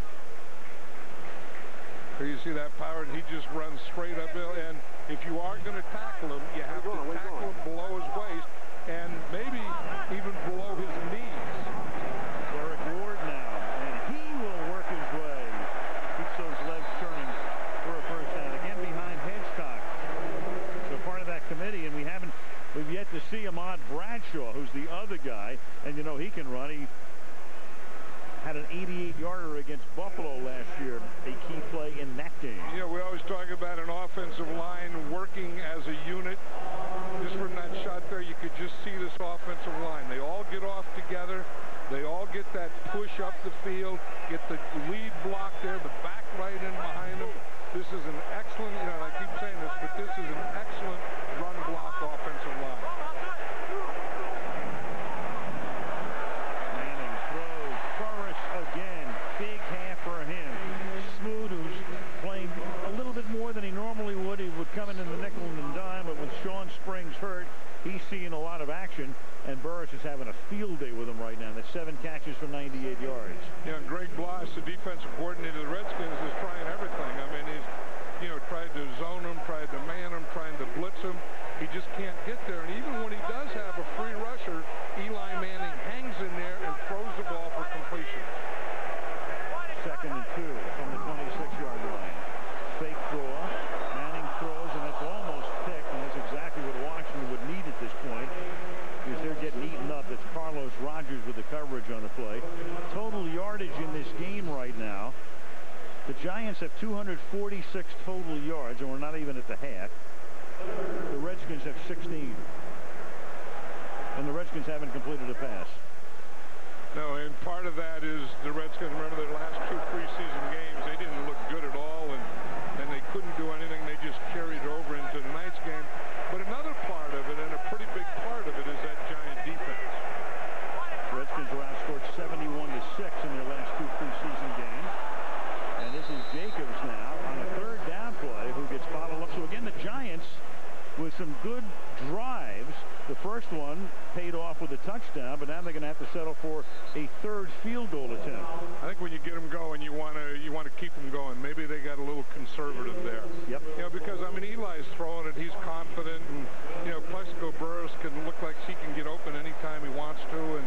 Here you see that power, and he just runs straight uphill. And if you are going to tackle him, you have to tackle him below his waist and maybe even below his knees. Derek Ward now, and he will work his way. Keeps those legs turning for a first down. Again behind Hedgecock. So part of that committee, and we've yet to see Ahmad Bradshaw, who's the other guy, and you know he can run. He had an 88-yarder against Buffalo last year, a key play in that game. Yeah, we always talk about an offensive line working as a unit. Just from that shot there, you could just see this offensive line. They all get off together. They all get that push up the field, get the lead block there, the back right in behind them. This is an excellent, you know, I keep saying this, but this is an excellent run block offensive line. Manning throws. Burris again. Big half for him. Smoot, who's playing a little bit more than he normally would. He would come in the nickel and dime, but with Sean Springs hurt, he's seeing a lot of action, and Burris is having a field day with him right now. That's 7 catches for 98 yards. Yeah, Greg Blosh, the defensive coordinator of the Redskins, is trying everything. I mean, he's, you know, tried to zone him, tried to man him, trying to blitz him. He just can't get there. And even when he does have a free rusher, Eli Manning hangs in there and throws the ball for completion. 2nd and 2 from the 26-yard line. Fake draw. Manning throws, and that's almost picked, and that's exactly what Washington would need at this point, because they're getting eaten up. It's Carlos Rogers with the coverage on the play. Total yardage in this game right now, the Giants have 246 total yards, and we're not even at the half. The Redskins have 16. And the Redskins haven't completed a pass. No, and part of that is the Redskins, remember their last 2 preseason games, they didn't look good at all, and they couldn't do anything. They just carried it over into tonight's game. But another part of it, and a pretty big part of it, is that Giant defense. Redskins were outscored 71-6 in their last 2 preseason games. And this is Jacobs now on a 3rd down play who gets bottled up. So again, the Giants with some good drives. The first one paid off with a touchdown, but now they're going to have to settle for a 3rd field goal attempt. I think when you get them going, you want to keep them going. Maybe they got a little conservative there. Yep. You know, because I mean Eli's throwing it, he's confident, and you know Plexico Burris can look like he can get open anytime he wants to, and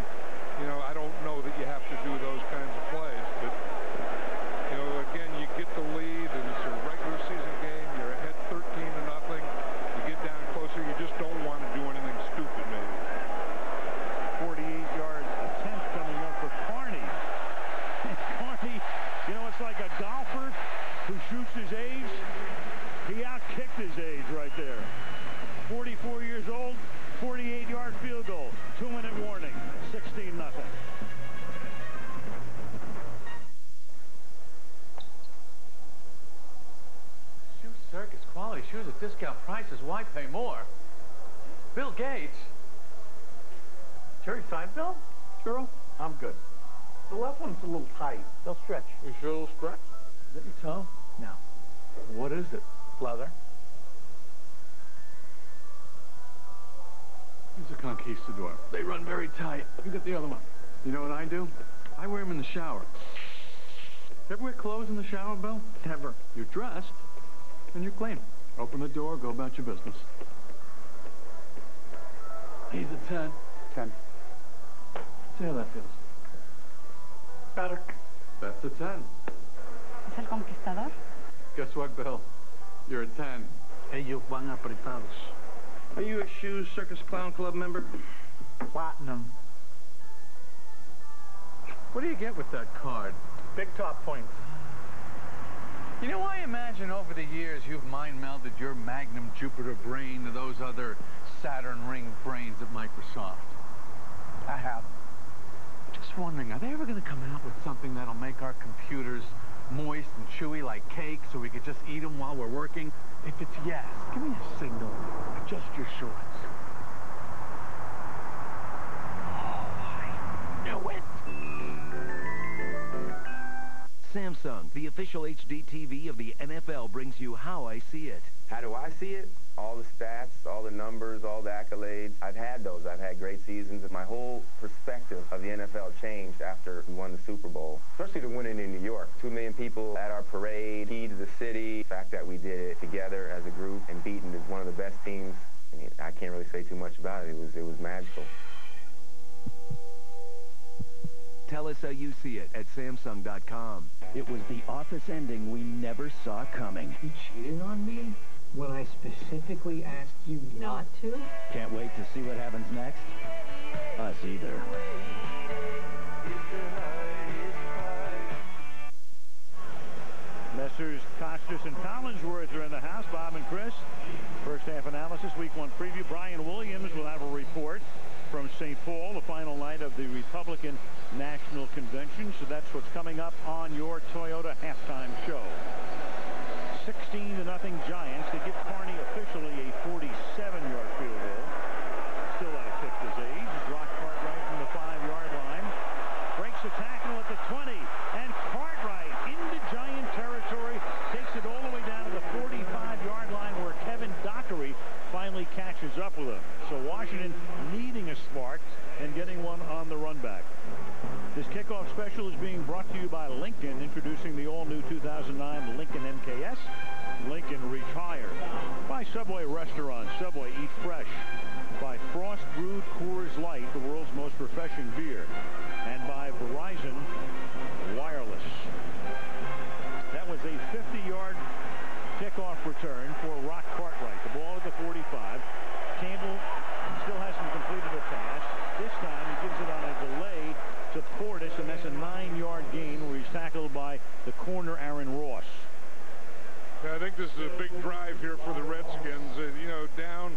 you know I don't know that you have to do those kinds of plays, but you know again you get the lead and it's a regular season game. You're ahead 13-0. You get down closer, you just don't want to do anything stupid, maybe. 48-yard attempt coming up for Carney. Carney, you know, it's like a golfer who shoots his age. He out-kicked his age right there. 44 years old, 48-yard field goal. 2-minute warning, 16-0. Shoot, sir. shoes at discount prices. Why pay more? Bill Gates. Jerry Seinfeld? Churro? I'm good. The left one's a little tight. They'll stretch. You sure it'll stretch? Is that your toe? No. What is it? Leather. These are conquistador. They run very tight. You get the other one. You know what I do? I wear them in the shower. Ever wear clothes in the shower, Bill? Never. You're dressed, and you're clean. Open the door, go about your business. He's a 10. 10. See how that feels. Better. That's a 10. ¿Es el conquistador? Guess what, Bill? You're a 10. Ellos van apretados. Are you a Shoes Circus Clown Club member? Platinum. What do you get with that card? Big top points. You know, I imagine over the years you've mind-melded your Magnum Jupiter brain to those other Saturn ring brains at Microsoft. I have. Just wondering, are they ever going to come out with something that'll make our computers moist and chewy like cake so we could just eat them while we're working? If it's yes, give me a signal. Adjust your shorts. Oh, I knew it. Samsung, the official HD TV of the NFL, brings you How I See It. How do I see it? All the stats, all the numbers, all the accolades. I've had those. I've had great seasons. My whole perspective of the NFL changed after we won the Super Bowl, especially the winning in New York. 2 million people at our parade, key to the city. The fact that we did it together as a group and beaten one of the best teams, I mean, I can't really say too much about it. It was magical. Tell us how you see it at Samsung.com. It was the office ending we never saw coming. You cheated on me when I specifically asked you not to? Can't wait to see what happens next. Us either. Messrs. Costas and Collinsworth are in the house. Bob and Chris. First half analysis, week 1 preview. Brian Williams will have a report from St. Paul, the final night of the Republican National Convention. So that's what's coming up on your Toyota halftime show. 16-0 Giants. They give Carney officially a 47-yard field goal. Still out of Tipp's age. Rock Cartwright from the 5-yard line. Breaks the tackle at the 20. And Cartwright into Giant territory. Takes it all the way down to the 45-yard line where Kevin Dockery finally catches up with him. So Washington needing a spark and getting one on the run back. This kickoff special is being brought to you by Lincoln, introducing the all-new 2009 Lincoln MKS. Lincoln Retired. By Subway Restaurant, Subway Eat Fresh. By Frost Brewed Coors Light, the world's most refreshing beer. And by Verizon Wireless. That was a 50-yard kickoff return for Rock Cartwright. The ball at the 45. Campbell still hasn't completed a pass. This time he gives it on a delay to Portis, and that's a 9-yard gain where he's tackled by the corner Aaron Ross. Yeah, I think this is a big drive here for the Redskins. You know, down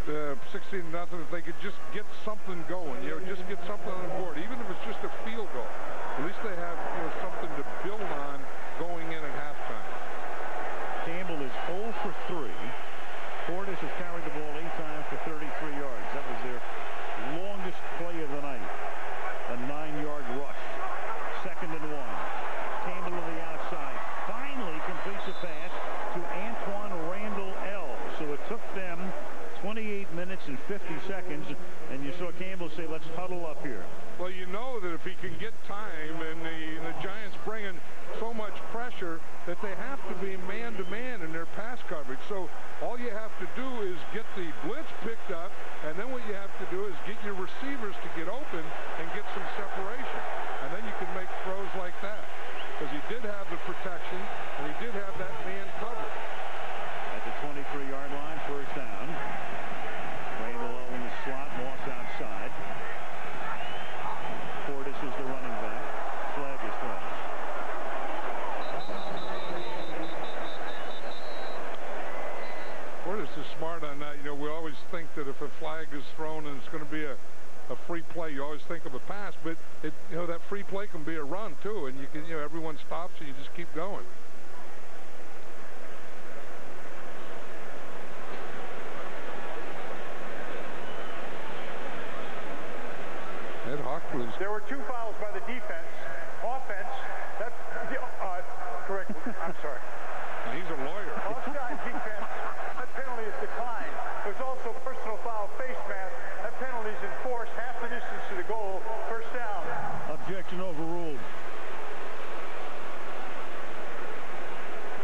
16-0, if they could just get something going, you know, just get something on the board, even if it's just a field goal. At least they have, you know, something to build on going in at halftime. Campbell is 0 for 3. Portis has carried the ball 8 times for 33 yards. That was their longest play of the night. A 9-yard rush. 2nd and 1. Campbell to the outside. Finally completes a pass to Antoine Randall L. So it took them 28 minutes and 50 seconds, and you saw Campbell say, let's huddle up here. Well, you know that if he can get time, and the Giants bring in so much pressure that they have to be man-to-man in their pass coverage. So all you have to do is get the blitz picked up, and then what you have to do is get your receivers to get open and get some separation. And then you can make throws like that. Because he did have the protection, and he did have that man covered. At the 23-yard line, first down. Randall in the slot, Moss outside. Portis is the running back. Flag is thrown. Portis is smart on that. You know, we always think that if a flag is thrown and it's going to be a free play, you always think of a pass, but it, you know, that free play can be a run too, and you can, you know, everyone stops and you just keep going. Ed Hawk was... There were 2 fouls by the defense. Offense, correct, I'm sorry. He's a lawyer. Offside defense, that penalty is declined. There's also personal foul, face mask. That penalty is enforced half the distance to the goal, first down. Objection overruled.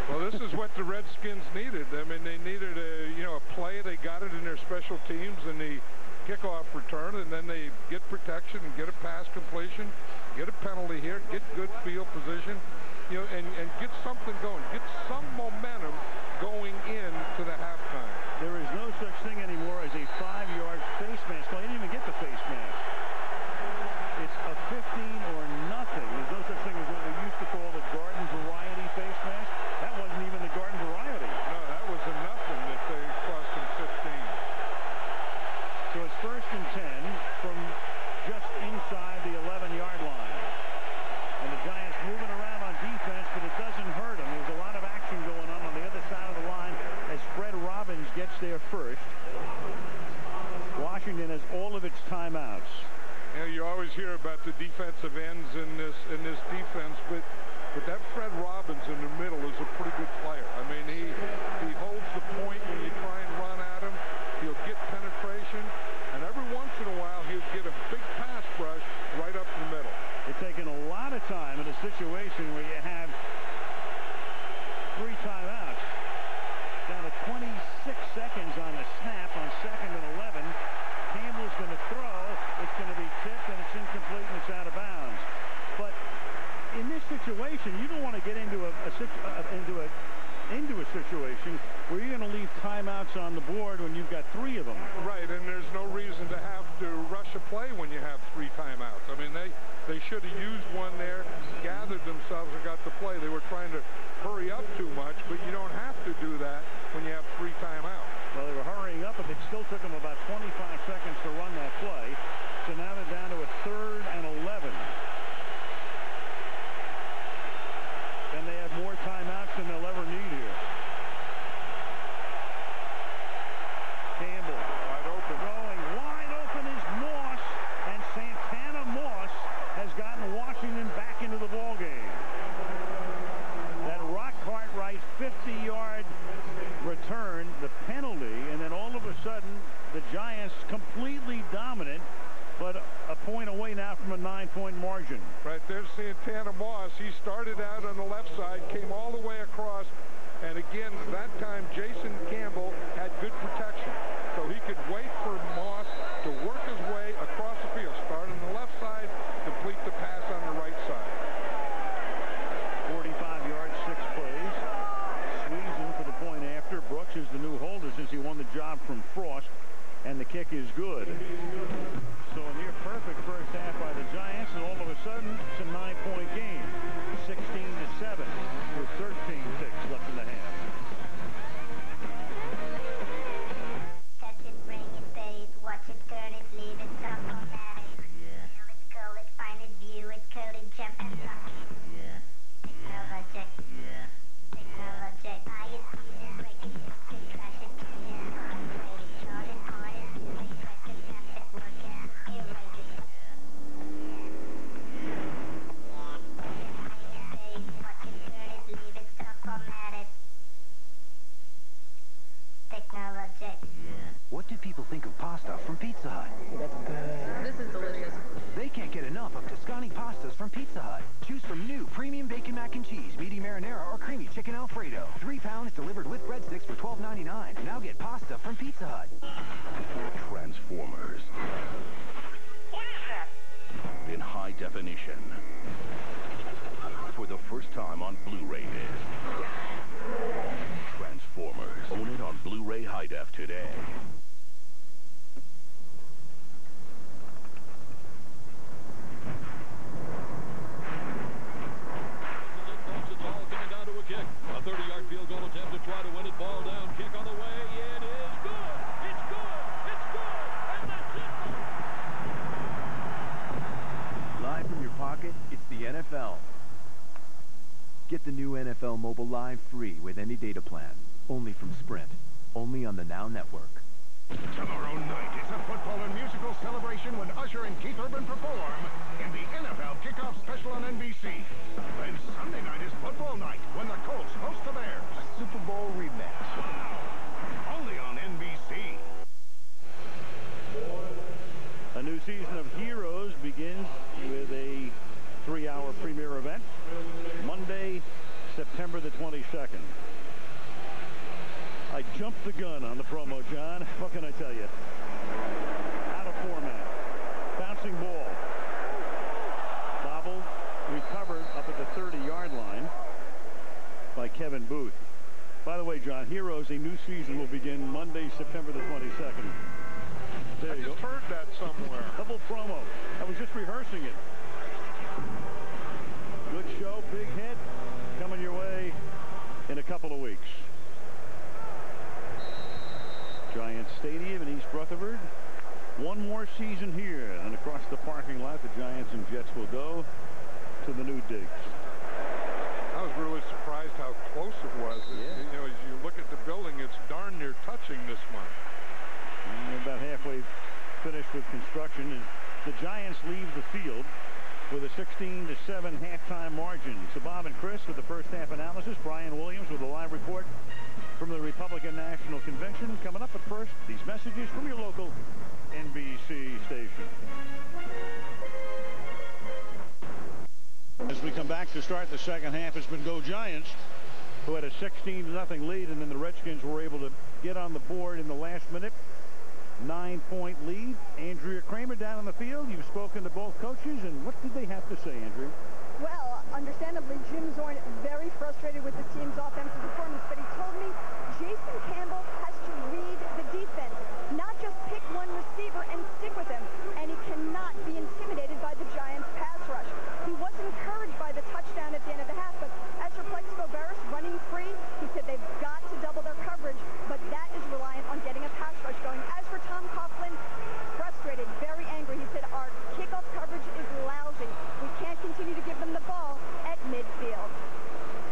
Well, this is what the Redskins needed. I mean, they needed a play. They got it in their special teams and the kickoff return, and then they get protection and get a pass completion, get a penalty here, get good field position, and get something going, get some momentum going into the halftime. There is no such thing anymore as a 5-yard face mask. Well, I didn't even get the face mask. It's a 15 or nothing. There's no such thing as what we used to call the garden variety face mask. That wasn't even the garden variety. No, that was a nothing that they cost them 15. So it's 1st and 10 from just inside the 11-yard line. And the Giants moving around on defense, but it doesn't hurt them. There's a lot of action going on the other side of the line as Fred Robbins gets there first. Washington has all of its timeouts. You always hear about the defensive ends in this defense, but that Fred Robbins in the middle is a pretty good player. I mean, he holds the point when you try and run at him. He'll get penetration, and every once in a while he'll get a big pass rush right up the middle. It's taken a lot of time in a situation where you have 3 timeouts. Down to 26 seconds on the snap on 2nd and 11. Campbell's going to throw. It's going to be tipped, and it's incomplete, and it's out of bounds. But in this situation, you don't want to get into a situation where you're going to leave timeouts on the board when you've got 3 of them. Right, and there's no reason to have to rush a play when you have 3 timeouts. I mean, they should have used one there, gathered themselves, and got the play. They were trying to hurry up too much, but you don't have to do that when you have 3 timeouts. Well, they were hurrying up, but it still took them about 25 seconds to run that play. So now they're down to a 3rd and 11. And they have more timeouts than they'll ever need here. Campbell, wide open. Going wide open is Moss, and Santana Moss has gotten Washington back into the ballgame. That Rock Cartwright 50-yard return, the penalty, and then all of a sudden the Giants completely dominant, but a point away now from a 9-point margin. Right, there's Santana Moss. He started out on the left side, came all the way across, and again, that time Jason Campbell had good protection. So he could wait for Moss to work his way across the field. Start on the left side, complete the pass on the right side. 45 yards, 6 plays. Sweezing for the point after. Brooks is the new holder since he won the job from Frost, and the kick is good. So a near perfect first half by the Giants, and all of a sudden it's a 9-point game. 16-7 with 13 ticks left in the half. Touch it, bring it, fade, watch it, turn it, leave it, stop, format it. Feel it, call it, find it, view it, code it, jump and lock it. Technologic. Technologic. Buy it, use it, break it, fix it, crash it, change it, upgrade it, charge it, on it, refresh it, snap it, work it, erase it. Watch it, turn it, leave it, stop, format it. Technologic. What do people think of pasta from Pizza Hut? That's good. This is delicious. They can't get enough of Toscani pastas from Pizza Hut. Choose from new premium bacon mac and cheese, medium marinara, or creamy chicken Alfredo. 3 pounds delivered with breadsticks for $12.99. Now get pasta from Pizza Hut. Transformers. What is that? In high definition. For the first time on Blu-ray disc. Transformers. Own it on Blu-ray High Def today. A 30-yard field goal attempt to try to win it. Ball down, kick on the way. It is good. It's good. It's good. And that's it. Live from your pocket, it's the NFL. Get the new NFL Mobile Live free with any data plan. Only from Sprint. Only on the Now Network. Tomorrow night is a football and musical celebration when Usher and Keith Urban perform in the NFL Kickoff Special on NBC. Then Sunday night is football night when the Colts host the Bears. A Super Bowl rematch. Only on NBC. A new season of Heroes begins with a 3-hour premiere event. Monday, September the 22nd. I jumped the gun on the promo, John. What can I tell you? Out of format. Bouncing ball. Bobbled, recovered up at the 30-yard line by Kevin Booth. By the way, John, Heroes, a new season will begin Monday, September the 22nd. There you go. I just heard that somewhere. Double promo. I was just rehearsing it. Good show, big hit, coming your way in a couple of weeks. Giants Stadium in East Rutherford. One more season here, and across the parking lot, the Giants and Jets will go to the new digs. I was really surprised how close it was. Yeah. You know, as you look at the building, it's darn near touching this month. And about halfway finished with construction, and the Giants leave the field with a 16-7 halftime margin. So Bob and Chris with the first half analysis. Brian Williams with a live report from the Republican National Convention. Coming up, but first, these messages from your local NBC station. As we come back to start the second half, it's been Go Giants, who had a 16-0 lead, and then the Redskins were able to get on the board in the last minute. 9-point lead. Andrea Kramer down on the field. You've spoken to both coaches, and what did they have to say, Andrea? Well, understandably, Jim Zorn very frustrated with the team's offensive performance, but he told me Jason Campbell has to read the defense, not just pick one receiver and stick with him, and he cannot be intimidated by the Giants' pass rush. He was encouraged by the touchdown at the end of the half, but as for Plexico Barris running free, he said they've got to double their coverage, but that is reliant on getting a pass rush going. As for Tom Coughlin, frustrated, very angry. He said our kickoff coverage is lousy. We can't continue to give them the ball at midfield.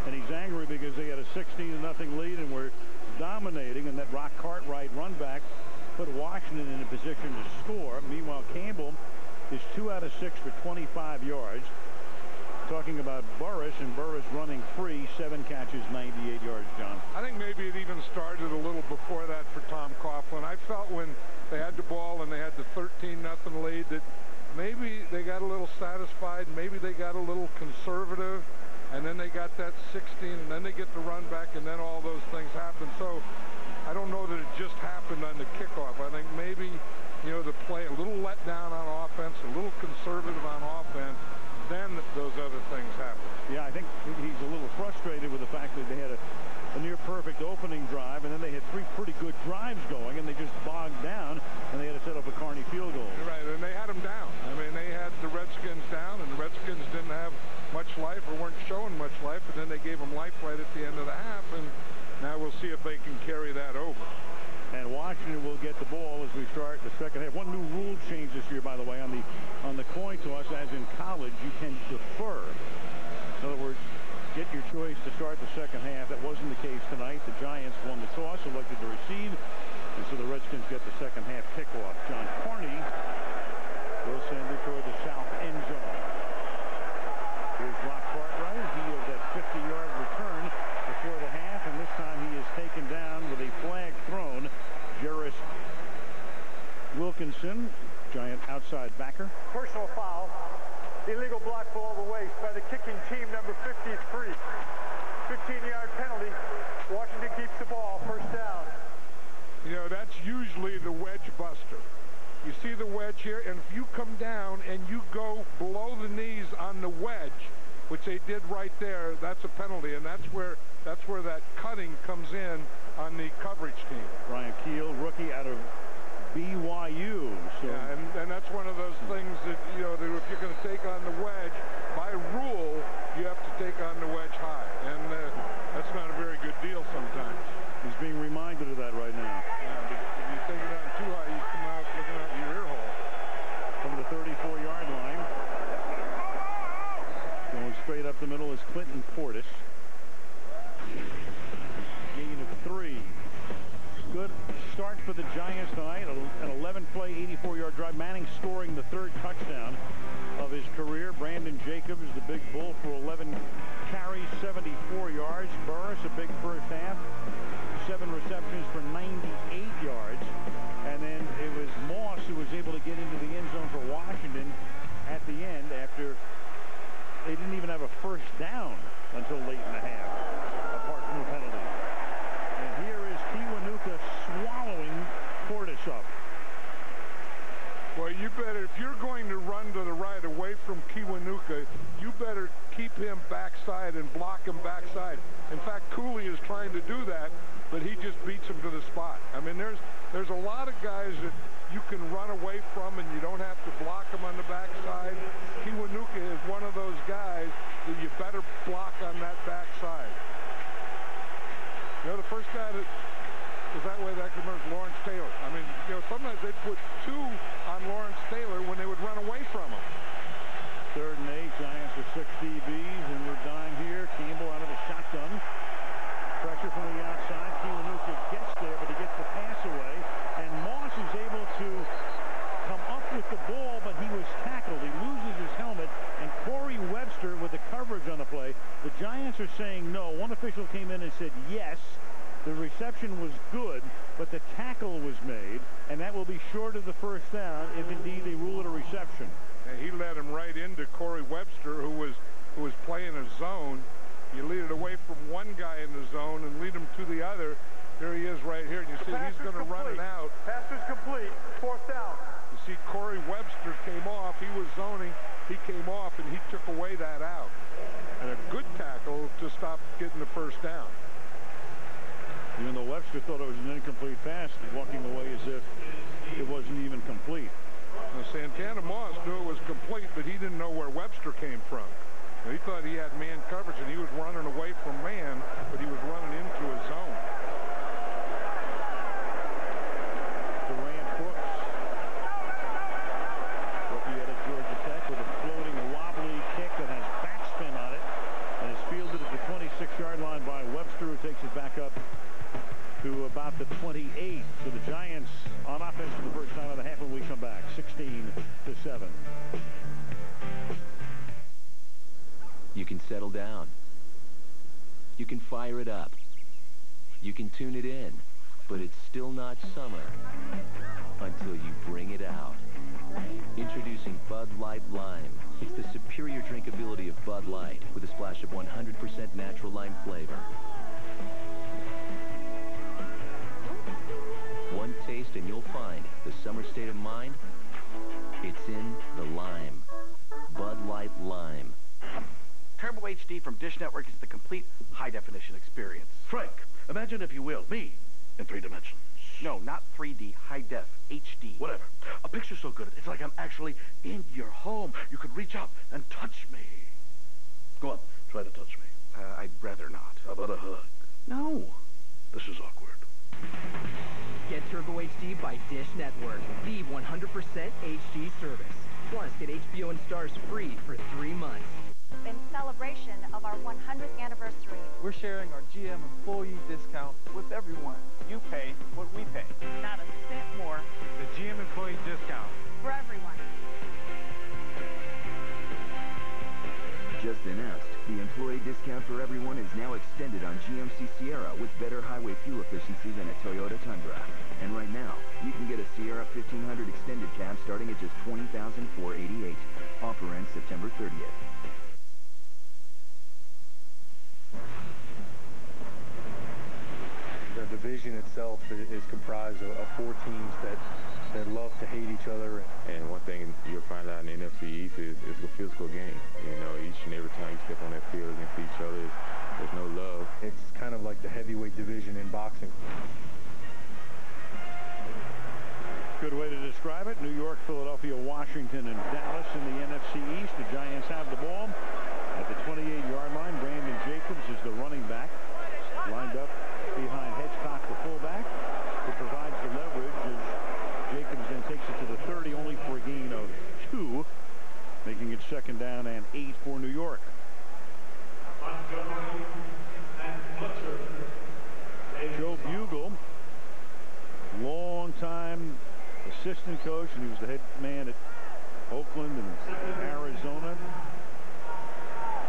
And he's angry because they had a 16-0 lead and were dominating, and that Rock Cartwright run back put Washington in a position to score. Meanwhile, Campbell is 2 out of 6 for 25 yards. Talking about Burris, and Burris running free, 7 catches, 98 yards, John. I think maybe it even started a little before that for Tom Coughlin. I felt when they had the ball and they had the 13-0 lead that maybe they got a little satisfied, maybe they got a little conservative, and then they got that 16, and then they get the run back, and then all those things happen. So I don't know that it just happened on the kickoff. I think maybe, you know, the play, a little letdown on offense, a little conservative on offense, then those other things happen. Yeah, I think he's a little frustrated with the fact that they had a near-perfect opening drive, and then they had 3 pretty good drives going, and they just bogged down, and they had to set up a Carney field goal. Right, and they had them down. I mean, they had the Redskins down, and the Redskins didn't have much life or weren't showing much life, and then they gave them life right at the end of the half, and now we'll see if they can carry that over. And Washington will get the ball as we start the second half. One new rule change this year, by the way, on the coin toss, as in college, you can defer. In other words, get your choice to start the second half. That wasn't the case tonight. The Giants won the toss, elected to receive, and so the Redskins get the second half kickoff. John Carney will send it toward the south end zone. Here's Rock Cartwright. He of that 50-yard return before the half, and this time he is taken down with a flag thrown. Jarris Wilkinson, Giant outside backer. Personal foul. Illegal block below the waist by the kicking team, number 53. 15-yard penalty. Washington keeps the ball. First down. You know, that's usually the wedge buster. You see the wedge here, and if you come down and you go below the knees on the wedge, which they did right there, that's a penalty, and that's where that cutting comes in on the coverage team. Brian Keel, rookie out of BYU. So. Yeah, and that's one of those things that, you know, that if you're going to take on the wedge, by rule, you have to take on the wedge high, and that's not a very good deal sometimes. He's being reminded of that right now. Yeah, but if you take it on too high, you come out looking out your ear hole. From the 34-yard line. Going straight up the middle is Clinton Portis. Gain of 3. Good start for the Giants tonight. An 11-play, 84-yard drive. Manning scoring the third touchdown of his career. Brandon Jacobs, the big bull, for 11 carries, 74 yards. Burris, a big first half. 7 receptions for 98 yards. And then it was Moss who was able to get into the end zone for Washington at the end after they didn't even have a first down until late in the half, apart from a penalty. And here is Kiwanuka swallowing Portis up. Well, you better, if you're going to run to the right away from Kiwanuka, you better keep him backside and block him backside. In fact, Cooley is trying to do that, but he just beats him to the spot. I mean, there's a lot of guys that you can run away from and you don't have to block them on the backside. Kiwanuka is one of those guys that you better block on that backside. You know, the first guy that was that way that was Lawrence Taylor. I mean, you know, sometimes they'd put 2 on Lawrence Taylor when they would run away from him. 3rd and 8, Giants with 6 DBs, and we're dying here. Campbell out of the shotgun. Pressure from the outside. Kiwanuka gets there, but he gets the pass away. And Moss is able to come up with the ball, but he was tackled. He loses his helmet, and Corey Webster with the coverage on the play. The Giants are saying no. One official came in and said yes. The reception was good, but the tackle was made, and that will be short of the first down if indeed they rule it a reception. And he led him right into Corey Webster, who was playing a zone. You lead it away from one guy in the zone and lead him to the other. There he is right here, and you see he's going to run it out. Pass is complete. 4th down. You see Corey Webster came off. He was zoning. He came off, and he took away that out. And a good tackle to stop getting the first down. Even though Webster thought it was an incomplete pass, walking away as if it wasn't even complete. Now, Santana Moss knew it was complete, but he didn't know where Webster came from. Now, he thought he had man coverage, and he was running away from man, but he was running into a zone. Durant Brooks, rookie out of Georgia Tech, with a floating, wobbly kick that has backspin on it, and is fielded at the 26-yard line by Webster, who takes it back up to about the 28. So the Giants on offense for the first time of the half when we come back, 16-7. You can settle down. You can fire it up. You can tune it in, but it's still not summer until you bring it out. Introducing Bud Light Lime. It's the superior drinkability of Bud Light with a splash of 100% natural lime flavor. One taste and you'll find the summer state of mind. It's in the lime. Bud Light Lime. Turbo HD from Dish Network is the complete high-definition experience. Frank, imagine, if you will, me in 3 dimensions. No, not 3D, high-def, HD. Whatever. A picture so good, it's like I'm actually in your home. You could reach up and touch me. Go on, try to touch me. I'd rather not. How about a hug? No. This is awkward. Get Turbo HD by Dish Network, the 100% HD service. Plus, get HBO and Stars free for 3 months. In celebration of our 100th anniversary, we're sharing our GM employee discount with everyone. You pay what we pay. Not a cent more. The GM employee discount. For everyone. Just announced, the employee discount for everyone is now extended on GMC Sierra with better highway fuel efficiency than a Toyota Tundra. And right now, you can get a Sierra 1500 extended cab starting at just $20,488. Offer ends September 30th. The division itself is comprised of 4 teams that love to hate each other. And one thing you'll find out in the NFC East is it's a physical game. You know, each and every time you step on that field against each other, there's no love. It's kind of like the heavyweight division in boxing. Good way to describe it. New York, Philadelphia, Washington, and Dallas in the NFC East. The Giants have the ball at the 28-yard line. Brandon Jacobs is the running back, lined up behind Hedgecock, the fullback, who provides the leverage as Jacobs then takes it to the 30, only for a gain of 2, making it 2nd down and 8 for New York. Joe Bugle assistant coach, and he was the head man at Oakland and Arizona.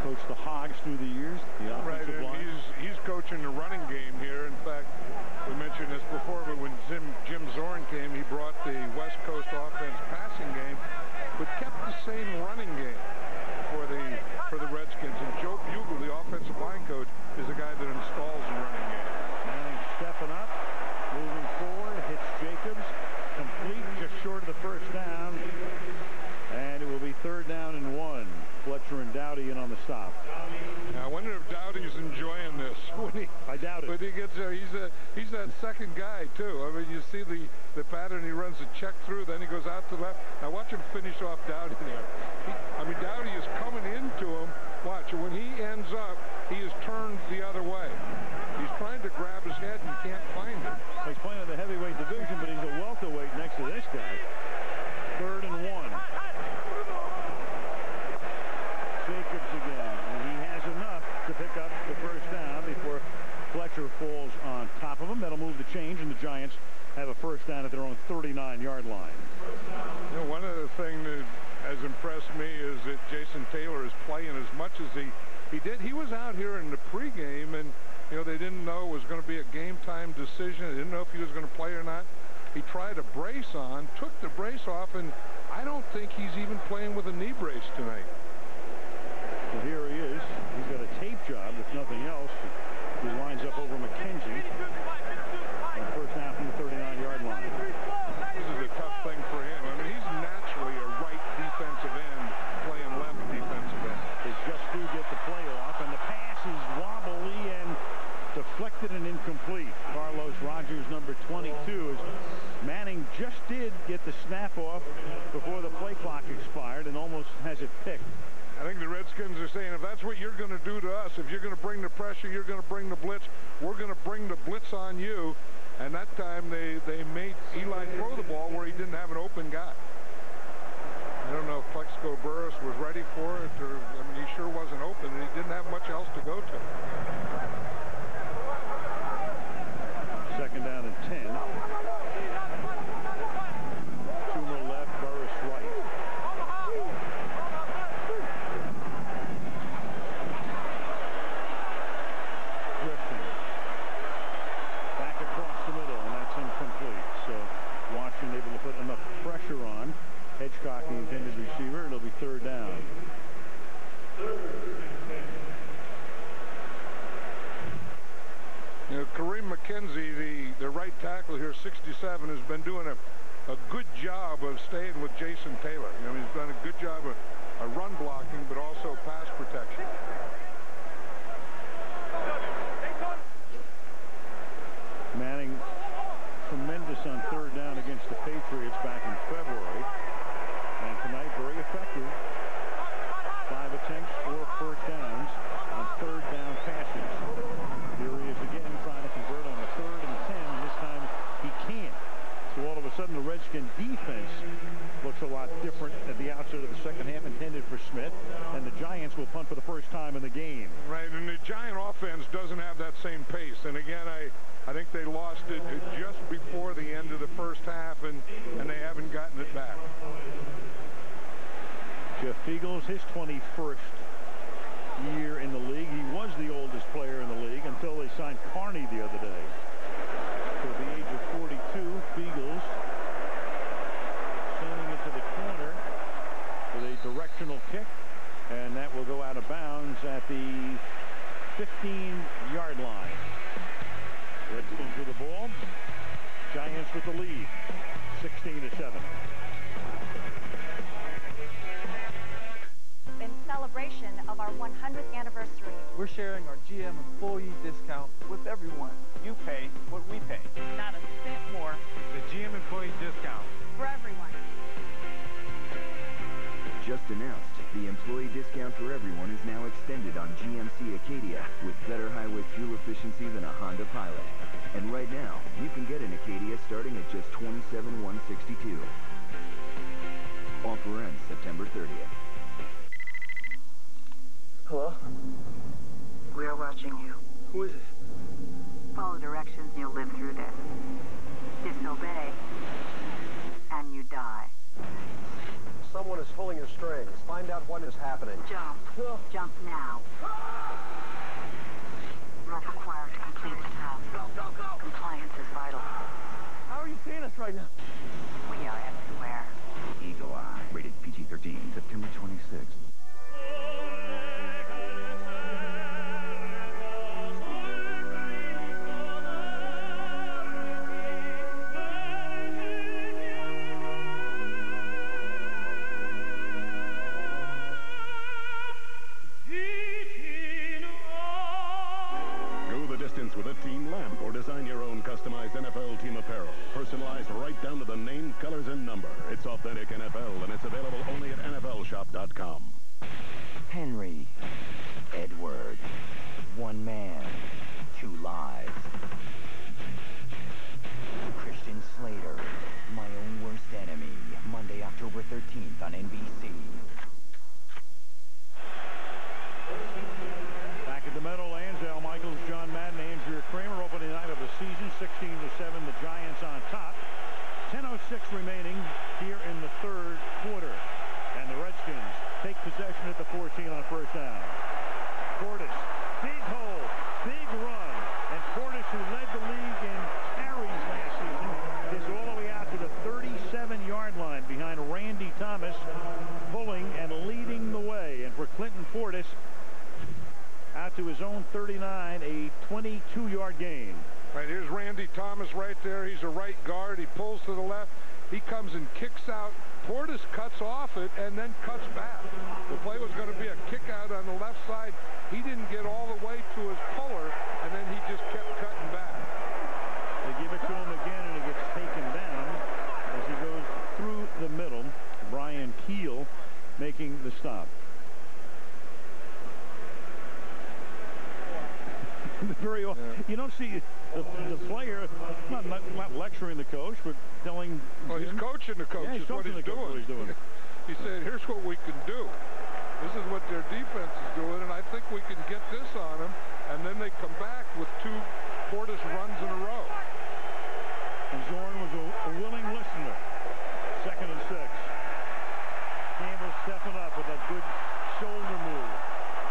Coached the Hogs through the years, the offensive line. He's coaching the running game here. In fact, we mentioned this before, but when Jim Zorn came, he brought the West Coast offense passing game, but kept the same running game for the Redskins. And Joe Bugel, the offensive line coach, is the guy that installs the running game. Manning stepping up, moving forward, hits Jacobs, complete, just short of the first down. And it will be 3rd down and 1. Fletcher and Dowdy in on the stop. Now, I wonder if Dowdy's enjoying this. I doubt it. When he gets there, he's that second guy, too. I mean, you see the pattern. He runs a check through, then he goes out to the left. Now, watch him finish off Dowdy there. Dowdy is coming into him. Watch, when he ends up, he is turned the other way. He's trying to grab his head and can't find it. He's playing in the heavyweight division, but he's a welterweight next to this guy. 3rd and 1. Jacobs again, and he has enough to pick up the first down before Fletcher falls on top of him. That'll move the change, and the Giants have a first down at their own 39-yard line. You know, one of the things that has impressed me is that Jason Taylor is playing as much as he did. He was out here in the pregame, and you know they didn't know it was going to be a game-time decision. They didn't know if he was going to play or not. He tried a brace on, took the brace off, and I don't think he's even playing with a knee brace tonight. Well, here he is. He's got a tape job, if nothing else. He lines up over McKenzie. And first down from the 39-yard line. This is a tough thing for him. I mean, he's naturally a right defensive end playing left defensive end. They just do get the play off, and the pass is wobbly and deflected and incomplete. Carlos Rogers, number 22, as Manning just did get the snap off before the play clock expired and almost has it picked. I think the Redskins are saying, if that's what you're going to do to us, if you're going to bring the pressure, you're going to bring the blitz, we're going to bring the blitz on you. And that time they made Eli throw the ball where he didn't have an open guy. I don't know if Plexico Burris was ready for it, or I mean, he sure wasn't open, and he didn't have much else to go to. 2nd down and 10. Toomer left, Burris right. Able to put enough pressure on Hitchcock, the intended receiver. It'll be 3rd down. You know, Kareem McKenzie, the right tackle here, 67, has been doing a good job of staying with Jason Taylor. You know, he's done a good job of run blocking, but also pass protection. Manning tremendous on 3rd down against the Patriots back in February, and tonight very effective. 5 attempts, 4 first downs on 3rd down passes. Here he is again trying to convert on a 3rd and 10, and this time he can't. So all of a sudden the Redskin defense looks a lot different at the outset of the second half, intended for Smith, and the Giants will punt for the first time in the game. Right, and the Giant offense doesn't have that same pace, and again I think they lost it just before the end of the first half, and they haven't gotten it back. Jeff Fiegels, his 21st year in the league. He was the oldest player in the league until they signed Carney the other day. So at the age of 42, Fiegels sending it to the corner with a directional kick, and that will go out of bounds at the 15-yard line. Redskins with the ball. Giants with the lead, 16-7. In celebration of our 100th anniversary, We're sharing our GM employee discount with everyone. You pay what we pay. Not a cent more. The GM employee discount. for everyone. Just announced, the employee discount for everyone is now extended on GMC Acadia with better highway fuel efficiency than a Honda Pilot. And right now, you can get an Acadia starting at just $27,162. Offer ends September 30th. Hello? We are watching you. Who is it? Follow directions and you'll live through this. Disobey. and you die. Someone is pulling your strings. Find out what is happening. Jump. Jump now. You're required to complete the task. Go. Compliance is vital. How are you seeing us right now? We are everywhere. Eagle Eye. Rated PG-13. September 26th. With a team lamp or design your own customized NFL team apparel. Personalized right down to the name, colors, and number. It's authentic NFL, and it's available only at NFLshop.com. Henry. Edward. One man. Two lives. Christian Slater. My Own Worst Enemy. Monday, October 13th on NBC. Back at the Meadowlands, Al Michaels, John Madden, Andrew Kramer, opening night of the season, 16-7, the Giants on top. 10:06 remaining here in the third quarter. And the Redskins take possession at the 14 on first down. Portis, big hole, big run. And Portis, who led the league in carries last season, is all the way out to the 37-yard line behind Randy Thomas, pulling and leading the way. And for Clinton Portis, out to his own 39, a 22-yard gain. Right, here's Randy Thomas right there. He's a right guard. He pulls to the left. He comes and kicks out. Portis cuts off it and then cuts back. The play was going to be a kick out on the left side. He didn't get all the way to his puller, and then he just kept cutting back. They give it to him again, and he gets taken down as he goes through the middle. Brian Keel making the stop. Very well. Yeah. You don't see the player not lecturing the coach, but telling. Well, he's coaching the coach. Yeah, he's coaching the coach. What he's doing. He said, "Here's what we can do. This is what their defense is doing, and I think we can get this on them." And then they come back with two Portis runs in a row. And Zorn was a willing listener. 2nd and 6. Campbell stepping up with a good shoulder move,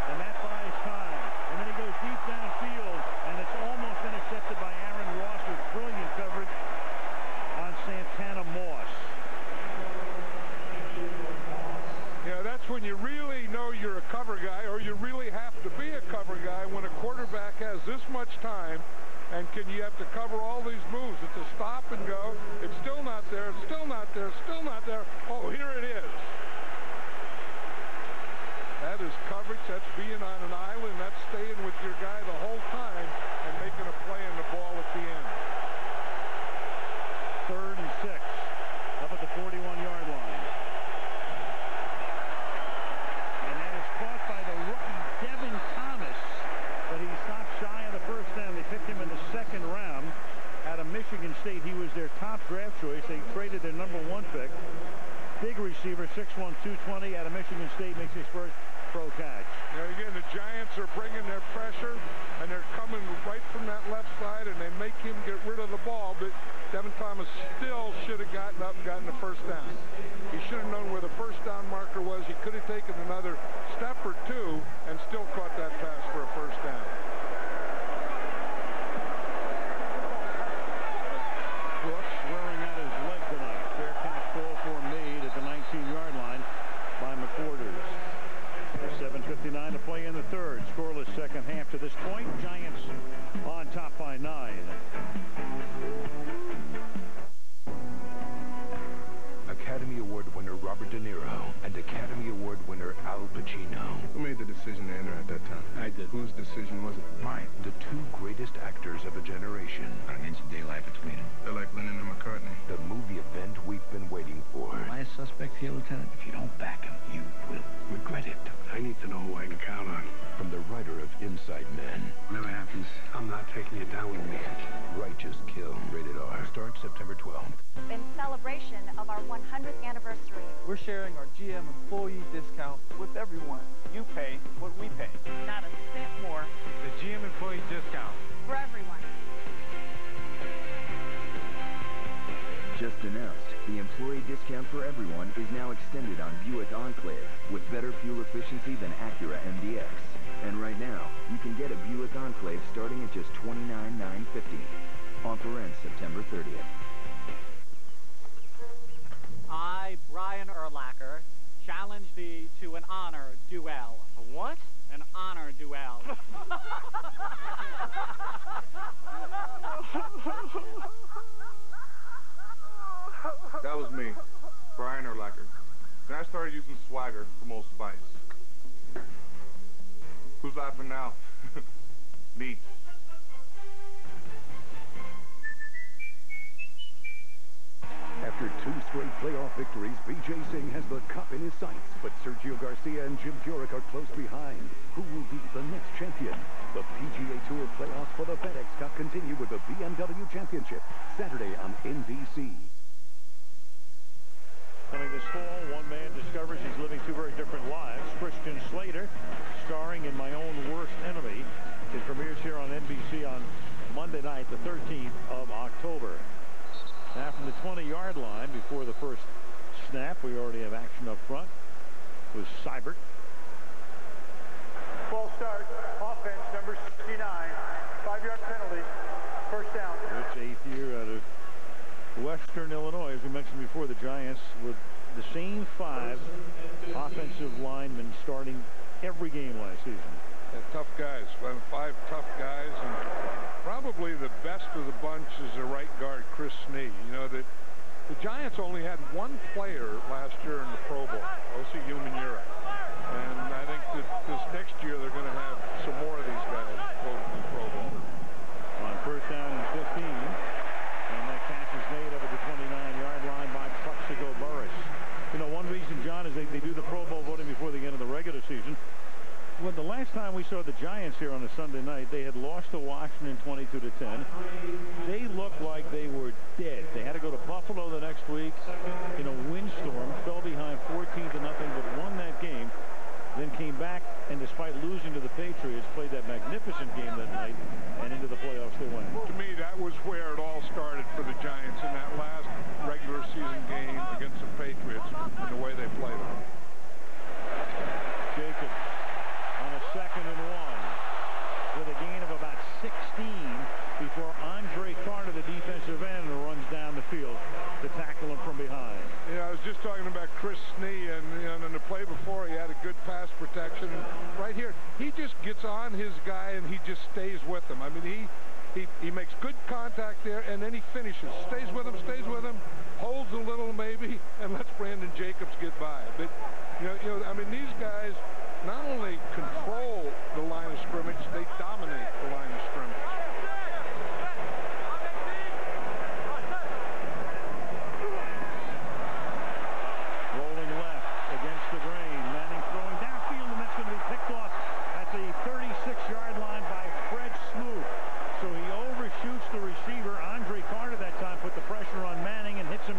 and that buys time. And then he goes deep downfield, and it's almost intercepted by Aaron Ross with brilliant coverage on Santana Moss. Yeah, that's when you really know you're a cover guy, or you really have to be a cover guy when a quarterback has this much time, and you have to cover all these moves. It's a stop and go. It's still not there. It's still not there. Still not there. Oh, here it is. That is coverage. That's being on an island. That's staying with your guy the whole time and making a play on the ball at the end. 3rd and 6. Up at the 41-yard line. And that is caught by the rookie Devin Thomas. But he stopped shy of the first down. They picked him in the 2nd round. Out of Michigan State, he was their top draft choice. They traded their #1 pick. Big receiver, 6'1", 220 out of Michigan State, makes his first pro catch. Now again, the Giants are bringing their pressure, and they're coming right from that left side, and they make him get rid of the ball, but Devin Thomas still should have gotten up and gotten the first down. He should have known where the first down marker was. He could have taken another step or two and still caught that pass for a first down. Brooks wearing out his leg tonight. Fair catch ball for made at the 19-yard line by McQuarters. 7:59 to play in the third. Scoreless second half to this point. Giants on top by 9. Academy Award winner Robert De Niro and Academy Award winner Al Pacino. Who made the decision to enter at that time? I did. Whose decision was it? Mine. The two greatest actors of a generation. An inch of daylight between them. They're like Lennon and McCartney. The movie event we've been waiting for. Am I a suspect here, Lieutenant? If you don't back him, you will regret it. I need to know who I can count on. From the writer of Inside Men. Whatever happens, I'm not taking you down with me. Righteous Kill. Rated R. Starts September 12th. In celebration of our 100th anniversary, we're sharing our GM employee discount with everyone. You pay what we pay. Not a cent more. The GM employee discount. For everyone. Just announced, the employee discount for everyone is now extended on Buick Enclave with better fuel efficiency than Acura MDX. And right now, you can get a Buick Enclave starting at just $29,950. Offer ends September 30th. I, Brian Urlacher, challenge thee to an honor duel. A what? An honor duel. That was me, Brian Urlacher. Then I started using swagger from Old Spice. Who's laughing now? Me. After 2 straight playoff victories, B.J. Singh has the cup in his sights, but Sergio Garcia and Jim Furyk are close behind. Who will be the next champion? The PGA Tour playoffs for the FedEx Cup continue with the BMW Championship, Saturday on NBC. Coming this fall, one man discovers he's living 2 very different lives. Christian Slater, starring in My Own Worst Enemy. It premieres here on NBC on Monday night, the 13th of October. Now from the 20-yard line before the first snap, we already have action up front with Seibert. Ball start, offense, number 69, 5-yard penalty, first down. It's 8th year out of Western Illinois. As we mentioned before, the Giants with the same 5 offensive linemen starting every game last season. Yeah, tough guys, 5 tough guys, and probably the best of the bunch is the right guard, Chris Snee. You know, that the Giants only had 1 player last year in the Pro Bowl, O.C. Umanura. And I think that this next year they're going to have some more of these guys go to the Pro Bowl. On first down and 15, and that catch is made over the 29-yard line by Plaxico Burress. You know, one reason, John, is they do the Pro Bowl voting before the end of the regular season. When the last time we saw the Giants here on a Sunday night, they had lost to Washington 22-10. They looked like they were dead. They had to go to Buffalo the next week in a windstorm, fell behind 14-0, but won that game. Then came back, and despite losing to the Patriots, played that magnificent game that night, and into the playoffs they went. To me, that was where it all started for the Giants in that last regular season game against the Patriots and the way they played them. Jacobs on a 2nd and 1 with a gain of about 16 before Andre Carter, the defensive end, runs down the field to tackle him from behind. Yeah, I was just talking about Chris Snee, and in the play before, he had a good pass protection. And right here, he just gets on his guy, and he just stays with him. I mean, he makes good contact there, and then he finishes. Stays with him, holds a little maybe, and lets Brandon Jacobs get by. But, you know, I mean, these guys not only control the line of scrimmage, they dominate the line of scrimmage. Rolling left against the grain. Manning throwing downfield, and that's going to be picked off at the 36-yard line by Fred Smoot. So he overshoots the receiver. Andre Carter that time put the pressure on Manning and hits him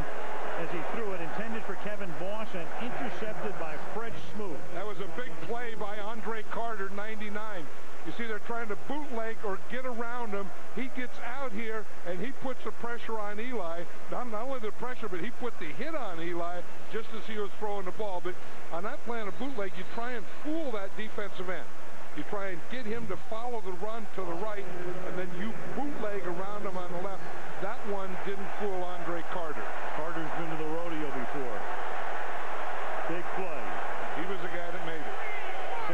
as he threw it. Intended for Kevin Boss and intercepted by Fred Smoot. That was a big play by Andre Carter, 99. You see, they're trying to bootleg or get around him. He gets out here, and he puts the pressure on Eli. Not only the pressure, but he put the hit on Eli just as he was throwing the ball. But on that play on a bootleg, you try and fool that defensive end. You try and get him to follow the run to the right, and then you bootleg around him on the left. That one didn't fool Andre Carter. Carter's been to the rodeo before. Big play. He was the guy that made it.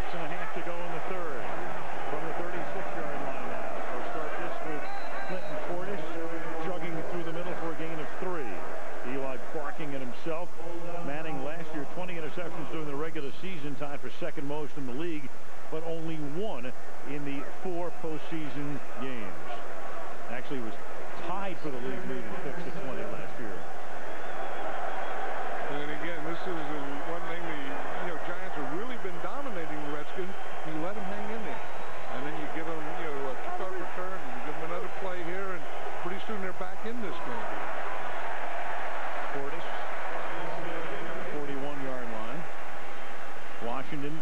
6.5 to go in the 3rd. From the 36-yard line now. We'll start this with Clinton Portis chugging through the middle for a gain of 3. Eli barking at himself. Manning last year, 20 interceptions during the regular season, tied for 2nd most in the league, but only 1 in the 4 postseason games. Actually, was tied for the league lead in picks at 20 last year. And again, this is one thing the Giants have really been dominating the Redskins. You let them hang in there, and then you give them a kickoff return, and you give them another play here, and pretty soon they're back in this game. Portis, 41-yard line. Washington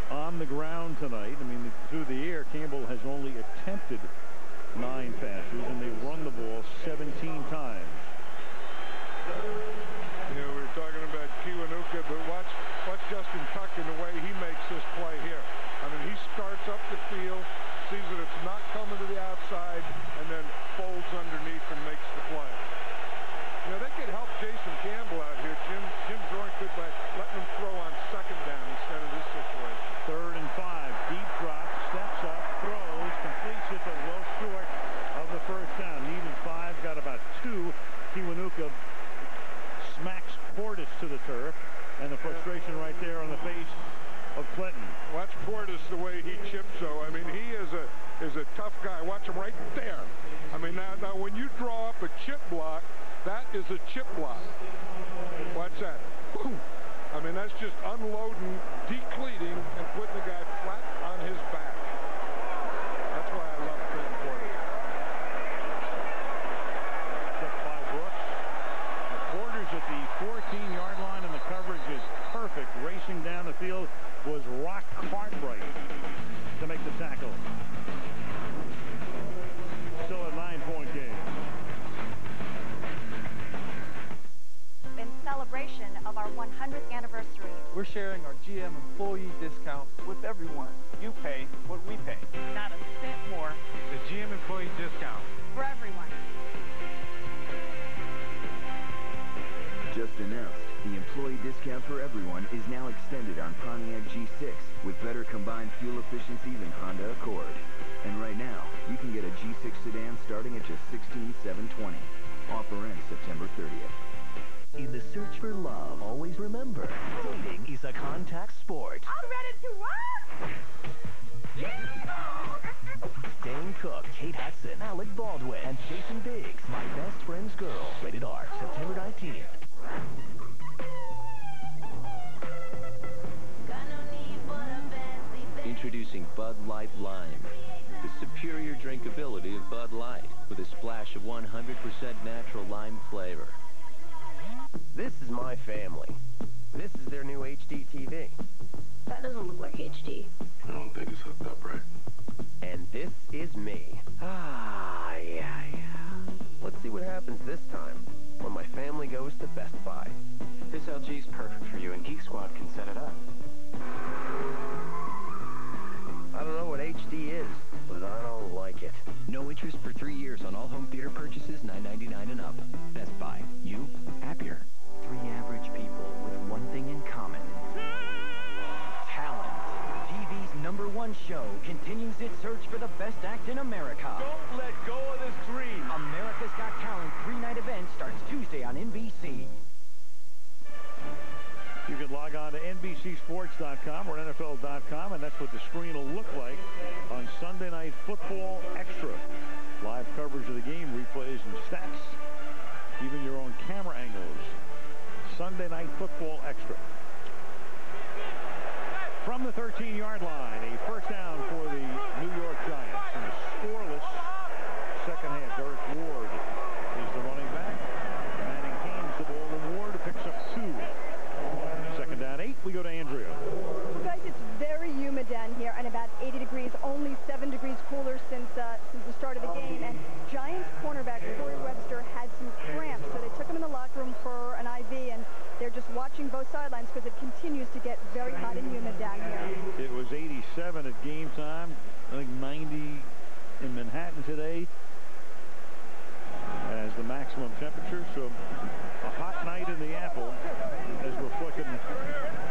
on the ground tonight. I mean, through the air, Campbell has only attempted 9 passes, and they run the ball 17 times. You know, we were talking about Kiwanuka, but watch Justin Tuck in the way he makes this play here. I mean, he starts up the field, sees that it's not coming to the outside, and then folds underneath and makes the play. You know, they could help Jason Campbell out here. Jim Zorn could by letting him throw on second down instead of this situation. 3rd and 5. Deep drop, steps up, throws, completes it, but well short of the first down. Needed 5, got about 2. Kiwanuka smacks Portis to the turf, and the frustration right there on the face of Clinton. Watch Portis the way he chips, though. I mean, he is a tough guy. Watch him right there. I mean, now when you draw up a chip block, that is a chip block. Watch that. Boom. I mean, that's just unloading, decleating, and putting the guy flat on his back. That's why I love Clinton Portis. Checked by Brooks. The Porter's at the 14-yard line, and the coverage is perfect. Racing down the field was Rock Cartwright to make the tackle. Still a 9-point game. In celebration of our 100th anniversary, We're sharing our GM employee discount with everyone. You pay what we pay. Not a cent more. The GM employee discount. for everyone. Just announced, the employee discount for everyone is now extended on Pontiac G6 with better combined fuel efficiency than Honda Accord. And right now, you can get a G6 sedan starting at just $16,720. Offer ends September 30th. In the search for love, always remember, dating is a contact sport. I'm ready to rock! Dane Cook, Kate Hudson, Alec Baldwin, and Jason Biggs, My Best Friend's Girl. Rated R, September 19th. Introducing Bud Light Lime. The superior drinkability of Bud Light with a splash of 100% natural lime flavor. This is my family. This is their new HD TV. That doesn't look like HD. I don't think it's hooked up right. And this is me. Yeah. Let's see what happens this time when my family goes to Best Buy. This LG is perfect for you, and Geek Squad can set it up. I don't know what HD is, but I don't like it. No interest for 3 years on all home theater purchases, $9.99 and up. Best Buy. You happier. 3 average people with one thing in common. Talent. TV's #1 show continues its search for the best act in America. Don't let go of this dream. America's Got Talent 3-night event starts Tuesday on NBC. You can log on to NBCSports.com or NFL.com, and that's what the screen will look like on Sunday Night Football Extra. Live coverage of the game, replays and stats, even your own camera angles. Sunday Night Football Extra. From the 13-yard line, a first down for the New York Giants. In a scoreless second half, Derek Ward is the running back. Manning hands the ball to Ward, picks up 2. Second down 8, we go to Andrea. You guys, it's very humid down here and about 80 degrees, only 7 degrees cooler since the start of the game. And Giants cornerback Corey Webster had some cramps, so they took him in the locker room for an IV, and they're just watching both sidelines because it continues to get very hot and humid down here. It was 87 at game time. I think 90 in Manhattan today as the maximum temperature. So a hot night in the Apple is reflected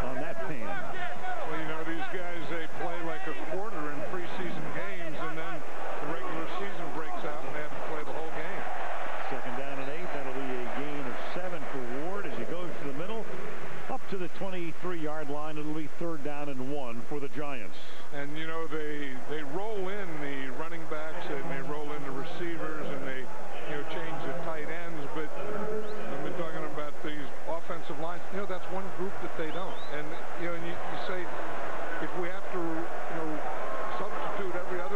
on that pan. Well, you know, these guys, they play like a quarter in preseason games, and then the regular season breaks out, and they have to play the whole game. Second down and 8. That'll be a gain of 7 for Ward as he goes to the middle. Up to the 23-yard line. It'll be 3rd down and 1 for the Giants. And, you know, they roll in the running backs, and they roll in the receivers, and they, you know, change the tight ends. But I've been talking about these offensive lines. You know, that's one group that they don't. And, you know, and you say if we have to, you know, substitute every other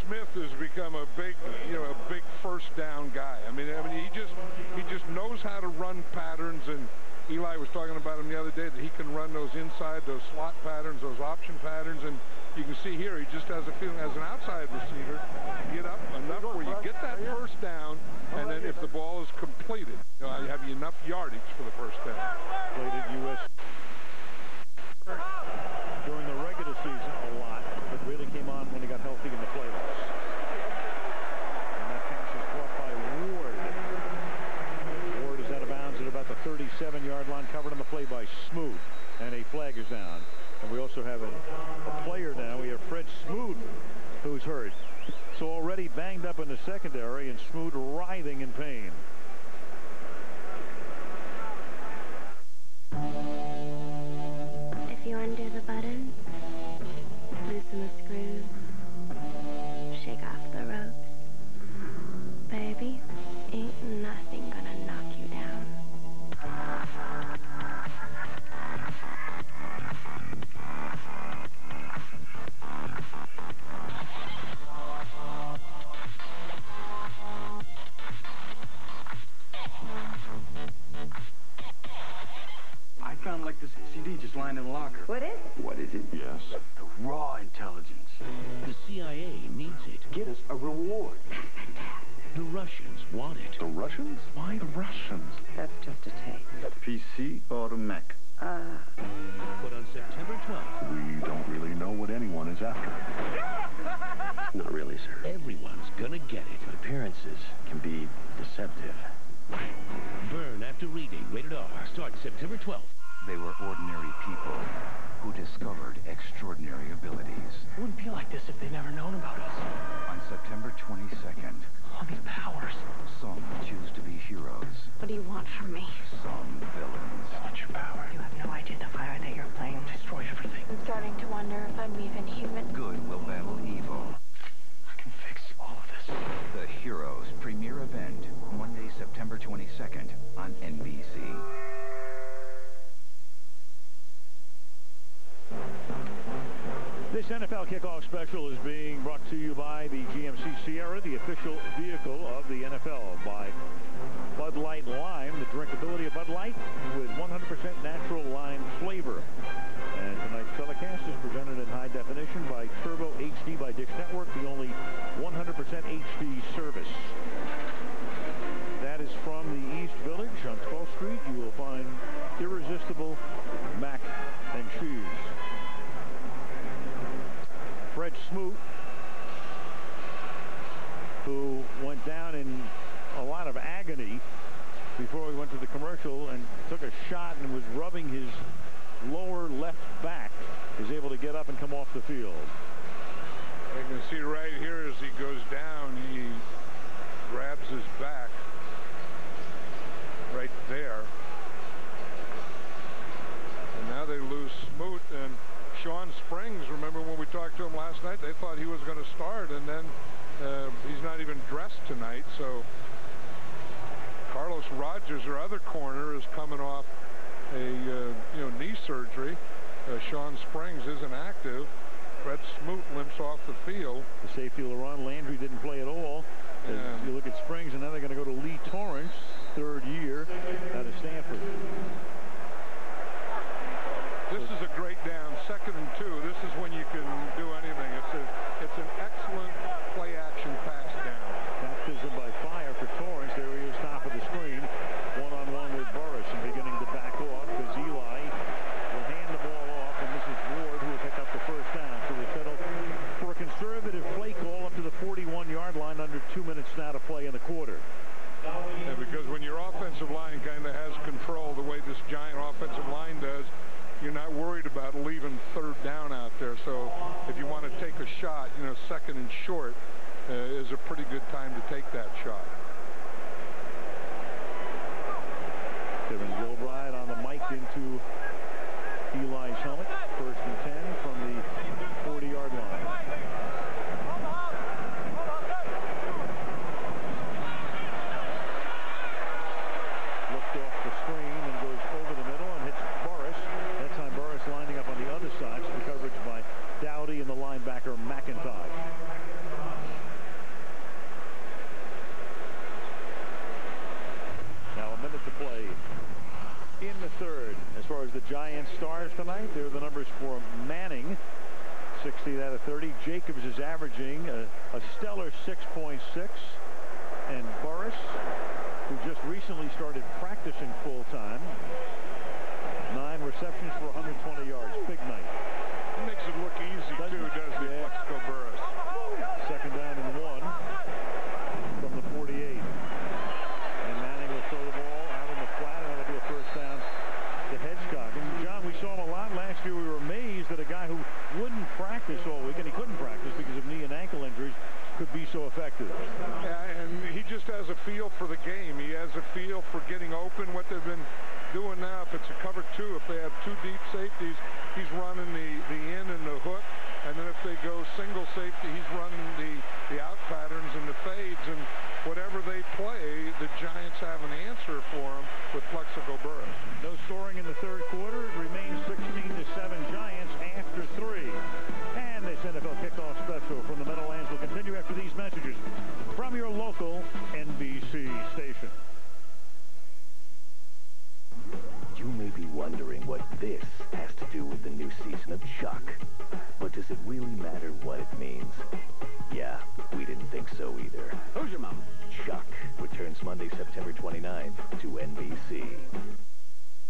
Smith has become a big, a big first down guy. I mean, he just knows how to run patterns, and Eli was talking about him the other day that he can run those inside, those slot patterns, those option patterns, and you can see here he just has a feeling as an outside receiver, get up enough where you get that first down, and then if the ball is completed, you have enough yardage for the first down. Played at U.S. during the regular season a lot, but really came on when he got healthy in the playoffs. And that pass is caught by Ward. Ward is out of bounds at about the 37-yard line, covered on the play by Smoot, and a flag is down. And we also have a player now. We have Fred Smoot, who's hurt. So already banged up in the secondary, and Smoot writhing in pain. If you undo the buttons, loosen the screws, shake off the ropes, baby, ain't nothing gonna knock you down. I found like this CD just lying in the locker. What is it? What is it? Yes. The raw intelligence. The CIA needs it. Get us a reward. The Russians want it. The Russians? Why the Russians? That's just a tape. PC or Mac? But on September 12th, We don't really know what anyone is after. Not really, sir. everyone's gonna get it. Appearances can be deceptive. Burn After Reading, rated R, starts September 12th. They were ordinary people who discovered extraordinary abilities. It wouldn't be like this if they'd never known about us. On September 22nd, All these powers. some choose to be heroes, What do you want from me? some villains. What's your power? You have no idea the fire that you're playing. Destroy everything. I'm starting to wonder if I'm even human. Good will battle evil. I can fix all of this. The Heroes premiere event, Monday, September 22nd on NBC. This NFL kickoff special is being brought to you by the GMC Sierra, the official vehicle of the NFL, by Bud Light Lime, the drinkability of Bud Light with 100% natural lime flavor. And tonight's telecast is presented in high definition by Turbo HD by Dish Network, the only 100% HD service. That is from the East Village on 12th Street. You will find irresistible mac and cheese. Fred Smoot, who went down in a lot of agony before we went to the commercial and took a shot and was rubbing his lower left back, is able to get up and come off the field. You can see right here as he goes down, he grabs his back right there. And now they lose Smoot, and Sean Springs, remember when we talked to him last night, they thought he was going to start, and then he's not even dressed tonight. So Carlos Rogers, our other corner, is coming off a knee surgery. Sean Springs isn't active. Fred Smoot limps off the field. The safety, LaRon Landry, didn't play at all. As you look at Springs, and now they're going to go to Lee Torrance, third year out of Stanford. This is a great down, 2nd and 2. This is when you can do anything. It's an excellent play-action pass down. Baptism by fire for Torrance. There he is, top of the screen. One-on-one with Burris, and beginning to back off because Eli will hand the ball off, and this is Ward who will pick up the first down. So they settle for a conservative play call up to the 41-yard line, under 2 minutes now to play in the quarter. Yeah, because when your offensive line kind of has control the way this Giant offensive line does, you're not worried about leaving third down out there. So if you want to take a shot, 2nd and short is a pretty good time to take that shot. Kevin Gilbride on the mic into Eli's helmet. 1st and 10 from the 40-yard line. Looked off the screen and goes over the middle and hits Burris. That time Burris lining up on the other side. So the coverage by Dowdy and the linebacker McIntosh. Giants stars tonight. There are the numbers for Manning. 16 out of 30. Jacobs is averaging a stellar 6.6. And Burris, who just recently started practicing full-time, 9 receptions for 120 yards. Big night. He makes it look easy, too, doesn't he, Plexico Burris? Second down and 1 from the 48. And Manning will throw the ball out in the flat, and that'll be a first down to Hedgecock. And, John, we saw him a lot last year. We were amazed that a guy who wouldn't practice all week, and he couldn't practice because of knee and ankle injuries, could be so effective. Yeah, and he just has a feel for the game. He has a feel for getting open, what they've been doing now. If it's a cover 2, if they have 2 deep safeties, he's running the in and the hook. And then if they go single safety, he's running the out patterns and the fades. And whatever they play, the Giants have an answer for him with Plexico Burris. No scoring in the third quarter. It remains 16-7 Giants after 3. And this NFL kickoff special from the Meadowlands will continue after these messages from your local NBC station. You may be wondering what this has to do with the new season of Chuck. But does it really matter what it means? Yeah, we didn't think so either. Who's your mama? Chuck returns Monday, September 29th to NBC.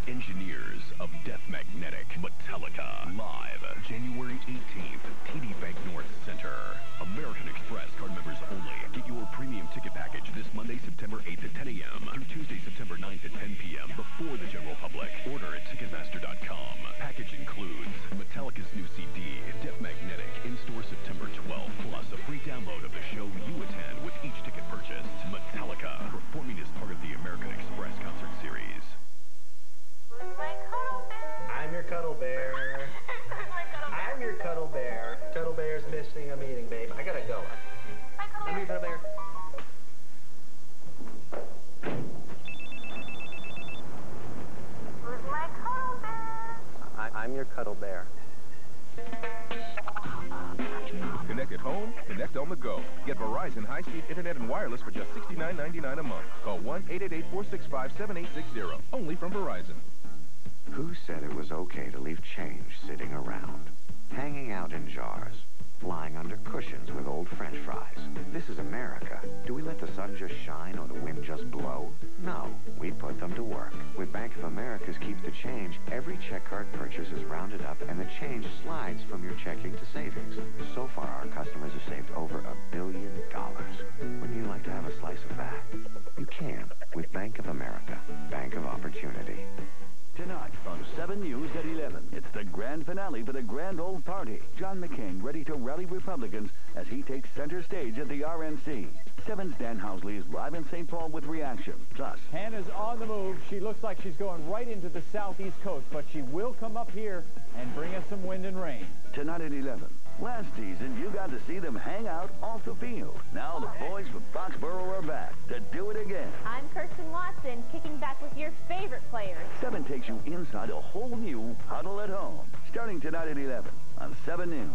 Engineers of Death Magnetic Metallica. Live January 18th, TD Bank North Center. American Express card members only. Get your premium ticket package this Monday, September 8th at 10 a.m. through Tuesday, September 9th at 10 p.m. before the general public. Order at Ticketmaster.com. Package includes Metallica's new CD, Death Magnetic, in-store September 12th, plus a free download of the show you attend with each ticket purchased. Metallica, performing as part of the American Express concert series. I'm your cuddle bear. I'm your cuddle bear. Cuddle bear's missing a meeting, babe. I gotta go. I'm your cuddle bear. Who's my cuddle bear? I'm your cuddle bear. Connect at home, connect on the go. Get Verizon high-speed internet and wireless for just $69.99 a month. Call 1-888-465-7860. Only from Verizon. Who said it was okay to leave change sitting around? Hanging out in jars. Flying under cushions with old French fries. This is America. Do we let the sun just shine or the wind just blow? No, we put them to work. With Bank of America's Keep the Change, every check card purchase is rounded up and the change slides from your checking to savings. So far, our customers have saved over $1 billion. Wouldn't you like to have a slice of that? You can with Bank of America. Bank of Opportunity. Tonight on 7 News at 11, it's the grand finale for the Grand Old Party. John McCain ready to rally Republicans as he takes center stage at the RNC. 7's Dan Housley is live in St. Paul with reaction. Plus, Hannah's on the move. She looks like she's going right into the southeast coast, but she will come up here and bring us some wind and rain. Tonight at 11. Last season, you got to see them hang out off the field. Now the boys from Foxborough are back to do it again. I'm Kirsten Watson, kicking back with your favorite players. 7 takes you inside a whole new Huddle at Home. Starting tonight at 11 on 7 News.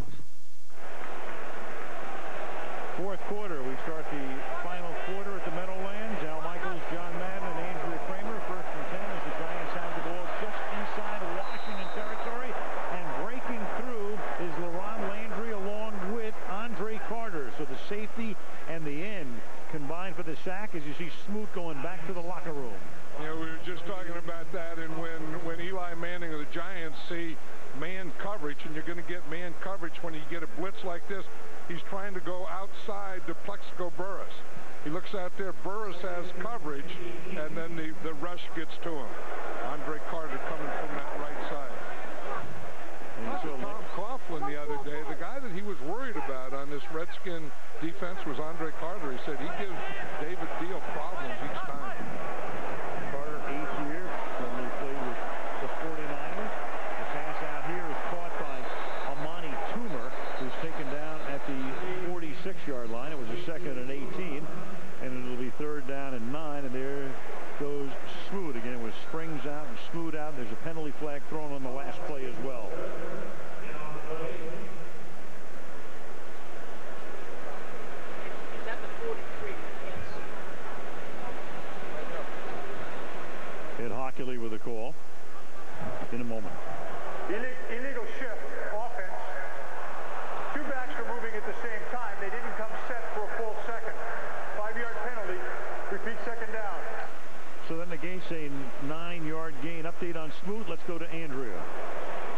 Fourth quarter, we start the final quarter at the Meadowlands. Al Michaels, John Madden, and Andrea Kramer. First and 10 as the Giants have the ball just inside Washington territory. And breaking through is LaRon Landry along with Andre Carter. So the safety and the end combined for the sack as you see Smoot going back to the locker room. You know, we were just talking about that, and when Eli Manning of the Giants see man coverage, and you're going to get man coverage when you get a blitz like this, he's trying to go outside to Plexico Burris. He looks out there, Burris has coverage, and then the rush gets to him. Andre Carter coming from that right side. Tom Coughlin the other day, the guy that he was worried about on this Redskin defense was Andre Carter. He said he gives David Deal problems each time. Carter, 8th year, when they played with the 49ers. The pass out here is caught by Amani Toomer, who's taken down at the 46-yard line. It was a 2nd and 18, and it'll be 3rd down and 9, and there goes Smoot again with Springs out and Smoot out. There's a penalty flag thrown on the last play as well. Ed Hockley with a call. in a moment. Illegal shift, offense. Two backs were moving at the same time. They didn't come set for a full second. 5-yard penalty. Repeat second down. So that negates a 9-yard gain. Update on Smoot. Let's go to Andrea.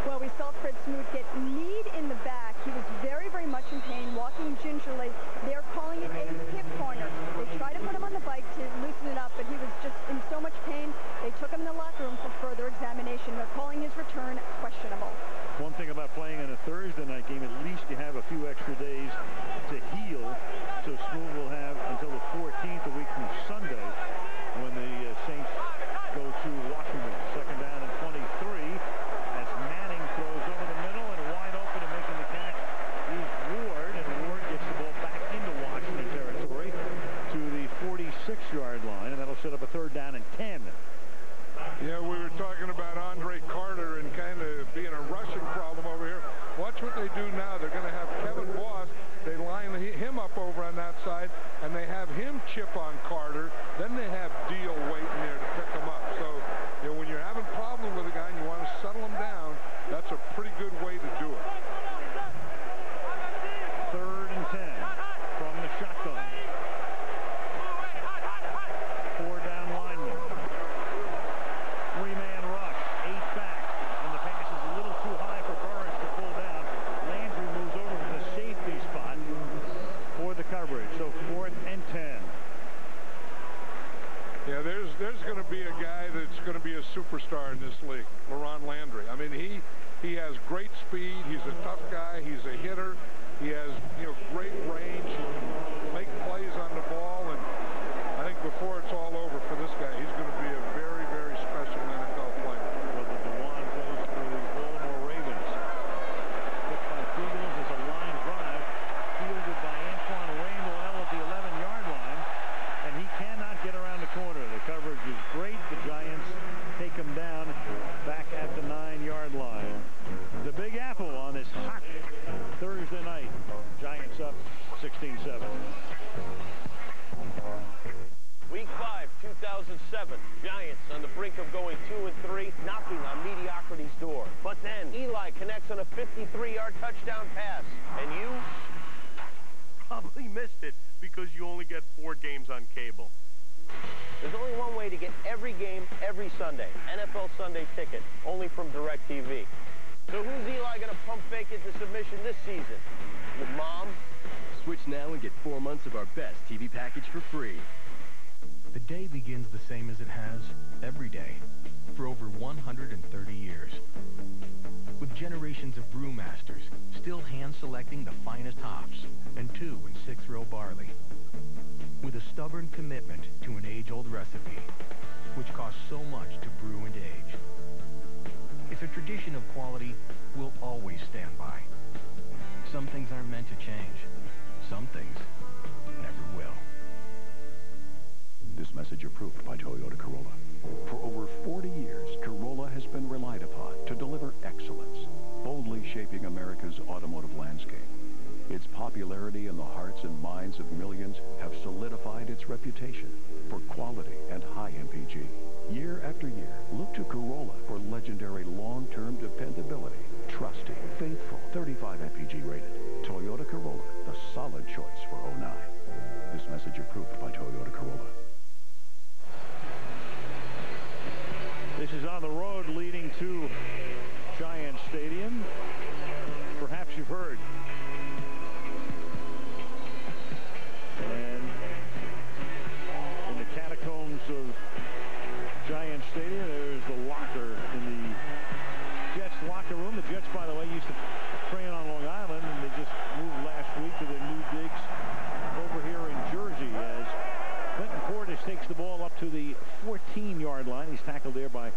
Well, we saw Fred Smoot get kneed in the back. He was very, very much in pain, walking gingerly. They're calling it a hip corner. They tried to put him on the bike to loosen it up, but he was just in so much pain. They took him in the locker room for further examination. They're calling his return questionable. One thing about playing in a Thursday night game, at least you have a few extra days to heal. So Smoot will have until the 14th, a week from Sunday, when the Saints go to Washington. Second down and 23 as Manning throws over the middle and wide open and making the catch is Ward, and Ward gets the ball back into Washington territory to the 46-yard line, and that'll set up a third down and 10. Yeah, we were talking about Andre Carter and kind of being a rushing problem over here. Watch what they do now. They're going to have Kevin Boss. They line him up over on that side, and they have him chip on Carter. Then they have Deal waiting there to pick him up. So, you know, when you're having a problem with a guy and you want to settle him down, that's a pretty good way to do it. Third and 10 from the shotgun. 4 down linemen. 3-man rush, 8 back, and the pass is a little too high for Burris to pull down. Landry moves over to the safety spot for the coverage. So 4th and 10. Yeah, there's going to be a guy that's going to be a superstar in this league, LaRon Landry. I mean, he has great speed. He's a tough guy. He's a hitter. He has, you know, great range. He can make plays on the ball, and I think before it's all over for this guy, he's going to be a very, very special NFL player. Well, the Dewan goes for the Baltimore Ravens. Picked by Fields as a line drive, fielded by Antoine Randall at the 11-yard line, and he cannot get around the corner. The coverage is great. The Giants take him down back at the 9-yard line. The Big Apple on this hot Thursday night. Giants up 16-7. Week 5, 2007. Giants on the brink of going 2-3, knocking on mediocrity's door. But then Eli connects on a 53-yard touchdown pass. And you probably missed it because you only get 4 games on cable. There's only one way to get every game every Sunday. NFL Sunday Ticket, only from DirecTV. So who's Eli going to pump fake into submission this season? With Mom? Switch now and get 4 months of our best TV package for free. The day begins the same as it has every day for over 130 years. With generations of brewmasters still hand-selecting the finest hops and 2- and 6-row barley. With a stubborn commitment to an age-old recipe, which costs so much to brew and age. It's a tradition of quality we'll always stand by. Some things aren't meant to change. Some things never will. This message approved by Toyota Corolla. For over 40 years, Corolla has been relied upon to deliver excellence, boldly shaping America's automotive landscape. Its popularity in the hearts and minds of millions have solidified its reputation for quality and high MPG. Year after year, look to Corolla for legendary long-term dependability, trusting, faithful, 35 MPG rated. Toyota Corolla, the solid choice for 09. This message approved by Toyota Corolla. This is on the road leading to Giants Stadium. Perhaps you've heard. And in the catacombs of Giants Stadium, there's the locker in the Jets locker room. The Jets, by the way, used to train on Long Island, and they just moved last week to their new digs over here in Jersey as Clinton Portis takes the ball up to the 14-yard line. He's tackled there by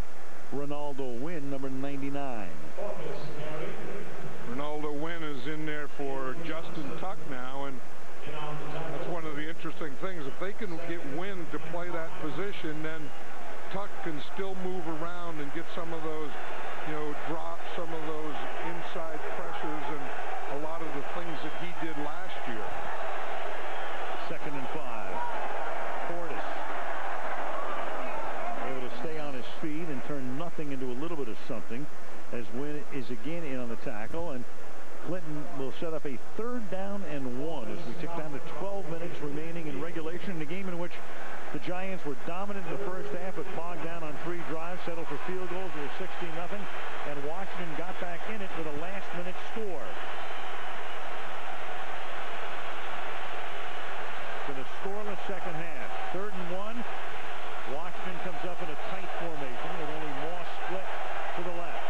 Ronaldo Wynn, number 99. Ronaldo Wynn is in there for Justin Tuck now, and that's one of the interesting things. If they can get Wynn to play that position, then Tuck can still move around and get some of those, you know, drops, some of those inside pressures, and a lot of the things that he did last year. 2nd and 5. Portis able to stay on his speed and turn nothing into a little bit of something, as Wynn is again in on the tackle, and Clinton will set up a 3rd down and 1 as we tick down to 12 minutes remaining in regulation in a game in which the Giants were dominant in the first half, but bogged down on 3 drives, settled for field goals. They were 16-0, and Washington got back in it with a last-minute score. In a scoreless second half, 3rd and 1. Washington comes up in a tight formation with only Moss split to the left.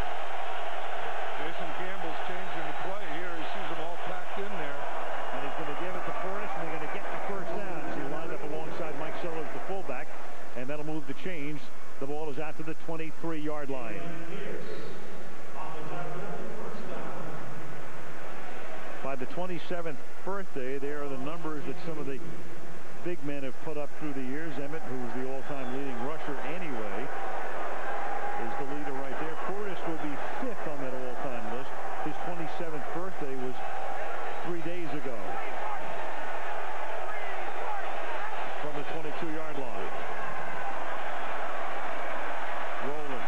Jason Campbell's changing the play here. He sees them all packed in there. And he's going to give it to Portis, and they're going to get the first down as he lined up alongside Mike Sellers, the fullback, and that'll move the chains. The ball is out to the 23-yard line. By the 27th birthday, there are the numbers that some of the big men have put up through the years. Emmett, who was the all-time leading rusher anyway, is the leader right there. Portis would be 5th on that all-time list. His 27th birthday was 3 days ago. From the 22-yard line. Rolling.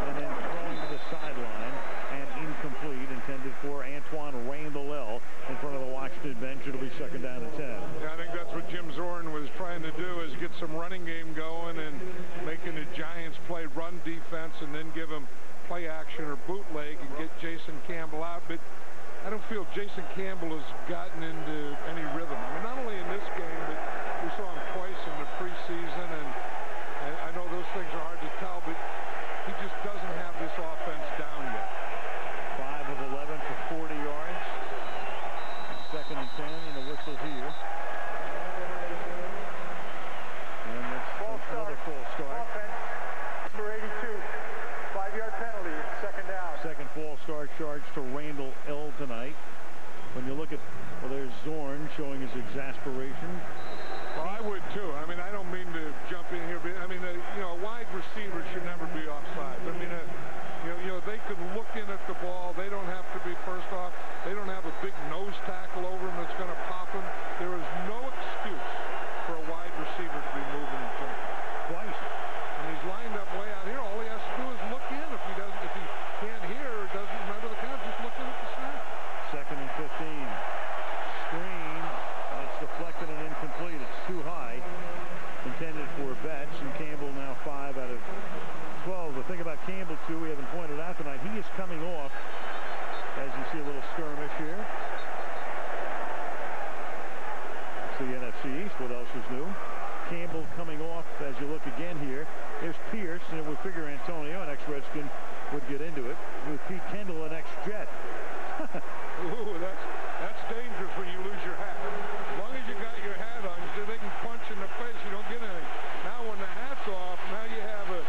And then throwing to the sideline. And incomplete, intended for Antoine Randall in front of the Washington bench. It'll be 2nd down and 10. Yeah, I think that's what Jim Zorn was trying to do, is get some running game going and making the Giants play run defense and then give them play action or bootleg and get Jason Campbell out. But I don't feel Jason Campbell has gotten into any rhythm. I mean, not only in this game, but we saw him twice in the preseason, and I know those things are hard to tell, but he just doesn't have this offense down yet. 5 of 11 for 40 yards. 2nd and 10, and the whistle here. And that's another full start. Offense, number 82. 5-yard penalty, 2nd down. 2nd false start charge to Randall tonight. When you look at, well, there's Zorn showing his exasperation. Well, I would too. I mean, I don't mean to jump in here, but I mean, you know, a wide receiver should never be offside. I mean, you know, they could look in at the ball. They don't have to be first off. They don't have a big nose tackle over them that's going to pop them. There is no excuse for a wide receiver to be moving and jumping. Twice. And he's lined up way out here. All he has to do is look in. If he can't hear or doesn't remember the count, just look in at the snap. 2nd and 15. Screen. It's deflected and incomplete. It's too high. Intended for Betts, and Campbell now 5 out of 12. The thing about Campbell, too, we haven't pointed out tonight, he is coming off, as you see a little skirmish here. It's the NFC East. What else is new? Campbell coming off, as you look again here. There's Pierce, and it would figure Antonio, an ex-Redskin, would get into it. With Pete Kendall, an ex-Jet. Ooh, that's dangerous when you lose your hat. As long as you got your hat on, so they can punch in the face, you don't get anything. Now when the hat's off, now you have a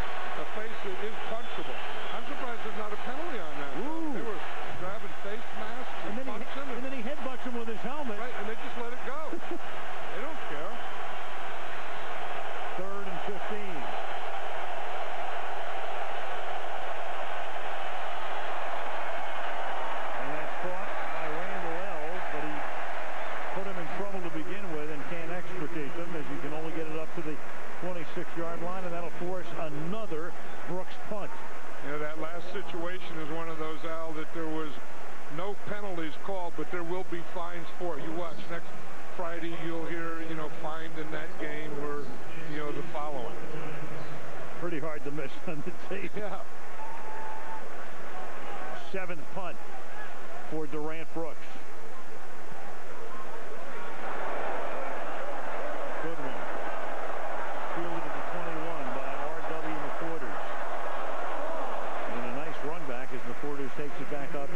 face that is punchable. I'm surprised there's not a penalty on that. They were grabbing face masks and punching. And then he headbutts him with his helmet. Right, and they just let it go. They don't care. 3rd and 15. To begin with, and can't extricate them, as you can only get it up to the 26-yard line, and that'll force another Brooks punt. You know, that last situation is one of those, Al, that there was no penalties called, but there will be fines for it. You watch next Friday, you'll hear, you know, fined in that game, or, you know, the following. Pretty hard to miss on the tape. Yeah. 7th punt for Durant Brooks. Good one. Fielded at the 21 by R.W. McQuarters. And a nice run back as McQuarters takes it back up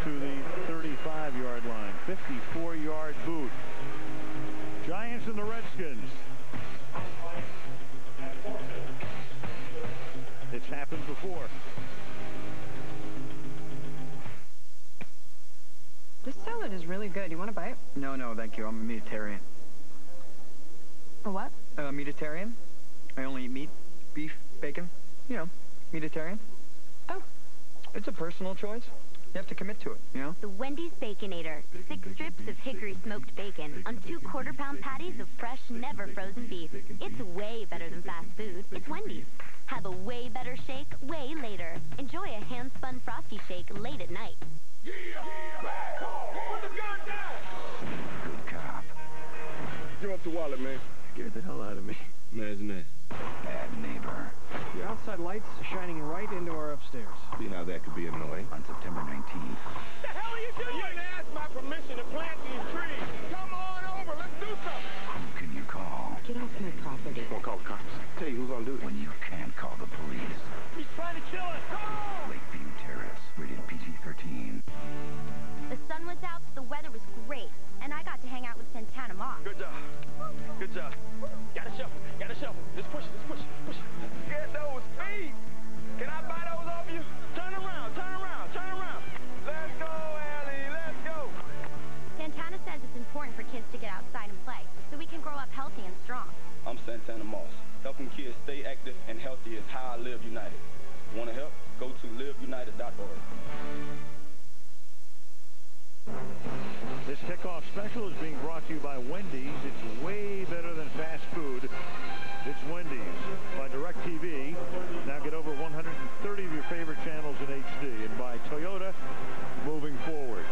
to the 35-yard line. 54-yard boot. Giants and the Redskins. It's happened before. This salad is really good. You want a bite? No, thank you. I'm a Mediterranean. A what? Mediterranean. I only eat meat, beef, bacon. You know, Mediterranean. Oh. It's a personal choice. You have to commit to it, you know? The Wendy's Baconator. 6 strips of hickory smoked bacon on 2 quarter-pound patties of fresh, never frozen beef. It's way better than fast food. It's Wendy's. Have a way better shake way later. Enjoy a hand-spun Frosty shake late at night. Good cop. Give up the wallet, man. Scared the hell out of me. Imagine that. Bad neighbor. The outside lights shining right into our upstairs. See how that could be annoying. On September 19th. The hell are you doing? You didn't ask my permission to plant these trees. Come on over. Let's do something. Who can you call? Get off my property. Don't call the cops. Tell you who's gonna do it. When you can't call the police. He's trying to kill us. Come on! Lakeview Terrace. Rated PG-13. The sun was out, the weather was great, and I got to hang out with Santana Moss. Good job. Good job. Gotta shuffle. Gotta shuffle. Just push it. Just push it. Push it. Get those feet. Can I buy those off you? Turn around. Turn around. Turn around. Let's go, Ellie. Let's go. Santana says it's important for kids to get outside and play, so we can grow up healthy and strong. I'm Santana Moss. Helping kids stay active and healthy is how I live United. Want to help? Go to liveunited.org. This kickoff special is being brought to you by Wendy's. It's way better than fast food. It's Wendy's by DirecTV. Now get over 130 of your favorite channels in HD. And by Toyota, moving forward.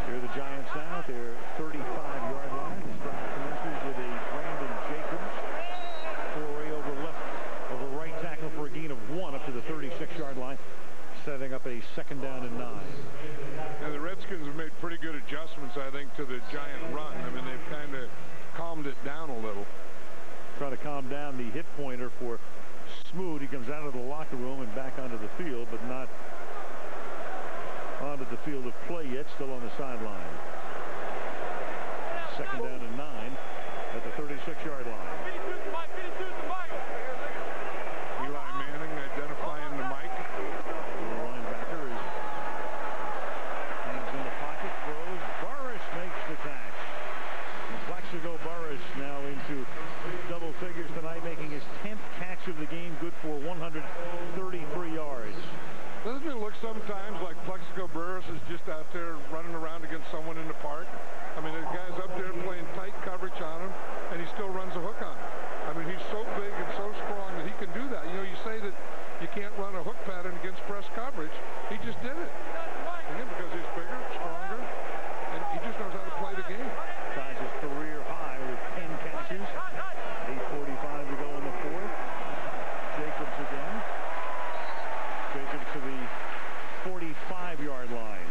Here are the Giants now at their 35-yard line. This drive commences with a Brandon Jacobs foray over right tackle for a gain of 1 up to the 36-yard line, setting up a 2nd down and 9. And the Redskins have made pretty good adjustments, I think, to the Giant run. I mean, they've kind of calmed it down a little. Trying to calm down the hit pointer for Smoot. He comes out of the locker room and back onto the field, but not onto the field of play yet, still on the sideline. 2nd down and 9 at the 36-yard line. Eli Manning identifying the mic. The linebacker is hands in the pocket, throws. Burris makes the catch. And Plaxico Burris now into double figures tonight, making his 10th catch of the game, good for 133 yards. Doesn't it look sometimes like Plaxico Burris is just out there running around against someone in the park? I mean, the guy's up there playing tight coverage on him, and he still runs a hook on him. I mean, he's so big and so strong that he can do that. You know, you say that you can't run a hook pattern against press coverage. He just did it. Again, because he's bigger, stronger, and he just knows how to play the game. Ties his career high with 10 catches. 8:45 to go in the 4th. Jacobs again. Jacobs to the 45-yard line.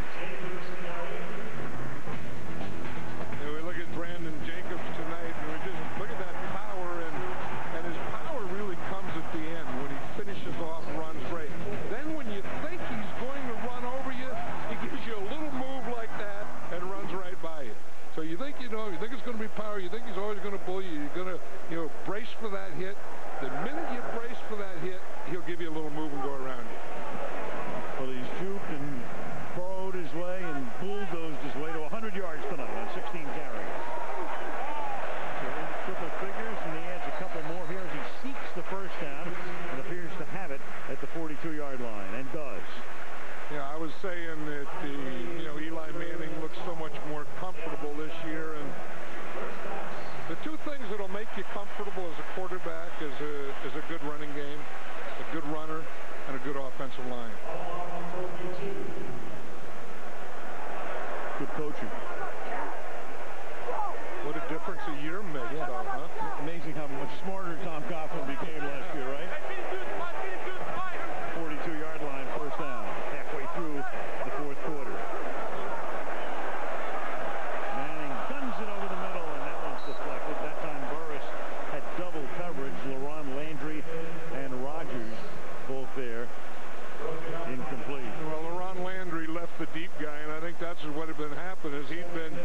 And we look at Brandon Jacobs tonight, and we just look at that power, and his power really comes at the end when he finishes off runs great. Then when you think he's going to run over you, he gives you a little move like that and runs right by you. So you think, you think it's going to be power, you think he's always going to bull you, you're going to, brace for that hit. The minute you brace for that hit, he'll give you a little move and go around you. Well, he's juked and burrowed his way and bulldozed his way to 100 yards tonight on 16 carries. So into triple figures, and he adds a couple more here as he seeks the first down and appears to have it at the 42-yard line, and does. Yeah, I was saying that Eli Manning looks so much more comfortable this year, and the two things that'll make you comfortable as a quarterback is a good running game, a good runner, and a good offensive line. Good coaching. What a difference a year makes, though, huh? Amazing how much smarter Tom Coughlin became last year, right? 42-yard line, first down, halfway through the 4th quarter. Manning guns it over the middle, and that one's deflected. That time Burris had double coverage. LaRon Landry and Rogers both there. Incomplete. Well, LaRon Landry left the deep guy, and I think that's what had been happening is he'd been,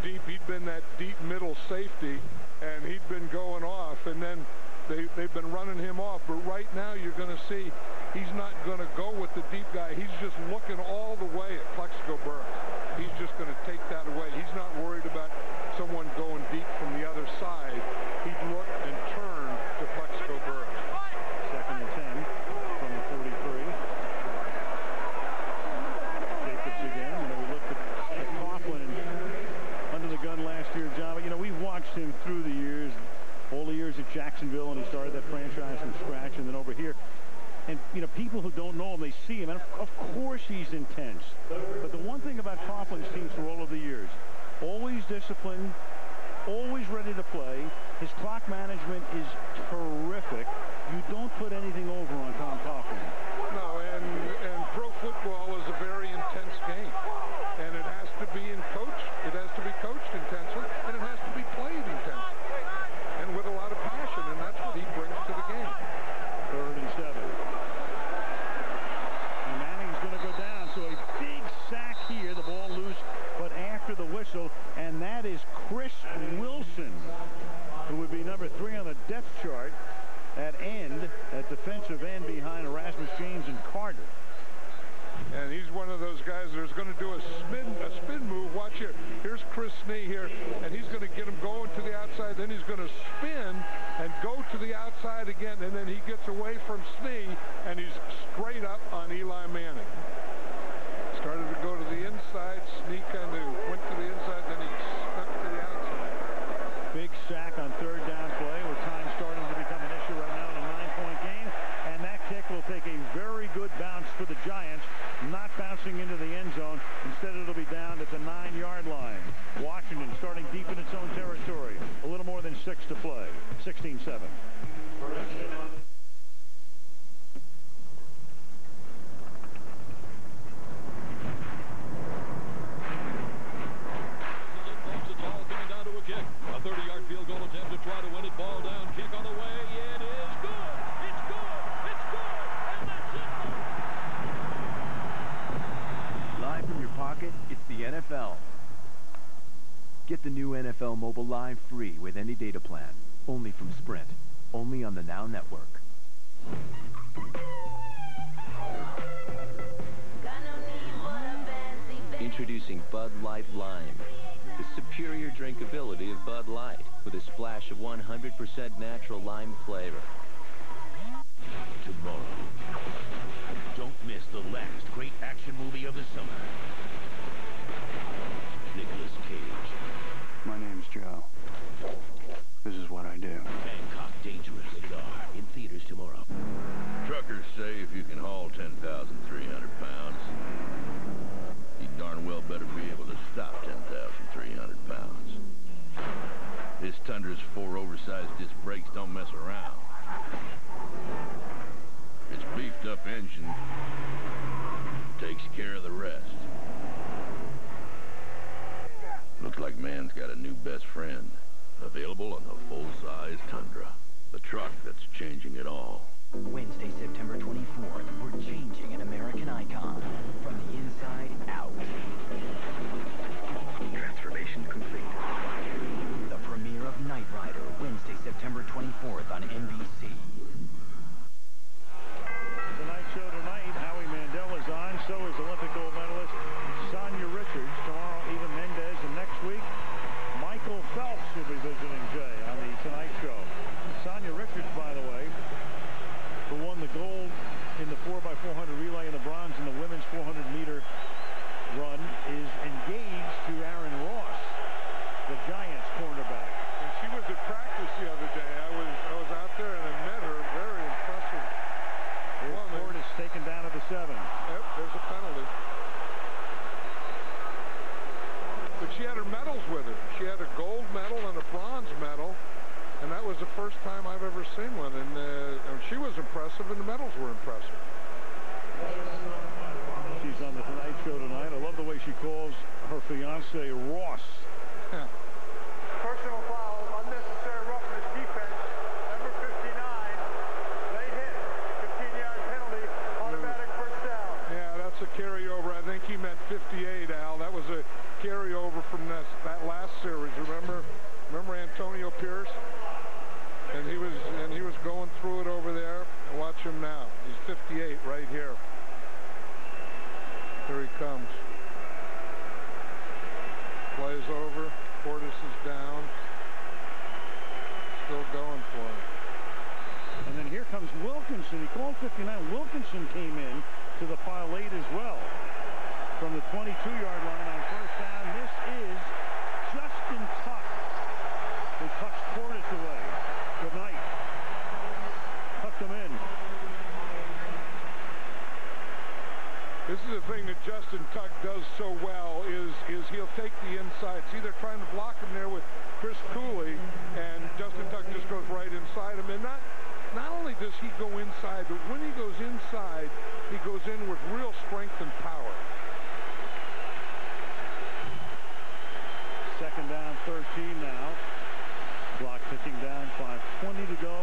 deep. He'd been that deep middle safety, and he'd been going off, and then they've been running him off. But right now you're going to see he's not going to go with the deep guy. He's just looking all the way at Plaxico Burris. He's just going to take that away. He's not worried about someone going deep from the other side. He'd look and turn to Plaxico Burris. 2nd and 10 from the 43. last year, John. But, you know, we've watched him through the years, all the years at Jacksonville, and he started that franchise from scratch, and then over here. And, you know, people who don't know him, they see him, and of course he's intense. But the one thing about Coughlin's teams for all of the years, always disciplined, always ready to play. His clock management is terrific. You don't put anything over on Tom Coughlin. No, and pro football is a very intense game. And it has to be coached intensely, and it has to be played intensely. And with a lot of passion, and that's what he brings to the game. 3rd and 7. And Manning's going to go down, so a big sack here. The ball loose, but after the whistle, and that is Chris Wilson, who would be number 3 on the depth chart at end, at defensive end behind Erasmus James and Carter. And he's one of those guys that's going to do a spin move. Watch here. Here's Chris Snee here, and he's going to get him going to the outside. Then he's going to spin and go to the outside again, and then he gets away from Snee, and he's straight up on Eli Manning. Started to go to the inside. Snee kind of went to the inside, then he stuck to the outside. Big sack on 3rd down play, where time's starting to become an issue right now in a 9-point game. And that kick will take a very good bounce for the Giants, not bouncing into the end zone. Instead, it'll be down at the 9-yard line. Washington starting deep in its own territory. A little more than 6 to play. 16-7. A 30-yard field goal attempt to try to win it. Ball down, kick on the way. It is good. It's good. It's good. And that's it. Live from your pocket, it's the NFL. Get the new NFL Mobile Live free with any data plan. Only from Sprint. Only on the Now Network. Introducing Bud Light Lime. The superior drinkability of Bud Light with a splash of 100% natural lime flavor. Tomorrow, don't miss the last great action movie of the summer. Nicolas Cage. My name's Joe. This is what I do. Bangkok Dangerous Cigar in theaters tomorrow. Truckers say if you can haul 10,300 pounds, you darn well better be able to stop 10,300 pounds. This Tundra's 4 oversized disc brakes don't mess around. Its beefed up engine takes care of the rest. Looks like man's got a new best friend. Available on the full-size Tundra. The truck that's changing it all. Wednesday, September 24th, we're changing an American icon from the inside out. Transformation complete. The premiere of Knight Rider, Wednesday, September 24th on NBC. Tonight's show tonight, Howie Mandel is on. So is Olympic gold medalist Sonia Richards. Tomorrow, Eva Mendez. And next week, Michael Phelps will be visiting Jay on the Tonight Show. Sonia Richards, by the way, who won the gold in the 4x400 relay and the bronze in the women's 400-meter run, is engaged to Aaron Ross, the Giants cornerback. And she was at practice the other day. I was out there and I met her. Very impressive woman. Ford is taken down at the 7. Yep, there's a penalty. But she had her medals with her. She had a gold medal and a bronze medal. And that was the first time I've ever seen one. And she was impressive, and the medals were impressive. She's on the Tonight Show tonight. I love the way she calls her fiancé Ross. Personal foul, unnecessary roughness defense. Number 59, late hit, 15-yard penalty, automatic first down. Yeah, that's a carryover. I think he meant 58, Al. That was a carryover from that last series. Remember Antonio Pierce? And he was going through it over there. Watch him now. He's 58 right here. Here he comes. Plays over. Portis is down. Still going for him. And then here comes Wilkinson. He called 59. Wilkinson came in to the pile late as well. From the 22-yard line on first down. This is just in time. the inside. See, they're trying to block him there with Chris Cooley, and Justin Tuck just goes right inside him. And not only does he go inside, but when he goes inside, he goes in with real strength and power. Second down, 13 now. Clock ticking down, 5:20 to go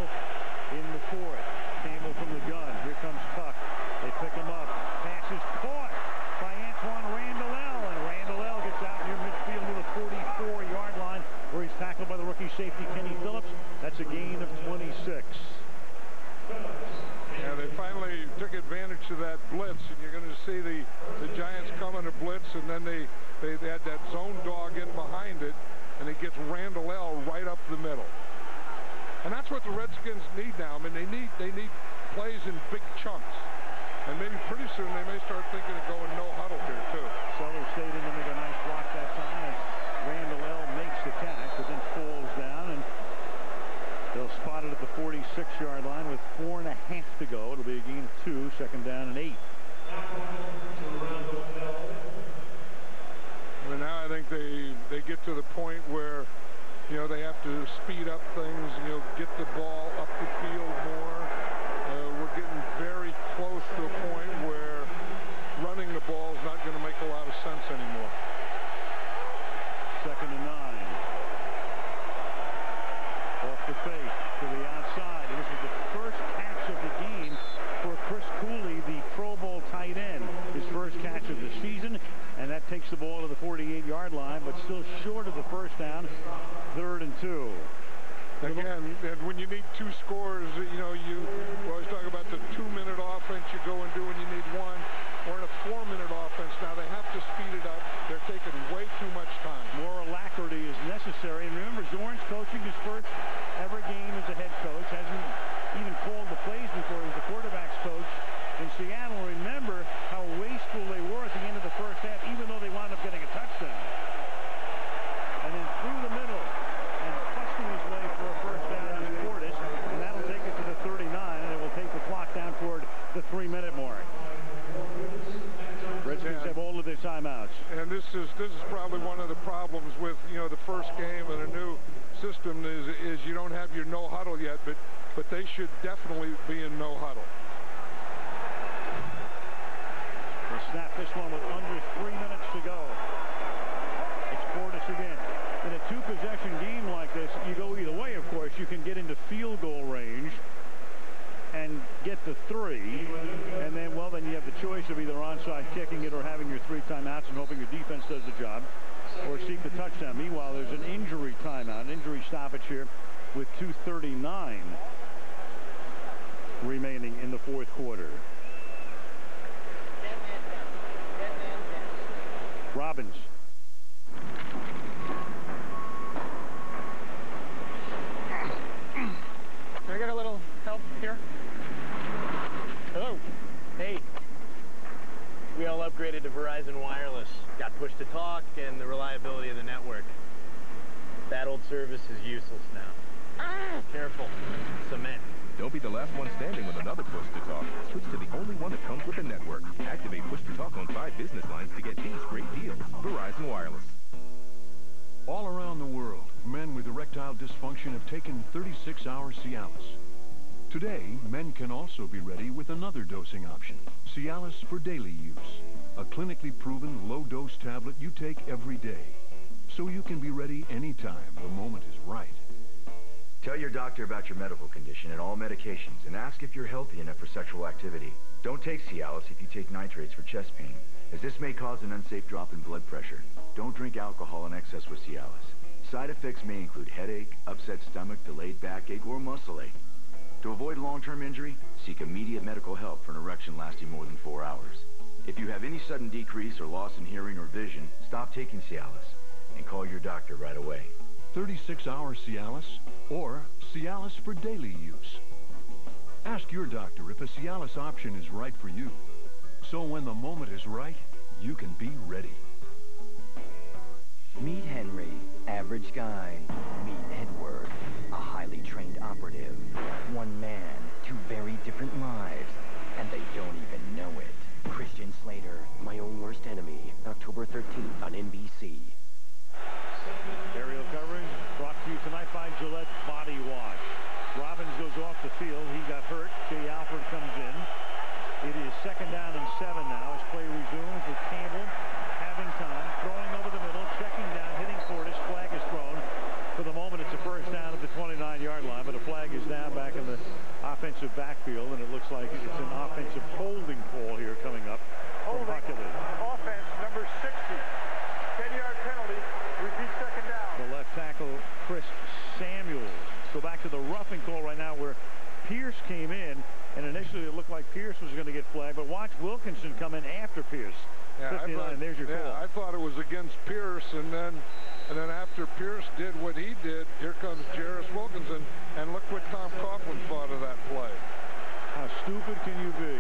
in the fourth. Campbell from the gun. Here comes Tuck. They pick him up. Pass is caught by Antoine Randall-El, and Randall-El gets out near midfield near the 44-yard line, where he's tackled by the rookie safety Kenny Phillips. That's a gain of 26. Yeah, they finally took advantage of that blitz, and you're going to see the Giants come on a blitz, and then they had that zone dog in behind it, and it gets Randall-El right up the middle. And that's what the Redskins need now. I mean, they need plays in big chunks. And maybe pretty soon they may start thinking of going no huddle here, too. Sellers stayed in to make a nice block that time as Randall-El makes the catch, but then falls down, and they'll spot it at the 46-yard line with 4.5 to go. It'll be a gain of 2, second down and 8. And now I think they get to the point where, you know, they have to speed up things, you know, get the ball up the field more. We're getting very close to a point where running the ball is not going to make a lot of sense anymore. Second and 9. Off the fake to the outside. And this is the first catch of the game for Chris Cooley, the Pro Bowl tight end. His first catch of the season, and that takes the ball to the 48-yard line, but still short of the first down. 3rd and 2. Again, and when you need 2 scores, you know, you always talk about the 2-minute offense you go and do when you need 1, or in a 4-minute offense. Now they have to speed it up. They're taking way too much time. More alacrity is necessary. And remember, Zorn's coaching his first ever game as a head coach. Hasn't even called the plays before. He was the quarterback's coach in Seattle. Remember how wasteful they were at the end of the first half, even though they wound up getting a touchdown. And then through the middle and busting his way for a first down is Portis, and that'll take it to the 39, and it will take the clock down toward the 3-minute mark. Redskins have all of their timeouts. And this is probably one of the problems with, you know, the first game and a new system is you don't have your no huddle yet, but they should definitely be in no huddle. They'll snap this one with under 3 minutes to go. It's Portis again. In a 2-possession game like this, you go either way, of course. You can get into field goal range and get the 3, and then, well, then you have the choice of either onside kicking it or having your 3 timeouts and hoping your defense does the job, or seek the touchdown. Meanwhile, there's an injury timeout, an injury stoppage here with 2:39 remaining in the 4th quarter. Robbins. Can I get a little help here? Hello. Hey. We all upgraded to Verizon Wireless. Got push to talk and the reliability of the network. That old service is useless now. Careful. Cement. Don't be the last one standing with another push to talk. Switch to the only one that comes with the network. Activate push to talk on 5 business lines to get these great deals. Verizon Wireless. All around the world, men with erectile dysfunction have taken 36-hour Cialis. Today, men can also be ready with another dosing option, Cialis for daily use, a clinically proven low-dose tablet you take every day, so you can be ready anytime the moment is right. Tell your doctor about your medical condition and all medications, and ask if you're healthy enough for sexual activity. Don't take Cialis if you take nitrates for chest pain, as this may cause an unsafe drop in blood pressure. Don't drink alcohol in excess with Cialis. Side effects may include headache, upset stomach, delayed backache, or muscle ache. To avoid long-term injury, seek immediate medical help for an erection lasting more than 4 hours. If you have any sudden decrease or loss in hearing or vision, stop taking Cialis and call your doctor right away. 36-hour Cialis or Cialis for daily use. Ask your doctor if a Cialis option is right for you. So when the moment is right, you can be ready. Meet Henry, average guy. Meet Edward, a highly trained operative. One man, 2 very different lives, and they don't even know it. Christian Slater, My Own Worst Enemy, October 13th on NBC. offensive backfield, and it looks like it's an offensive holding call here coming up from Huckabee. Offense, number 60. 10-yard penalty. Repeat second down. The left tackle, Chris Samuels. Go back to the roughing call right now where Pierce came in, and initially it looked like Pierce was going to get flagged, but watch Wilkinson come in after Pierce. Yeah, 59, there's your call. I thought it was against Pierce, and then after Pierce did what he did, here comes Jarris Wilkinson, and look what Tom Coughlin thought of that play. How stupid can you be?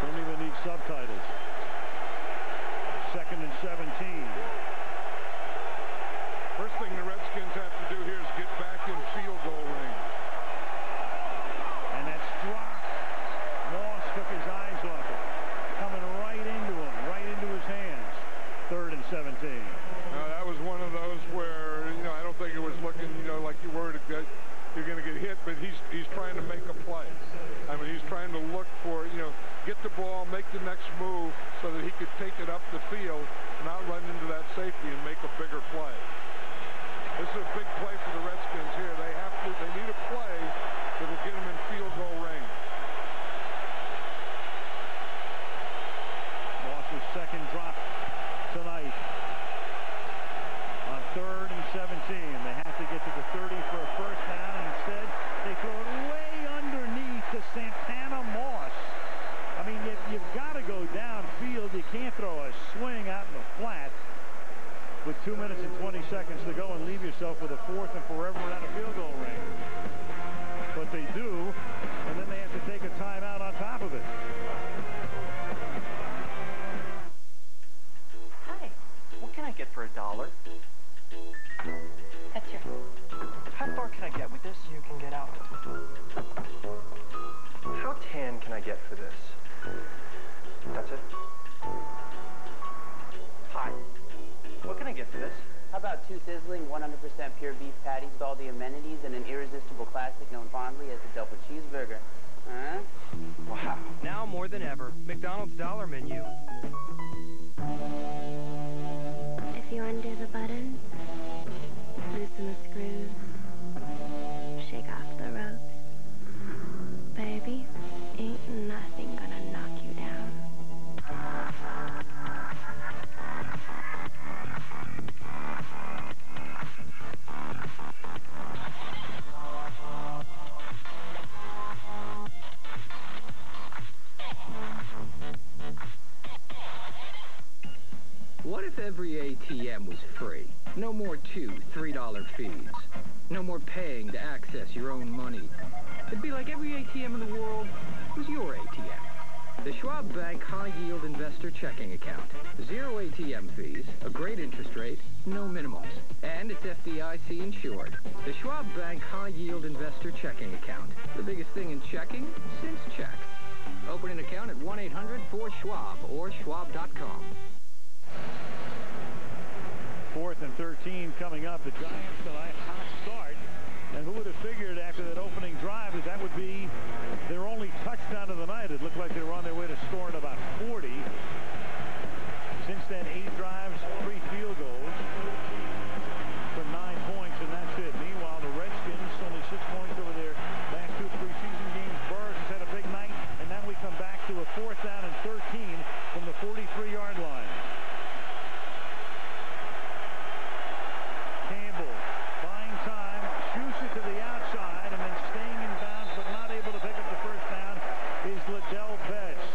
Don't even need subtitles. 2nd and 17. First thing the Redskins have to do here is get back in field goal range. And that's dropped. Moss took his eyes off it. Coming right into him, right into his hands. 3rd and 17. Now, that was one of those where, I don't think it was looking, like you were you're going to get hit, but he's trying to make a play. I mean, he's trying to look for, get the ball, make the next move so that he could take it up the field, not run into that safety and make a bigger play. This is a big play for the Redskins here. They need a play that will get them in field goal range. Moss's second drop tonight on 3rd and 17. They have to get to the 30 for a first down, and instead they throw it way underneath to Santana Moss. I mean, you've got to go downfield. You can't throw a swing out in the flat with 2 minutes and 20 seconds to go and leave yourself with a 4th and forever out of field goal range. But they do, and then they have to take a timeout on top of it. Hi, what can I get for $1? That's your... How far can I get with this? You can get out. How tan can I get for this? That's it? Hi. What can I get for this? How about 2 sizzling, 100% pure beef patties with all the amenities and an irresistible classic known fondly as the double cheeseburger? Huh? Wow. Now more than ever, McDonald's dollar menu. If you undo the buttons, loosen the screws, shake off the ropes, baby, ain't nothing gonna knock you down. What if every ATM was free? No more $2, $3 fees. No more paying to access your own money. It'd be like every ATM in the world was your ATM. The Schwab Bank High Yield Investor Checking Account. 0 ATM fees, a great interest rate, no minimums. And it's FDIC insured. The Schwab Bank High Yield Investor Checking Account. The biggest thing in checking since checks. Open an account at 1-800-4-SCHWAB or schwab.com. 4th and 13 coming up. The Giants tonight, hot start. And who would have figured after that opening drive that would be their only touchdown of the night? It looked like they were on their way to scoring about 40. Since then, 8 drives, 3 field goals for 9 points, and that's it. Meanwhile, the Redskins only 6 points over their last 2 preseason games. Burrs has had a big night, and now we come back to a 4th down and 13 from the 43-yard line. Campbell buying time, shoots it to the outside, and then staying in bounds but not able to pick up the first down is Liddell Betts.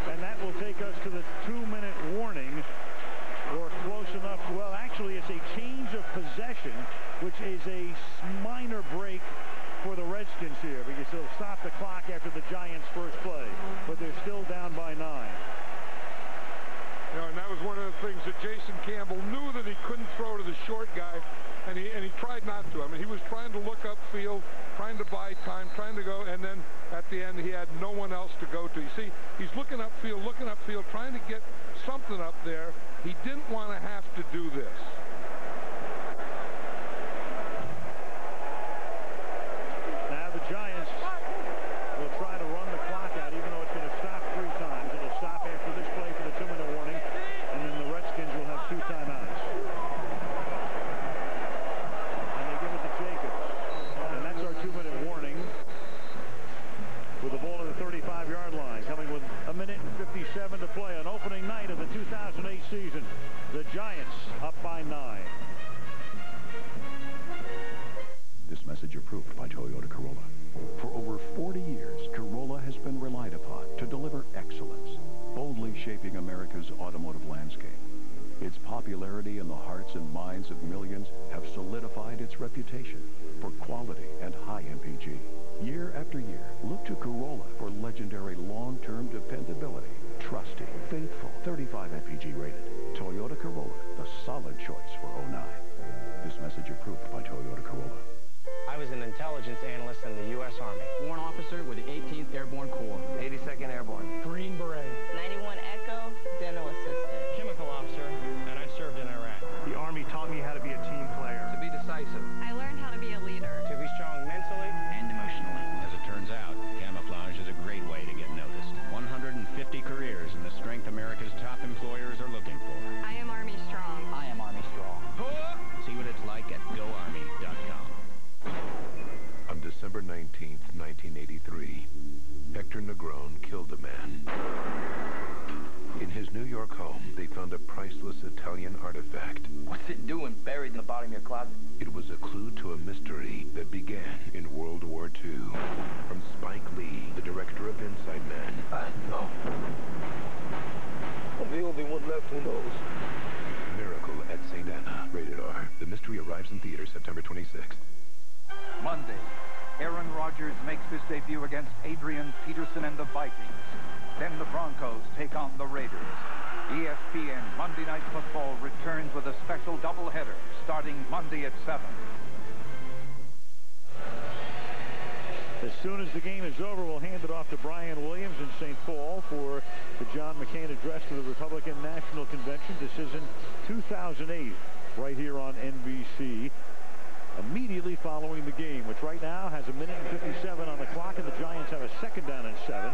And that will take us to the 2-minute warning, or close enough. Well, actually, it's a change of possession, which is a minor break for the Redskins here, because they'll stop the clock after the Giants' first play. But they're still down by 9. And that was one of the things that Jason Campbell knew, that he couldn't throw to the short guy, and he tried not to. I mean, he was trying to look upfield, trying to buy time, trying to go, and then at the end he had no one else to go to. You see, he's looking upfield, trying to get something up there. He didn't want to have to do this. Now the Giants will try to run the clock out, even though it's going to stop 3 times. It'll stop after this play for the 2-minute warning, and then the Redskins will have 2 timeouts. 2:37 to play on opening night of the 2008 season. The Giants up by 9. This message approved by Toyota Corolla. For over 40 years, Corolla has been relied upon to deliver excellence, boldly shaping America's automotive landscape. Its popularity in the hearts and minds of millions have solidified its reputation for quality and high MPG. Year after year, look to Corolla for legendary long-term dependability, trusty, faithful, 35 MPG rated. Toyota Corolla, the solid choice for 09. This message approved by Toyota Corolla. I was an intelligence analyst in the U.S. Army. Warrant officer with the 18th Airborne Corps. 82nd Airborne. Green Beret. 91 Echo, dental assistant. Chemical officer, and I served in Iraq. The Army taught me how to be a team player. To be decisive. I learned how to be a leader. To be strong mentally and emotionally. As it turns out, camouflage is a great way to get noticed. 150 careers in the strength America's top employers are looking for. I am Army Strong. I am Army Strong. See what it's like at GoArmy.com. On December 19th, 1983, Hector Negron killed a man. In his New York home, they found a priceless Italian artifact. What's it doing buried in the bottom of your closet? It was a clue to a mystery that began in World War II. From Spike Lee, the director of Inside Man. I know. I'm the only one left who knows. Miracle at St. Anna. Rated R. The mystery arrives in theaters September 26th. Monday, Aaron Rodgers makes his debut against Adrian Peterson and the Vikings. Then the Broncos take on the Raiders. ESPN Monday Night Football returns with a special doubleheader starting Monday at 7. As soon as the game is over, we'll hand it off to Brian Williams in St. Paul for the John McCain address to the Republican National Convention. This is in 2008, right here on NBC. Immediately following the game, which right now has a minute and 57 on the clock, and the Giants have a second down and 7.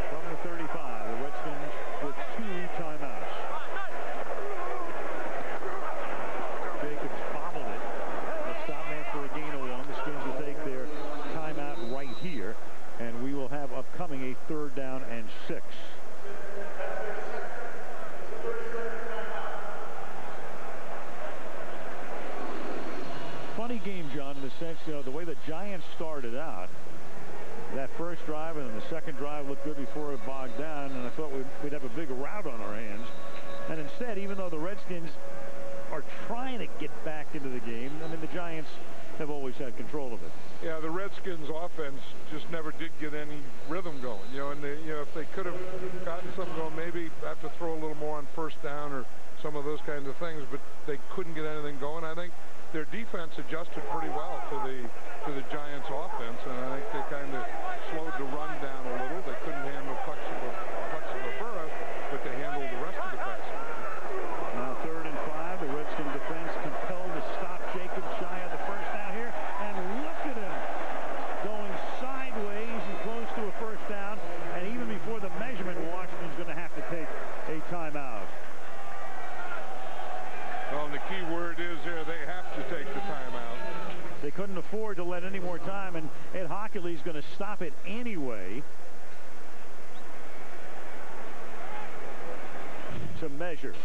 From the 35, the Redskins with 2 timeouts. Jacobs bobbled it. The stop man for a gain of 1. The Skins will take their timeout right here, and we will have upcoming a third down and 6. Funny game, John, in the sense, you know, the way the Giants started out, that first drive and then the second drive looked good before it bogged down, and I thought we'd have a big rout on our hands. And instead, even though the Redskins are trying to get back into the game, I mean, the Giants have always had control of it. Yeah, the Redskins offense just never did get any rhythm going, you know, and they, you know, if they could have gotten something going, maybe have to throw a little more on first down or some of those kinds of things, but they couldn't get anything going. I think their defense adjusted pretty well to the Giants offense, and I think they kind of slowed the run down a little. They couldn't handle Plexico, but they handled the rest of the passing. Now 3rd and 5, the Redskin defense compelled to stop Jacobs shy of the first down here, and look at him going sideways and close to a first down, and even before the measurement, Washington's going to have to take a timeout. Well, and the key word is there, they have to take the timeout. They couldn't afford to let any more time, and Ed Hockley's going to stop it anyway to measure.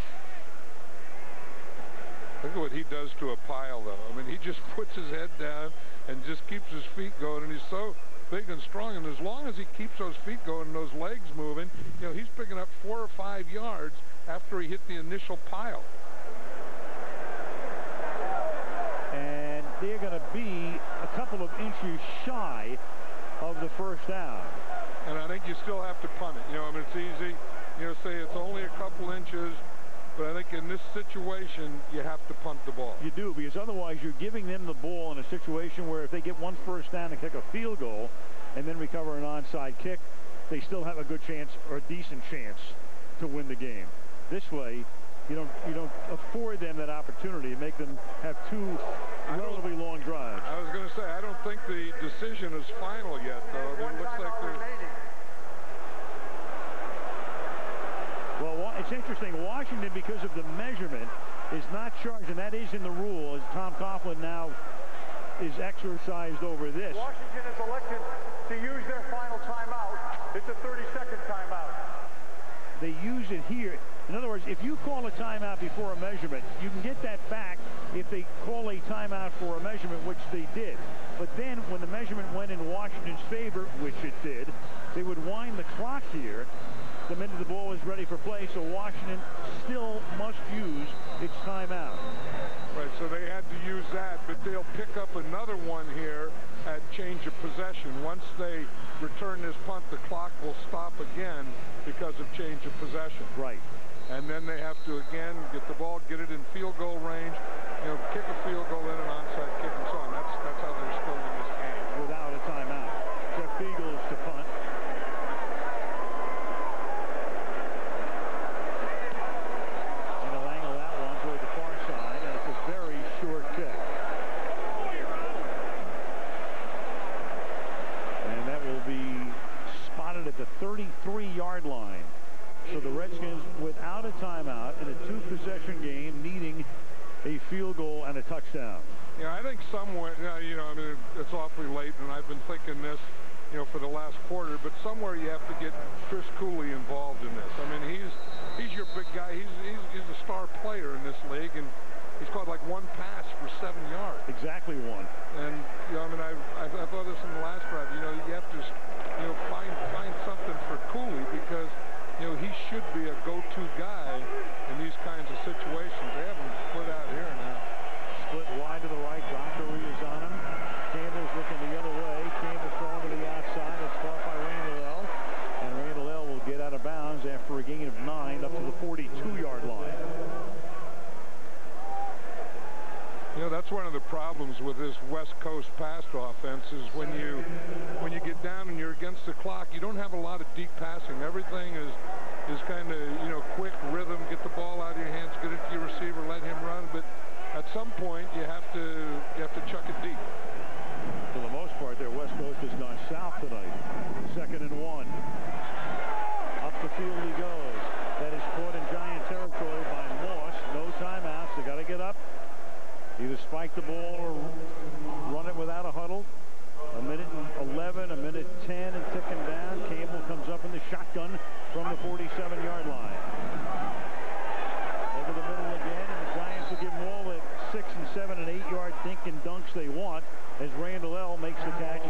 Look at what he does to a pile, though. I mean, he just puts his head down and just keeps his feet going, and he's so big and strong, and as long as he keeps those feet going and those legs moving, you know, he's picking up 4 or 5 yards after he hit the initial pile. And they're going to be a couple of inches shy of the first down. And I think you still have to punt it. You know, I mean, it's easy, you know, say it's only a couple inches, but I think in this situation, you have to punt the ball. You do, because otherwise you're giving them the ball in a situation where if they get 1 first down and kick a field goal and then recover an onside kick, they still have a good chance or a decent chance to win the game. This way, you don't afford them that opportunity and make them have 2 relatively long drives. I was going to say, I don't think the decision is final yet, though. I mean, it looks like there's... Well, it's interesting. Washington, because of the measurement, is not charged, and that is in the rule, as Tom Coughlin now is exercised over this. Washington has elected to use their final timeout, it's a 30-second timeout. They use it here. In other words, if you call a timeout before a measurement, you can get that back if they call a timeout for a measurement, which they did. But then when the measurement went in Washington's favor, which it did, they would wind the clock here the minute the ball was ready for play, so Washington still must use its timeout. Right, so they had to use that, but they'll pick up another one here at change of possession. Once they return this punt, the clock will stop again because of change of possession. Right. And then they have to, again, get the ball, get it in field goal range, you know, kick a field goal in an onside kick and so on. That's how they're still in this game. Without a timeout. Jeff Beagles to punt. And they'll angle that one toward the far side, and it's a very short kick. And that will be spotted at the 33-yard line. So the Redskins, without a timeout in a two-possession game, needing a field goal and a touchdown. Yeah, I think somewhere, you know, I mean, it's awfully late, and I've been thinking this, you know, for the last quarter, but somewhere you have to get Chris Cooley involved in this. I mean, he's your big guy. He's a star player in this league, and he's caught like one pass for 7 yards. Exactly one. And, you know, I mean, I thought this in the last drive, you know, you have to, you know, find something for Cooley because, you know, he should be a go-to guy in these kinds of situations. They have him split out here now. Split wide to the right. Dockery is on him. Campbell's looking the other way. Campbell throwing to the outside. It's caught by Randall. And Randall will get out of bounds after a gain of 9 up to the 42-yard line. You know, that's one of the problems with this West Coast pass offense is when you get down and you're against the clock, you don't have a lot of deep passing. Everything is kind of, you know, quick rhythm, get the ball out of your hands, get it to your receiver, let him run. But at some point, you have to chuck it deep. For the most part, their West Coast has gone south tonight. 2nd and 1. Up the field he goes. That is caught in Giant territory by Moss. No timeouts. They got to get up. Either spike the ball or run it without a huddle. A minute and 11, a minute 10, and ticking down. Campbell comes up in the shotgun from the 47-yard line. Over the middle again, and the Giants will give them all the 6 and 7 and 8-yard dink and dunks they want as Randall L. makes the catch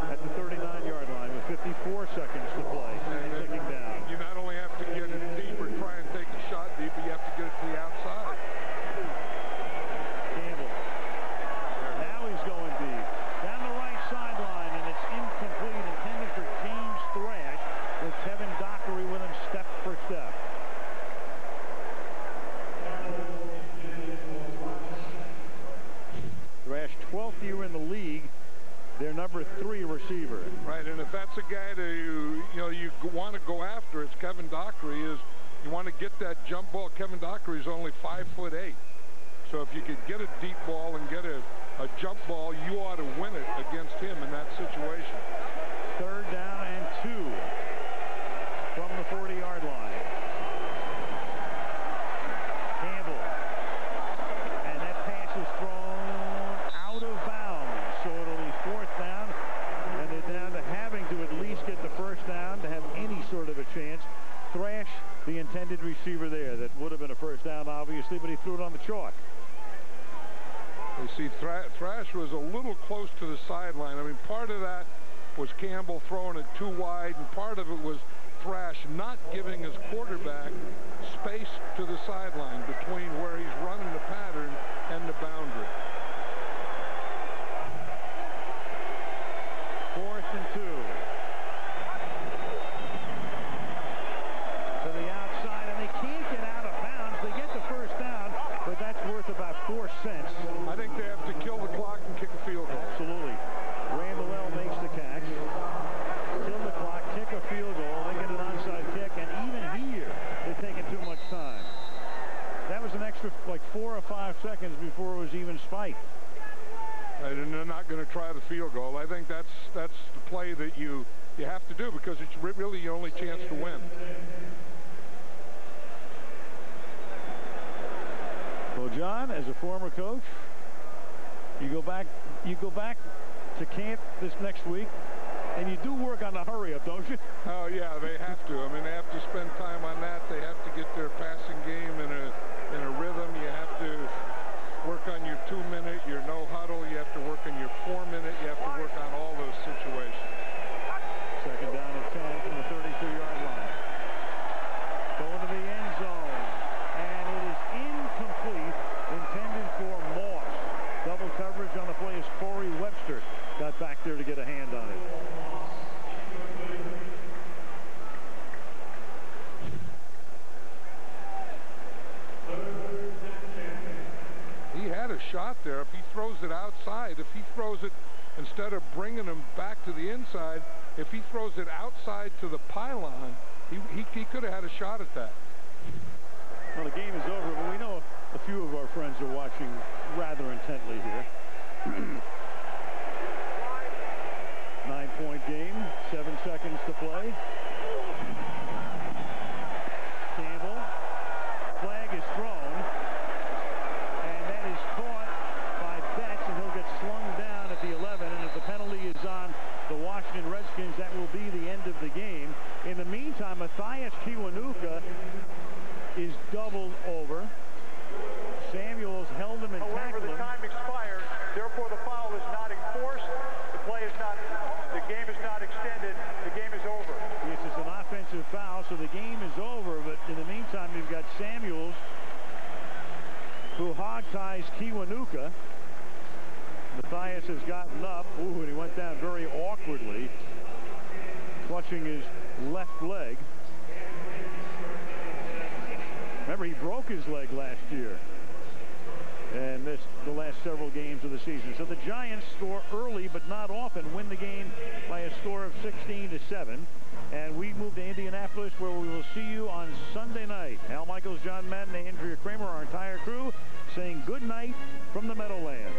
at the 39-yard line with 54 seconds to play. Ticking down. You not only have to get it deep or try and take a shot deep, but you have to get it to the outside. Going deep down the right sideline, and it's incomplete, intended for James Thrash, with Kevin Dockery with him step for step. Thrash, 12th year in the league, their number 3 receiver. Right, and if that's a guy that you want to go after, it's Kevin Dockery. Is you want to get that jump ball. Kevin Dockery is only 5'8". So if you could get a deep ball and get a jump ball, you ought to win it against him in that situation. 3rd down and 2 from the 40-yard line. Campbell. And that pass is thrown out of bounds. So it'll be 4th down. And they're down to having to at least get the 1st down to have any sort of a chance. Thrash, the intended receiver there. That would have been a 1st down, obviously, but he threw it on the chalk. You see, Thrash was a little close to the sideline. I mean, part of that was Campbell throwing it too wide, and part of it was Thrash not giving his quarterback space to the sideline between where he's running the pattern and the boundary. 4th and 2. To the outside, and they can't get out of bounds. They get the 1st down, but that's worth about 4 cents. I think they have to kill the clock and kick a field goal. Absolutely. Randall L. makes the catch. Kill the clock, kick a field goal. They get an onside kick, and even here, they're taking too much time. That was an extra, like 4 or 5 seconds before it was even spiked. And they're not going to try the field goal. I think that's the play that you have to do because it's really your only chance to win. Well, John, as a former coach, you go back to camp this next week. And you do work on the hurry-up, don't you? Oh, yeah, they have to. I mean, they have to spend time on that. They have to get their passing game in a rhythm. You have to work on your 2-minute, your no huddle. You have to work on your 4-minute. You have to work on all those situations. Second down and 10 from the 32-yard line. Going to the end zone. And it is incomplete, intended for Moss. Double coverage on the play as Corey Webster got back there to get a hand on it. He had a shot there. If he throws it outside, if he throws it instead of bringing him back to the inside, if he throws it outside to the pylon, he could have had a shot at that. Well, the game is over, but we know a few of our friends are watching rather intently here. 9-point game, 7 seconds to play. Campbell, flag is thrown, and that is caught by Betts, and he'll get slung down at the 11, and if the penalty is on the Washington Redskins, that will be the end of the game. In the meantime, Matthias Kiwanuka is doubled over. Samuels held him and tackled him. However, the time expired. Therefore, the foul is not enforced. The play is not. The game is not extended. The game is over. This is an offensive foul, so the game is over. But in the meantime, you've got Samuels, who hog-ties Kiwanuka. Matthias has gotten up. Ooh, and he went down very awkwardly, clutching his left leg. Remember, he broke his leg last year and missed the last several games of the season. So the Giants score early but not often, win the game by a score of 16-7. And we move to Indianapolis, where we will see you on Sunday night. Al Michaels, John Madden, Andrea Kramer, our entire crew saying good night from the Meadowlands.